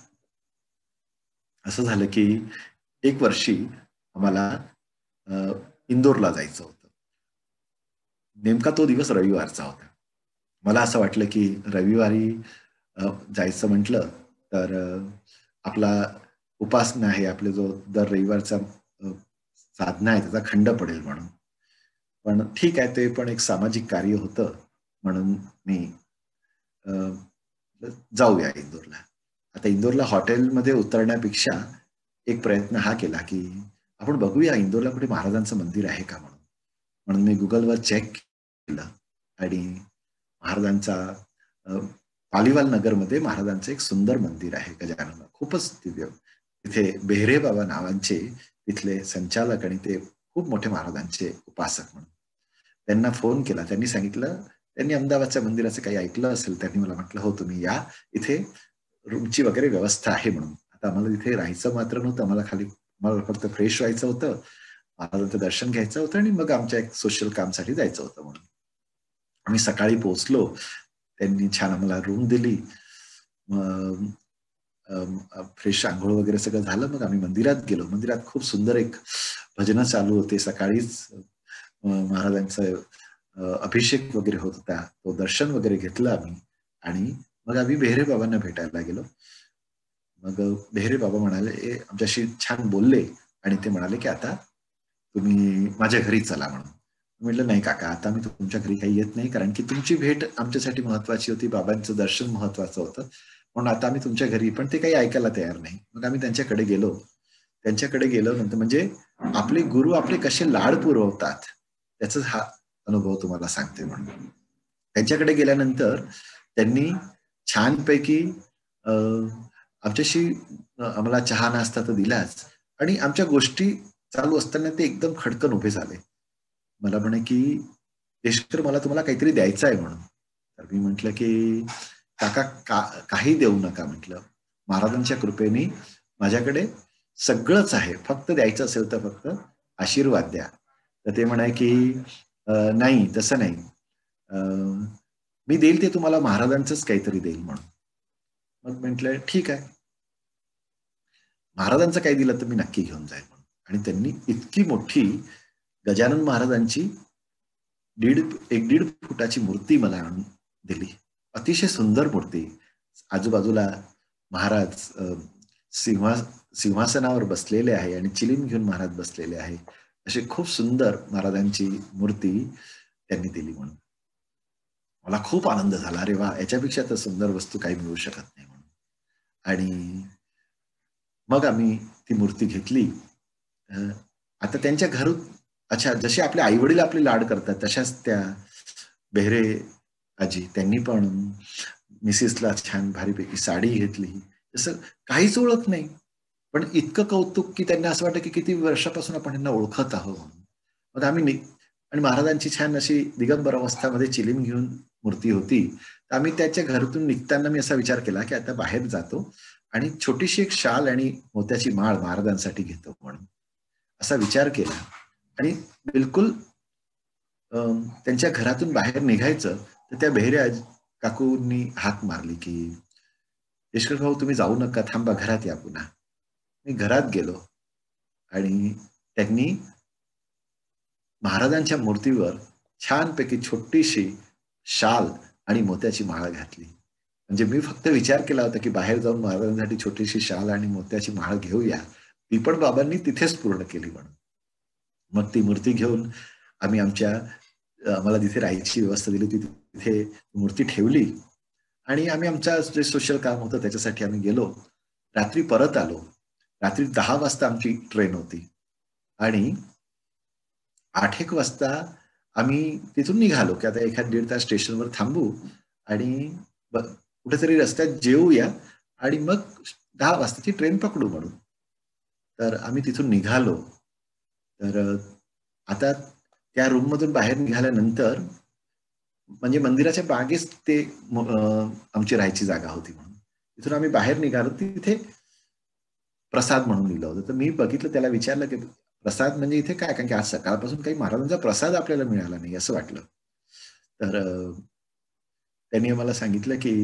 असं झालं की एक वर्षी आम्हाला इंदोरला जायचं होतं. नेमका तो दिवस रविवारचा होता. मला असं वाटलं की रविवारी जायचं म्हटलं तर आपला उपासना आहे, आपले जो दर रविवारचा साधना आहे त्याचा खंड पडेल म्हणून. पण ठीक आहे, ते पण एक सामाजिक कार्य होतं म्हणून मी जाऊया इंदोरला. आता इंदोरला हॉटेलमध्ये उतरण्यापेक्षा एक प्रयत्न हा केला की आपण बघूया इंदोरला कुठे महाराजांचं मंदिर आहे का म्हणून. म्हणून मी गुगलवर चेक केलं आणि महाराजांचा पालीवाल नगरमध्ये महाराजांचं एक सुंदर मंदिर आहे गजानन, खूपच दिव्य. तिथे बेहरे बाबा नावांचे तिथले संचालक आणि ते खूप मोठे महाराजांचे उपासक म्हणून त्यांना फोन केला. त्यांनी सांगितलं, त्यांनी अहमदाबादच्या मंदिराचं काही ऐकलं असेल, त्यांनी मला म्हटलं हो तुम्ही या, इथे रूमची वगैरे व्यवस्था आहे म्हणून. आता आम्हाला तिथे राहायचं मात्र नव्हतं, मला फक्त फ्रेश व्हायचं होतं, महाराजांचं दर्शन घ्यायचं होतं आणि मग आमच्या एक सोशल कामसाठी जायचं होतं म्हणून आम्ही सकाळी पोहोचलो. त्यांनी छान आम्हाला रूम दिली, फ्रेश आंघोळ वगैरे सगळं झालं. मग आम्ही मंदिरात गेलो. मंदिरात खूप सुंदर एक भजनं चालू होते. सकाळीच महाराजांचा अभिषेक वगैरे होत होता, तो दर्शन वगैरे घेतलं आम्ही आणि मग आम्ही बेहरे बाबांना भेटायला गेलो. मग बेहरे बाबा म्हणाले, आमच्याशी छान बोलले आणि ते म्हणाले की आता तुम्ही माझ्या घरी चला म्हणून. म्हटलं नाही काका, आता मी तुमच्या घरी काही येत नाही, कारण की तुमची भेट आमच्यासाठी महत्वाची होती, बाबांचं दर्शन महत्वाचं होतं, म्हणून आता आम्ही तुमच्या घरी. पण ते काही ऐकायला तयार नाही. मग आम्ही त्यांच्याकडे गेलो. नंतर म्हणजे आपले गुरु आपले कसे लाड पुरवतात त्याचा हा अनुभव तुम्हाला सांगते. म्हणून त्यांच्याकडे गेल्यानंतर त्यांनी छानपैकी आमच्याशी आम्हाला चहा नाश्ता तर दिलाच आणि आमच्या गोष्टी चालू असताना ते एकदम खडकन उभे झाले. मला म्हणे की देशकर, मला तुम्हाला काहीतरी द्यायचं आहे म्हणून. तर मी म्हटलं की काका काही देऊ नका म्हटलं, महाराजांच्या कृपेने माझ्याकडे सगळंच आहे, फक्त द्यायचं असेल तर फक्त आशीर्वाद द्या. तर ते म्हणाय की नाही तसं नाही, मी देईल ते तुम्हाला महाराजांचंच काहीतरी देईल म्हणून. मग म्हटलं ठीक आहे, महाराजांचं काही दिलं तर मी नक्की घेऊन जाईल म्हणून. आणि त्यांनी इतकी मोठी गजानन महाराजांची 1.5 फुटाची मूर्ती मला आणून दिली. अतिशय सुंदर मूर्ती. आजूबाजूला महाराज सिंहासनावर बसलेले आहे आणि चिलीम घेऊन महाराज बसलेले आहे. अशी खूप सुंदर महाराजांची मूर्ती त्यांनी दिली म्हणून मला खूप आनंद झाला. अरे वा, याच्यापेक्षा तर सुंदर वस्तू काही मिळू शकत नाही म्हणून. आणि मग आम्ही ती मूर्ती घेतली. आता त्यांच्या घरून अच्छा, जसे आपले आई वडील आपले लाड करतात तशाच त्या बेहरे आजी, त्यांनी पण मिसेसला छान भारीपैकी साडी घेतली. जसं काहीच ओळख नाही, पण इतकं कौतुक की त्यांना असं वाटतं की किती वर्षापासून आपण यांना ओळखत आहोत. मग आम्ही आणि महाराजांची छान अशी दिगंबर अवस्थामध्ये चिलीम घेऊन मूर्ती होती. तर आम्ही त्याच्या घरातून निघताना मी असा विचार केला की आता बाहेर जातो आणि छोटीशी एक शाल आणि मोत्याची माळ महाराजांसाठी घेतो म्हणून असा विचार केला. आणि बिलकुल त्यांच्या घरातून बाहेर निघायचं तर त्या बेहरे काकूंनी हाक मारली की देशकर भाऊ तुम्ही जाऊ नका, थांबा, घरात या पुन्हा. मी घरात गेलो आणि त्यांनी महाराजांच्या मूर्तीवर छानपैकी छोटीशी शाल आणि मोत्याची माळ घातली. म्हणजे मी फक्त विचार केला होता की बाहेर जाऊन महाराजांसाठी छोटीशी शाल आणि मोत्याची माळ घेऊया, ती पण बाबांनी तिथेच पूर्ण केली म्हणून. मग ती मूर्ती घेऊन आम्ही आम्हाला जिथे राहायची व्यवस्था दिली होती तिथे मूर्ती ठेवली आणि आम्ही आमचं जे सोशल काम होतं त्याच्यासाठी आम्ही गेलो. रात्री परत आलो. रात्री 10 वाजता आमची ट्रेन होती आणि 8-1 वाजता आम्ही तिथून निघालो की आता 1-1.5 तास स्टेशनवर थांबू आणि कुठेतरी रस्त्यात जेवूया आणि मग 10 वाजता ती ट्रेन पकडू म्हणून. तर आम्ही तिथून निघालो. तर आता त्या रूम मधून बाहेर निघाल्यानंतर म्हणजे मंदिराच्या बागेस ते आमची राहायची जागा होती म्हणून तिथून आम्ही बाहेर निघालो. तिथे प्रसाद म्हणून लिहिलं होतं. तर मी बघितलं, त्याला विचारलं की प्रसाद म्हणजे इथे काय, कारण की आज सकाळपासून काही महाराजांचा प्रसाद आपल्याला मिळाला नाही असं वाटलं. तर त्यांनी मला सांगितलं की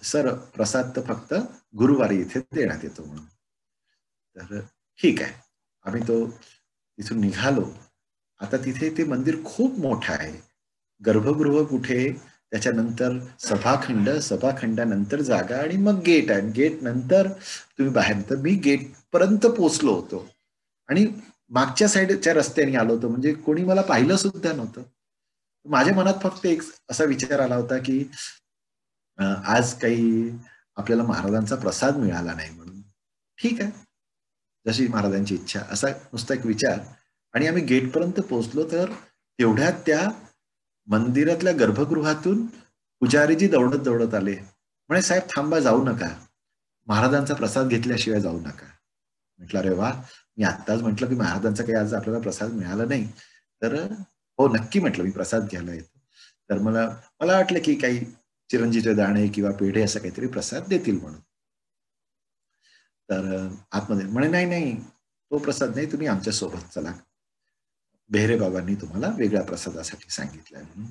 सर प्रसाद तर फक्त गुरुवारी इथे देण्यात येतो म्हणून. तर ठीक आहे, आम्ही तो तिथून निघालो. आता तिथे ते मंदिर खूप मोठं आहे. गर्भगृह कुठे, त्याच्यानंतर सभाखंडानंतर जागा आणि मग गेट आहे. गेट नंतर तुम्ही बाहेर. तर मी गेट पर्यंत पोहोचलो होतो आणि मागच्या साईडच्या रस्त्याने आलो होतो, म्हणजे कोणी मला पाहिलं सुद्धा नव्हतं. माझ्या मनात फक्त एक असा विचार आला होता की आज काही आपल्याला महाराजांचा प्रसाद मिळाला नाही म्हणून. ठीक आहे, जशी महाराजांची इच्छा, असा नुसता एक विचार. आणि आम्ही गेटपर्यंत पोहोचलो तर तेवढ्यात त्या मंदिरातल्या गर्भगृहातून पुजारीजी दौडत दौडत आले. म्हणे, साहेब थांबा, जाऊ नका, महाराजांचा प्रसाद घेतल्याशिवाय जाऊ नका. म्हटलं, अरे वा, मी आत्ताच म्हटलं की महाराजांचा काही आज आपल्याला प्रसाद मिळाला नाही. तर हो नक्की म्हटलं, मी प्रसाद घ्यायला येतो. तर मला वाटलं की काही चिरंजीचे दाणे किंवा पेढे असं काहीतरी प्रसाद देतील म्हणून. तर आतमध्ये म्हणे, नाही नाही, तो प्रसाद नाही, तुम्ही आमच्या सोबत चला, बेहरे बाबांनी तुम्हाला वेगळ्या प्रसादासाठी सांगितलंय म्हणून.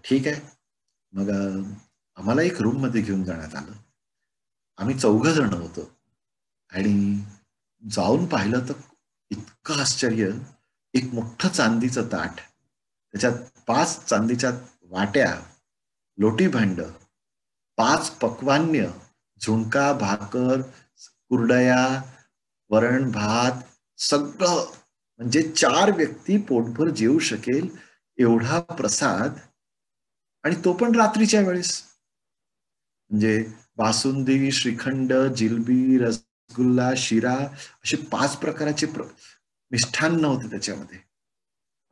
ठीक आहे. मग आम्हाला एक रूम मध्ये घेऊन जाण्यात आलं. आम्ही 4 जण होतो आणि जाऊन पाहिलं तर इतकं आश्चर्य. एक मोठं चांदीचं ताट, त्याच्यात 5 चांदीच्या वाट्या, लोटी भांड, 5 पक्वान्य, झुणका, भाकर, कुरडया, वरण भात, सगळं, म्हणजे 4 व्यक्ती पोटभर जेवू शकेल एवढा प्रसाद. आणि तो पण रात्रीच्या वेळेस. म्हणजे बासुंदी, श्रीखंड, जिलबी, रसगुल्ला, शिरा, असे 5 प्रकाराचे मिष्ठान्न होते त्याच्यामध्ये.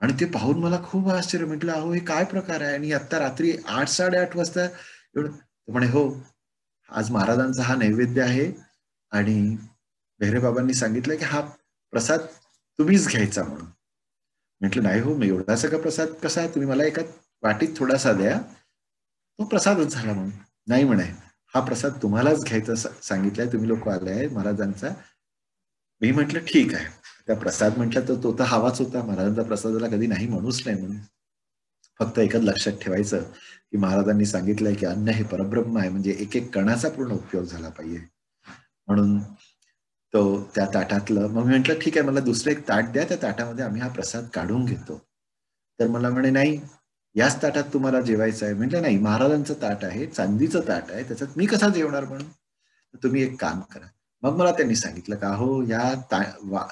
आणि ते पाहून मला खूप आश्चर्य. म्हटलं, अहो हे काय प्रकार आहे, आणि आता रात्री 8, 8:30 वाजता एवढं. म्हणे, हो, आज महाराजांचा हा नैवेद्य आहे आणि बेहरे बाबांनी सांगितलं की हा प्रसाद तुम्हीच घ्यायचा म्हणून. म्हटलं, नाही हो, मी एवढा सगळा प्रसाद कसा, तुम्ही मला एका वाटीत थोडासा द्या, तो प्रसादच झाला म्हणून. नाही म्हणे, हा प्रसाद तुम्हालाच घ्यायचा सांगितलंय, तुम्ही लोक आले आहे महाराजांचा. मी म्हटलं, ठीक आहे. त्या प्रसाद म्हटलं तर तो तर हवाच होता. महाराजांचा प्रसादाला कधी नाही म्हणूच नाही म्हणून. फक्त एकच लक्षात ठेवायचं की महाराजांनी सांगितलंय की अन्न हे परब्रह्म आहे, म्हणजे एक एक कणाचा पूर्ण उपयोग झाला पाहिजे. म्हणून तो त्या ताटातलं, मग मी म्हटलं, ठीक आहे, मला दुसरं एक ताट द्या, त्या ताटामध्ये आम्ही हा प्रसाद काढून घेतो. तर मला म्हणे, नाही, याच ताटात तुम्हाला जेवायचं आहे. म्हटलं, नाही, महाराजांचं ताट आहे, चांदीचं ताट आहे, त्याच्यात मी कसा जेवणार म्हणून. तुम्ही एक काम करा. मग मला त्यांनी सांगितलं का, हो, या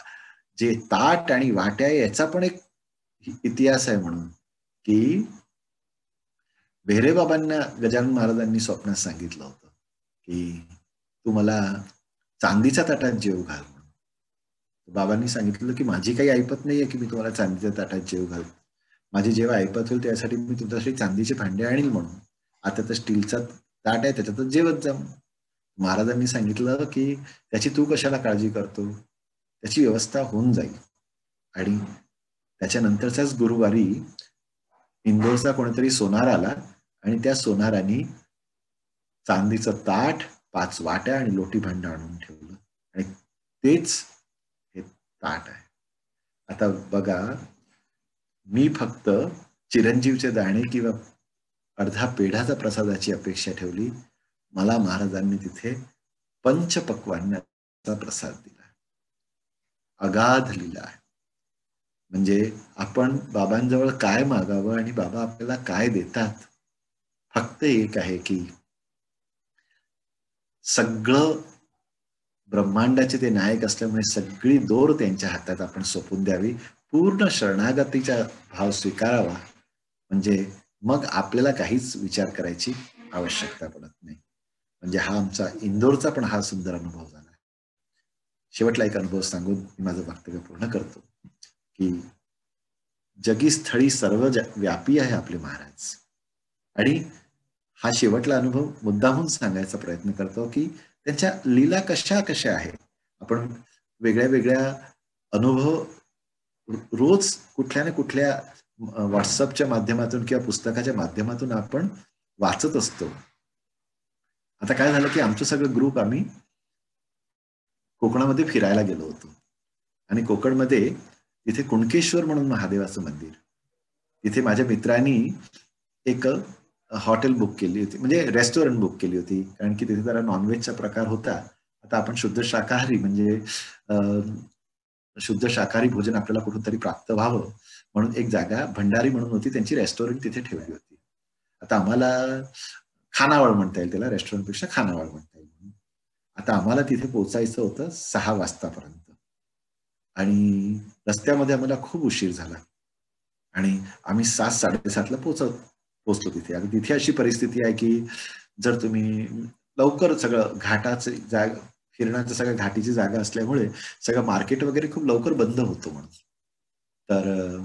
जे ताट आणि वाट्या याचा पण एक इतिहास आहे म्हणून, की बेहरे बाबांना गजानन महाराजांनी स्वप्नात सांगितलं होतं की तू मला चांदीच्या ताटात जेव घाल म्हणून. बाबांनी सांगितलं की माझी काही ऐपत नाहीये की मी तुम्हाला चांदीच्या ताटात जेव घाल. माझी जेव्हा ऐपत होईल त्यासाठी मी तुमच्यासाठी चांदीचे भांडे आणील म्हणून. आता तर स्टीलचा ताट आहे, त्याच्यातच जेवत जा. महाराजांनी सांगितलं की त्याची तू कशाला काळजी करतो, त्याची व्यवस्था होऊन जाईल. आणि त्याच्यानंतरच्याच गुरुवारी इंदोरचा कोणीतरी सोनार आला आणि त्या सोनाराने चांदीचं ताट, 5 वाट्या आणि लोटी भांड आणून ठेवलं, आणि तेच हे ताट आहे. आता बघा, मी फक्त चिरंजीवचे दाणे किंवा अर्धा पेढाचा प्रसादाची अपेक्षा ठेवली. मला महाराजांनी तिथे पंचपक्वान्नाचा प्रसाद दिला. अगाध लीला आहे. म्हणजे आपण बाबांजवळ काय मागावं आणि बाबा आपल्याला काय देतात, फक्त एक आहे की सगळं ब्रह्मांडाचे ते नायक असल्यामुळे सगळी दोर त्यांच्या हातात आपण सोपून द्यावी, पूर्ण शरणागतीचा भाव स्वीकारावा. म्हणजे मग आपल्याला काहीच विचार करायची आवश्यकता पडत नाही. म्हणजे हा आमचा इंदोरचा पण हा सुंदर अनुभव झाला. शेवटला एक अनुभव सांगून मी माझं वक्तव्य पूर्ण करतो की जगी स्थळी सर्व व्यापी आहे आपले महाराज. आणि हा शेवटला अनुभव मुद्दामून सांगायचा प्रयत्न करतो की त्यांच्या लीला कशा कशा आहे. आपण वेगळ्या वेगळ्या अनुभव रोज कुठल्या ना कुठल्या व्हॉट्सअपच्या माध्यमातून किंवा पुस्तकाच्या माध्यमातून आपण वाचत असतो. आता काय झालं की आमचं सगळं ग्रुप आम्ही कोकणामध्ये फिरायला गेलो होतो, आणि कोकणमध्ये तिथे कुणकेश्वर म्हणून महादेवाचं मंदिर, तिथे माझ्या मित्रांनी एक हॉटेल बुक केली होती, म्हणजे रेस्टॉरंट बुक केली होती, कारण की तिथे जरा नॉनव्हेजचा प्रकार होता. आता आपण शुद्ध शाकाहारी, म्हणजे शुद्ध शाकाहारी भोजन आपल्याला कुठून तरी प्राप्त व्हावं म्हणून एक जागा भंडारी म्हणून होती, त्यांची रेस्टॉरंट तिथे ठेवली होती. आता आम्हाला खानावळ म्हणता येईल त्याला, रेस्टॉरंटपेक्षा खानावळ म्हणता येईल. आता आम्हाला तिथे पोहोचायचं होतं 6 वाजतापर्यंत, आणि रस्त्यामध्ये आम्हाला खूप उशीर झाला, आणि आम्ही 7, 7:30ला पोहोचलो तिथे. आणि तिथे अशी परिस्थिती आहे की जर तुम्ही लवकर सगळं घाटाचं फिरण्याचं सगळं घाटीची जागा असल्यामुळे सगळं मार्केट वगैरे खूप लवकर बंद होतो म्हणून. तर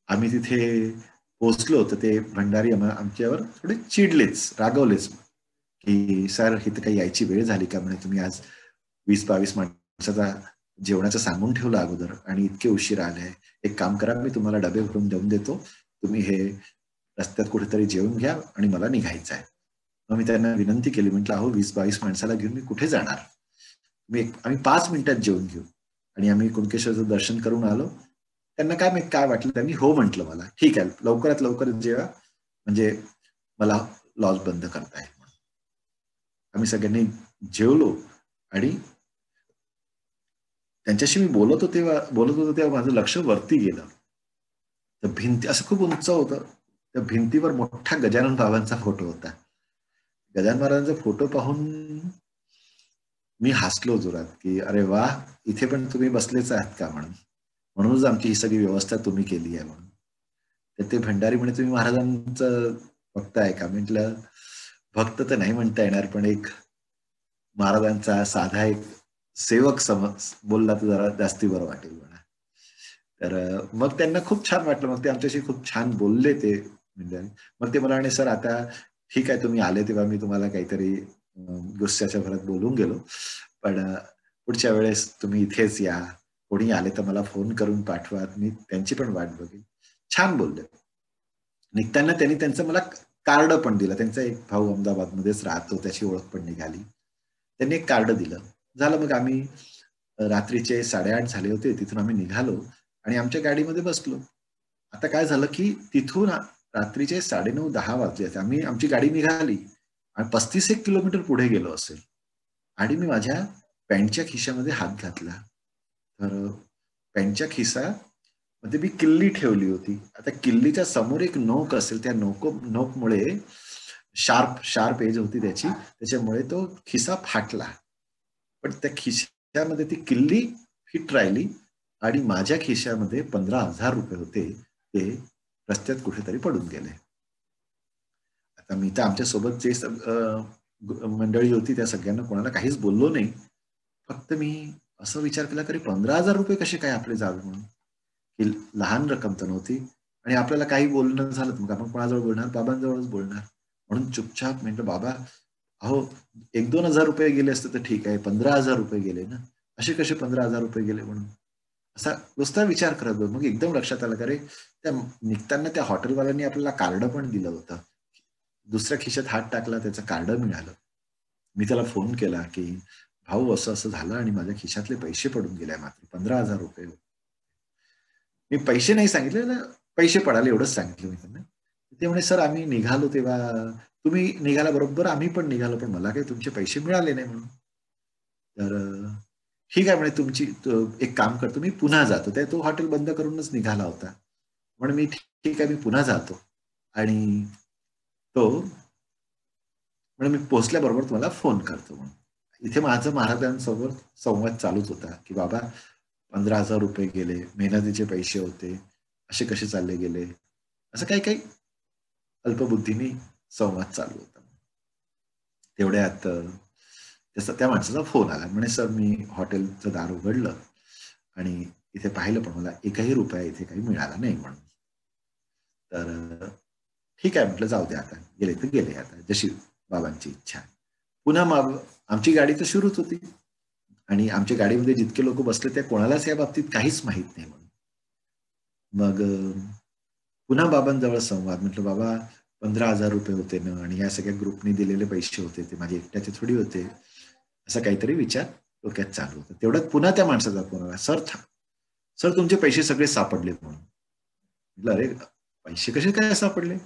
आम्ही तिथे पोहोचलो तर ते भंडारी आमच्यावर थोडे चिडलेच, रागवलेच की सर इथे काही यायची वेळ झाली का म्हणे, तुम्ही आज 20-22 माणसाचा जेवणाचं सांगून ठेवलं अगोदर आणि इतके उशीर आले. एक काम करा, मी तुम्हाला डबे भरून देऊन देतो, तुम्ही हे रस्त्यात कुठेतरी जेवून घ्या आणि मला निघायचं आहे. मग मी त्यांना विनंती केली, म्हटलं अहो 20-22 माणसाला घेऊन मी कुठे जाणार, आम्ही 5 मिनिटात जेवून घेऊ. आणि आम्ही कुणकेश्वरचं दर्शन करून आलो. त्यांना काय माहित काय वाटलं, त्यांनी हो म्हटलं मला, ठीक आहे लवकरात लवकर जेवा म्हणजे मला लॉज बंद करताय. आम्ही सगळ्यांनी जेवलो आणि त्यांच्याशी मी बोलत होतो तेव्हा माझं लक्ष वरती गेलं. तर भिंती असं खूप उंच होतं, त्या भिंतीवर मोठा गजानन बाबांचा फोटो होता. गजानन महाराजांचा फोटो पाहून मी हसलो जोरात की अरे वा, इथे पण तुम्ही बसलेच आहात का म्हणूनच आमची ही सगळी व्यवस्था तुम्ही केली आहे म्हणून. तर ते भंडारी म्हणे, तुम्ही महाराजांचं भक्त आहे का? म्हटलं भक्त तर नाही म्हणता येणार, पण एक महाराजांचा साधा एक सेवक समज बोलला तर जरा जास्ती बरं वाटेल म्हणा. तर मग त्यांना खूप छान वाटलं, मग ते आमच्याशी खूप छान बोलले ते भंडारी. मग ते मला म्हणे, सर आता ठीक आहे तुम्ही आले तेव्हा मी तुम्हाला काहीतरी गुस्स्याच्या भरात बोलून गेलो, पण पुढच्या वेळेस तुम्ही इथेच या, कोणी आले तर मला फोन करून पाठवा, मी त्यांची पण वाट बघेन. छान बोलले. निघताना त्यांनी त्यांचं मला कार्ड पण दिलं. त्यांचा एक भाऊ अहमदाबादमध्येच राहतो, त्याची ओळख पण निघाली. त्यांनी एक कार्ड दिलं. झालं, मग आम्ही रात्रीचे 8:30 झाले होते, तिथून आम्ही निघालो आणि आमच्या गाडीमध्ये बसलो. आता काय झालं की तिथून रात्रीचे 9:30-10 वाजले. आमची गाडी निघाली आणि 35 किलोमीटर पुढे गेलो असेल आणि मी माझ्या पॅन्टच्या खिशामध्ये हात घातला. तर पॅन्टच्या खिशामध्ये मी किल्ली ठेवली होती. आता किल्लीच्या समोर एक नोक असेल, त्या नोकमुळे शार्प एज होती त्याची, त्याच्यामुळे तो खिसा फाटला. पण त्या खिशामध्ये ती किल्ली फिट राहिली आणि माझ्या खिशामध्ये 15,000 रुपये होते, ते रस्त्यात कुठेतरी पडून गेले. आता मी तर आमच्या सोबत जे मंडळी होती त्या सगळ्यांना कोणाला काहीच बोललो नाही. फक्त मी असं विचार केला, तरी 15,000 रुपये कसे काय आपले जावे म्हणून, की लहान रक्कम तर नव्हती आणि आपल्याला काही बोलणं झालं मग आपण कोणाजवळ बोलणार, बाबांजवळच बोलणार. म्हणून चुपचाप म्हटलं, बाबा अहो 1-2 हजार रुपये गेले असते तर ठीक आहे, 15,000 रुपये गेले ना, असे कसे 15,000 रुपये गेले म्हणून असा नुसता विचार करत होतो. मग एकदम लक्षात आलं, अरे त्या निघताना त्या हॉटेलवाल्यांनी आपल्याला कार्ड पण दिलं होतं. दुसऱ्या खिशात हात टाकला, त्याचं कार्ड मिळालं. मी त्याला फोन केला की भाऊ असं असं झालं आणि माझ्या खिशातले पैसे पडून गेले, मात्र 15,000 रुपये. मी पैसे नाही सांगितले ना, पैसे पडाले एवढंच सांगितलं मी त्यांना. ते म्हणे, सर आम्ही निघालो तेव्हा तुम्ही निघाला बरोबर, आम्ही पण निघालो, पण मला काही तुमचे पैसे मिळाले नाही म्हणून. तर ठीक आहे म्हणे, तुमची एक काम करतो, मी पुन्हा जातो. तो हॉटेल बंद करूनच निघाला होता. म्हणून मी ठीक आहे, मी पुन्हा जातो आणि तो म्हणजे मी पोहोचल्याबरोबर तुम्हाला फोन करतो म्हणून. इथे माझं महाराजांसोबत संवाद चालूच होता की बाबा 15,000 रुपये गेले, मेहनतीचे पैसे होते, असे कसे चालले गेले, असं काही काही अल्पबुद्धीने संवाद चालू होता. तेवढ्यात त्या माणसाचा फोन आला. म्हणे, सर मी हॉटेलचं दार उघडलं आणि इथे पाहिलं, पण मला एकही रुपया इथे काही मिळाला नाही म्हणून. तर ठीक आहे म्हटलं, जाऊ दे आता, गेले तर गेले, आता जशी बाबांची इच्छा. पुन्हा मग आमची गाडी तर सुरूच होती आणि आमच्या गाडीमध्ये जितके लोक बसले त्या कोणालाच या बाबतीत काहीच माहित नाही म्हणून. मग पुन्हा बाबांजवळ संवाद. म्हटलं, बाबा 15,000 रुपये होते ना आणि या सगळ्या ग्रुपने दिलेले पैसे होते, ते माझे एकट्याचे थोडी होते, असा काहीतरी विचार डोक्यात चालू होता. तेवढ्यात पुन्हा त्या माणसाचा फोन आला, सर तुमचे पैसे सगळे सापडले म्हणून. म्हटलं, अरे पैसे कसे काय सापडले?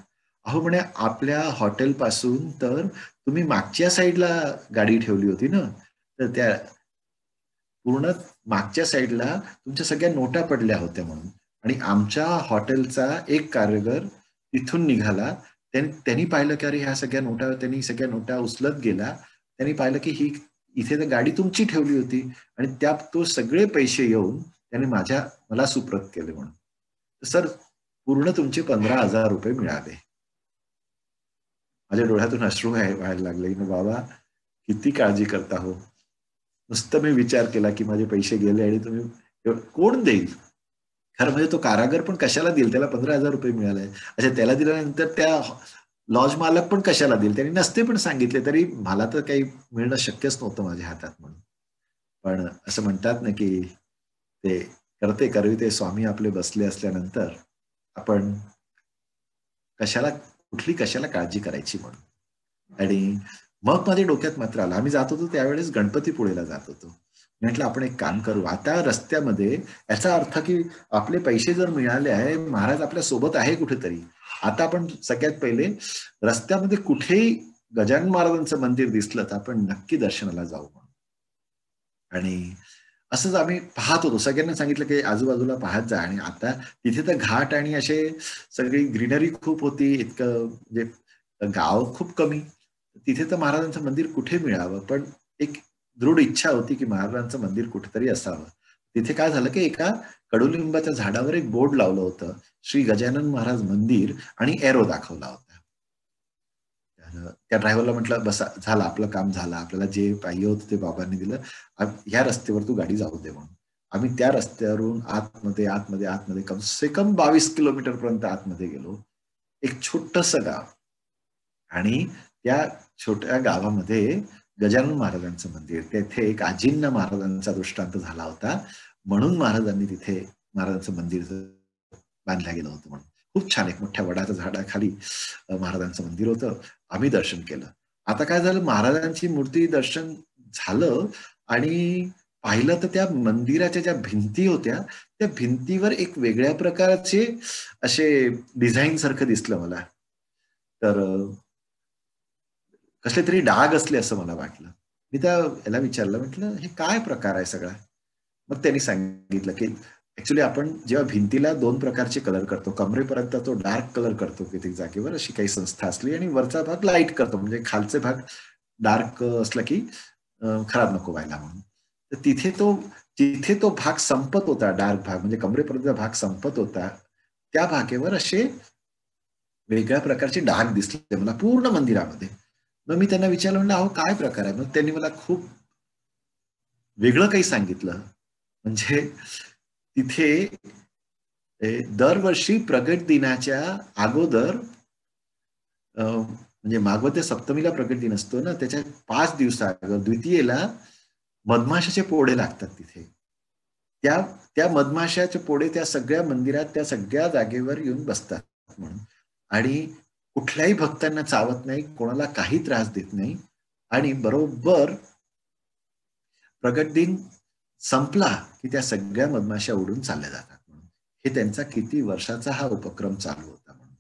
अहो म्हणे, आपल्या हॉटेल पासून तर तुम्ही मागच्या साईडला गाडी ठेवली होती ना, तर त्या पूर्ण मागच्या साईडला तुमच्या सगळ्या नोटा पडल्या होत्या म्हणून. आणि आमच्या हॉटेलचा एक कारागीर तिथून निघाला, त्यांनी पाहिलं की अरे ह्या सगळ्या नोटा, त्यांनी सगळ्या नोटा उचलत गेला. त्यांनी पाहिलं की ही इथे तर गाडी तुमची ठेवली होती आणि त्यात तो सगळे पैसे येऊन त्याने मला सुप्रत केले म्हणून. सर पूर्ण तुमचे 15,000 रुपये मिळाले. माझ्या डोळ्यातून अश्रू व्हायला लागले. बाबा किती काळजी करता हो. नुसतं मी विचार केला की माझे पैसे गेले आणि तुम्ही कोण देईल. खरं म्हणजे तो कारागर पण कशाला देईल, त्याला 15,000 रुपये मिळाले. अच्छा, त्याला दिल्यानंतर त्या लॉज मालक पण कशाला देईल, त्यांनी नसते पण सांगितले तरी मला तर काही मिळणं शक्यच नव्हतं माझ्या हातात म्हणून. पण असं म्हणतात ना की ते करते करविते स्वामी आपले बसले असल्यानंतर आपण कशाला काळजी करायची म्हणून. आणि मग माझ्या डोक्यात मात्र आलं, आम्ही जात होतो त्यावेळेस गणपतीपुळेला जात होतो. म्हटलं आपण एक काम करू, आता रस्त्यामध्ये याचा अर्थ की आपले पैसे जर मिळाले आहे, महाराज आपल्या सोबत आहे कुठेतरी, आता आपण सगळ्यात पहिले रस्त्यामध्ये कुठेही गजानन महाराजांचं मंदिर दिसलं तर आपण नक्की दर्शनाला जाऊ म्हणून. आणि असंच आम्ही पाहत होतो, सगळ्यांना सांगितलं की आजूबाजूला पाहत जा. आणि आता तिथे तर घाट आणि असे सगळी ग्रीनरी खूप होती, इतकं म्हणजे गाव खूप कमी. तिथे तर महाराजांचं मंदिर कुठे मिळावं, पण एक दृढ इच्छा होती की महाराजांचं मंदिर कुठेतरी असावं. तिथे काय झालं की एका कडुलिंबाच्या झाडावर एक बोर्ड लावलं होतं, श्री गजानन महाराज मंदिर, आणि एरो दाखवला होता. त्या ड्रायव्हरला म्हटलं बसा, झालं आपलं काम झालं, आपल्याला जे पाहिजे होतं ते बाबांनी दिलं, ह्या रस्त्यावर तू गाडी जाऊ दे म्हणून. आम्ही त्या रस्त्यावरून आतमध्ये आतमध्ये आतमध्ये कम से कम 22 किलोमीटर पर्यंत आतमध्ये गेलो. एक छोटस गाव, आणि त्या छोट्या गावामध्ये गजानन महाराजांचं मंदिर, तेथे एक आजींना महाराजांचा दृष्टांत झाला होता म्हणून महाराजांनी तिथे महाराजांचं मंदिर बांधलं गेलं होतं म्हणून. खूप छान, एक मोठ्या वडाच्या झाडाखाली महाराजांचं मंदिर होतं. आम्ही दर्शन केलं. आता काय झालं, महाराजांची मूर्ती दर्शन झालं आणि पाहिलं तर त्या मंदिराच्या ज्या भिंती होत्या, त्या भिंतीवर एक वेगळ्या प्रकारचे असे डिझाईन सारखं दिसलं मला. तर कसले तरी डाग असले असं मला वाटलं. मी त्या याला विचारलं, म्हटलं हे काय प्रकार आहे सगळा. मग त्यांनी सांगितलं की ऍक्च्युली आपण जेव्हा भिंतीला 2 प्रकारचे कलर करतो, कमरेपर्यंत तो डार्क कलर करतो किती जागेवर, अशी काही संस्था असली, आणि वरचा भाग लाईट करतो, म्हणजे खालचे भाग डार्क असला की खराब नको व्हायला म्हणून. तर जिथे तो भाग संपत होता, डार्क भाग म्हणजे कमरेपर्यंतचा भाग संपत होता, त्या भागेवर असे वेगळ्या प्रकारचे डाग दिसले मला पूर्ण मंदिरामध्ये. मग मी त्यांना विचारलं, म्हणलं अहो काय प्रकार आहे. मग त्यांनी मला खूप वेगळं काही सांगितलं. म्हणजे तिथे दरवर्षी प्रगट दिनाच्या अगोदर, म्हणजे मागवत्या सप्तमीला प्रगट दिन असतो ना, त्याच्या 5 दिवसाअगोदर द्वितीयेला मधमाशाचे पोळे लागतात तिथे. त्या मधमाशाचे पोळे त्या सगळ्या मंदिरात, त्या सगळ्या जागेवर येऊन बसतात म्हणून. आणि कुठल्याही भक्तांना चावत नाही, कोणाला काही त्रास देत नाही. आणि बरोबर प्रगट दिन संपला की त्या सगळ्या मधमाशा उडून चालल्या जातात म्हणून. हे त्यांचा किती वर्षाचा हा उपक्रम चालू होता म्हणून.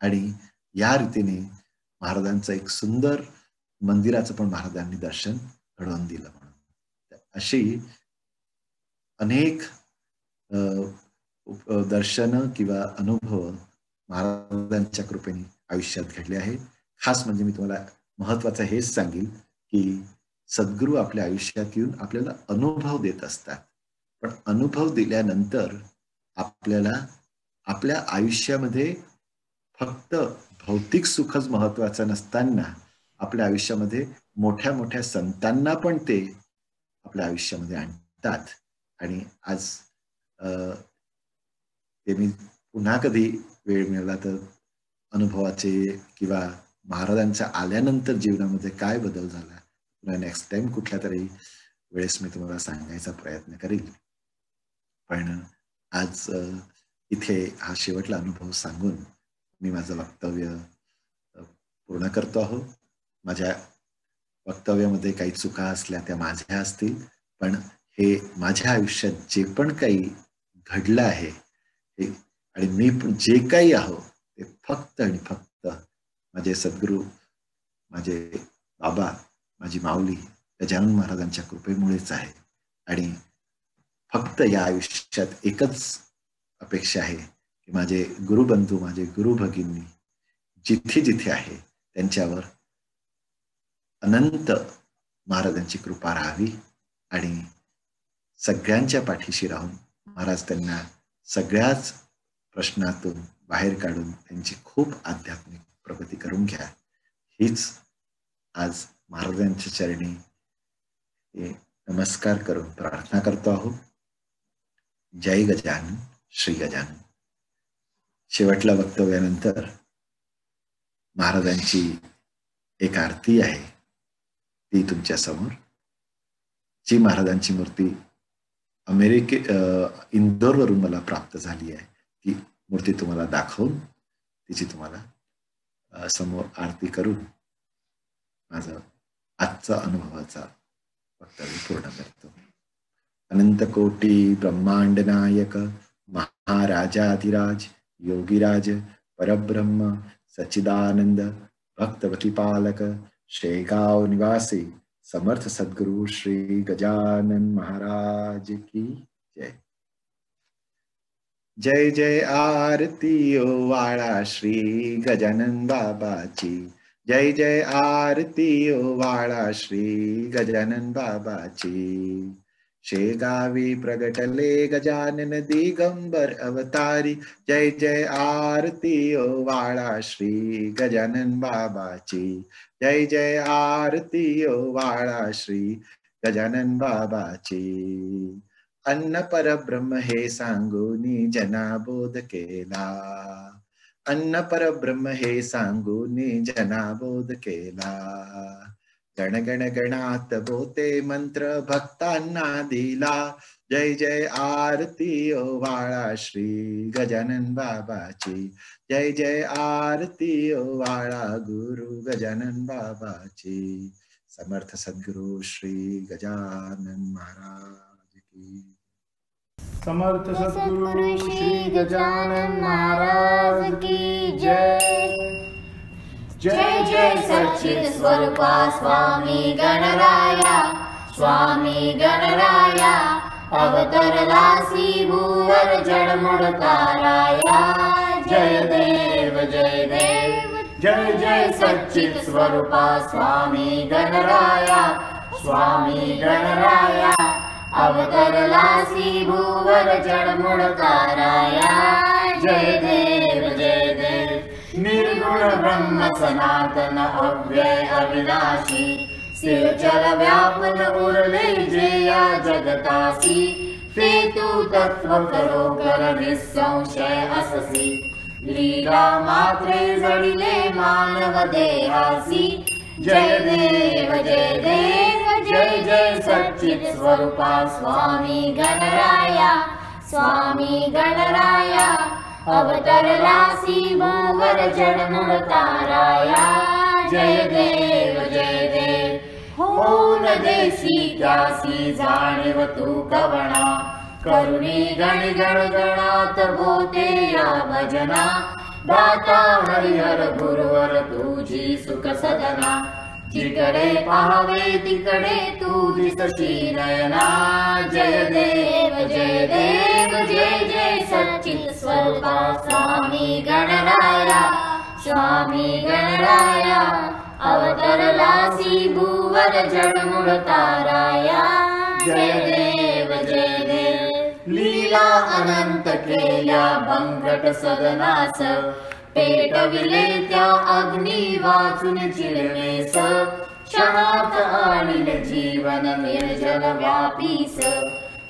आणि या रीतीने महाराजांचं एक सुंदर मंदिराचं पण महाराजांनी दर्शन घडवून दिलं म्हणून. अशी अनेक दर्शन किंवा अनुभव महाराजांच्या कृपेने आयुष्यात घडले आहे. खास म्हणजे मी तुम्हाला महत्वाचं हेच सांगेल की सद्गुरू आपल्या आयुष्यात येऊन आपल्याला अनुभव देत असतात, पण अनुभव दिल्यानंतर आपल्याला आपल्या आयुष्यामध्ये फक्त भौतिक सुखच महत्वाचं नसताना आपल्या आयुष्यामध्ये मोठ्या मोठ्या संतांना पण ते आपल्या आयुष्यामध्ये आणतात. आणि आज ते मी पुन्हा कधी वेळ मिळाला तर अनुभवाचे किंवा महाराजांच्या आल्यानंतर जीवनामध्ये काय बदल झाला, नेक्स्ट टाइम कुठल्या तरी वेळेस मी तुम्हाला सांगायचा प्रयत्न करेल. पण आज इथे हा शेवटला अनुभव सांगून मी माझं वक्तव्य पूर्ण करतो आहो. माझ्या वक्तव्यामध्ये काही चुका असल्या त्या माझ्या असतील, पण हे माझ्या आयुष्यात जे पण काही घडलं आहे आणि मी जे काही आहो ते फक्त आणि फक्त माझे सद्गुरू, माझे बाबा, माझी माऊली गजानन महाराजांच्या कृपेमुळेच आहे. आणि फक्त या आयुष्यात एकच अपेक्षा आहे की माझे गुरुबंधू, माझे गुरु भगिनी जिथे जिथे आहे त्यांच्यावर अनंत महाराजांची कृपा राहावी आणि सगळ्यांच्या पाठीशी राहून महाराज त्यांना सगळ्याच प्रश्नातून बाहेर काढून त्यांची खूप आध्यात्मिक प्रगती करून घ्या, हीच आज महाराजांच्या चरणी नमस्कार करून प्रार्थना करतो आहोत. जय गजानन, श्री गजानन. शेवटल्या वक्तव्यानंतर महाराजांची एक आरती आहे, ती तुमच्या समोर. जी महाराजांची मूर्ती इंदोरवरून मला प्राप्त झाली आहे, ती मूर्ती तुम्हाला दाखवून तिची तुम्हाला समोर आरती करून माझं आजचा अनुभवाचा वक्तव्य पूर्ण करतो. अनंत कोटी ब्रह्मांड नायक महाराजाधिराज योगीराज परब्रह्म सच्चिदानंद भक्तवतीपालक शेगाव निवासी समर्थ सद्गुरु श्री गजानन महाराज की जय. जय जय आरती ओ वाळा श्री गजानन बाबाची. जय जय आरती ओ वाळा श्री गजानन बाबाची. शेगावी प्रगटले गजानन दिगंबर अवतारी. जय जय आरती ओ वाळा श्री गजानन बाबाची. जय जय आरती ओ वाळा श्री गजानन बाबाची. अन्न परब्रह्म हे सांगूनी जनाबोध केला. अन्न परब्रह्म हे सांगूनी जनाबोध केला. गण गण गणात बोते मंत्र भक्तांना दिला. जय जय आरती ओ वाळा श्री गजानन बाबाची. जय जय आरती ओ वाळा गुरु गजानन बाबाची. समर्थ सद्गुरु श्री गजानन महाराज की. समर्थ सद्गुरु श्री गजानन महाराज की जय. जय जय सच्चिद स्वरूपा स्वामी गणराया. स्वामी गणराया अवतरलासी भूवर जडमुड ताराया. जय देव जय देव. जय जय सच्चिद स्वरूपा स्वामी गणराया. स्वामी गणराया अवतरलासी भूवर जडमुड ताराया. जय देव जय देव. निर्गुण ब्रह्म सनातन अव्यय अविनाशी. स्थिरचर व्यापन उरले जे या जगतासी. ते तू तत्व करो कर निसंशय अससी. लीला मात्रे जडिले मानव देहासी. जय देव जय देव. जय जय सच्चिद स्वरूपा स्वामी गणराया. स्वामी गणराया अवतरलासी भूवर जडमुड ताराया. जय देव जय देव. होऊन देशी त्यासी जाणीव तू कवणा. करुणी गण गण गणात बोते या भजना. दाता हरिहर गुरुवर तुझी सुख सदना. जिकडे पाहावे तिकडे तू दिसशी नयना. जय देव जय देव. जय जय सच्चिद स्वरूपा स्वामी गणराया. स्वामी गणराया अवतरलासी भूवर जडमुड ताराया. जय देव जय देव. लीला अनंत केल्या भंगट सदनास. पेटविले त्या अग्नी वाचून चिरमेस. क्षणात आणिले जीवन निर्जन व्यापीस.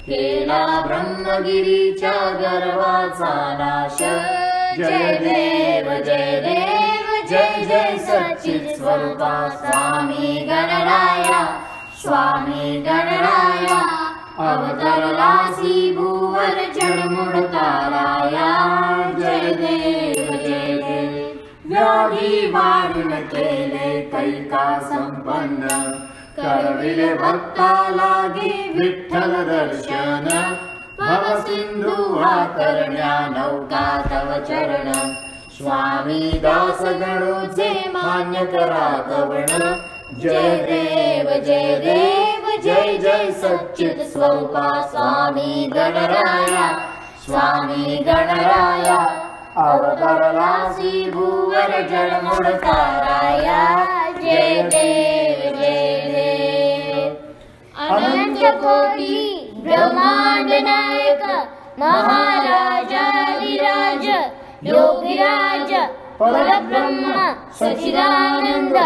केला ब्रह्मगिरीच्या गर्वाचा नाश. जय देव जय देव. जय जय सच्चिद स्वरूपा स्वामी गणराया. स्वामी गणराया अवतरलासी भूवर जडमुड ताराया. जय देव जय देव. व्याधी वाढून केले कैका संपन्न. करविले भक्ता लागे विठ्ठल दर्शन. भव सिंधू हा करण्या नौका तव चरण. स्वामी दास गणूचे मान्य करा कवण. जय देव जय देव. जय जय सच्चिद स्वरूपा स्वामी गणराया. स्वामी गणराया अवतरलासी भूवर जडमुड ताराया. जय देव जय देव. अनंत कोटी ब्रह्मांड नायक महाराजाधिराज योगीराज परब्रह्म सच्चिदानंद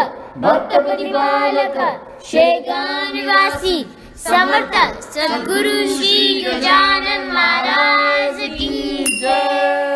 भक्तप्रतिपालक शेगाव निवासी समर्थ सद्गुरु श्री गजानन महाराज की जय।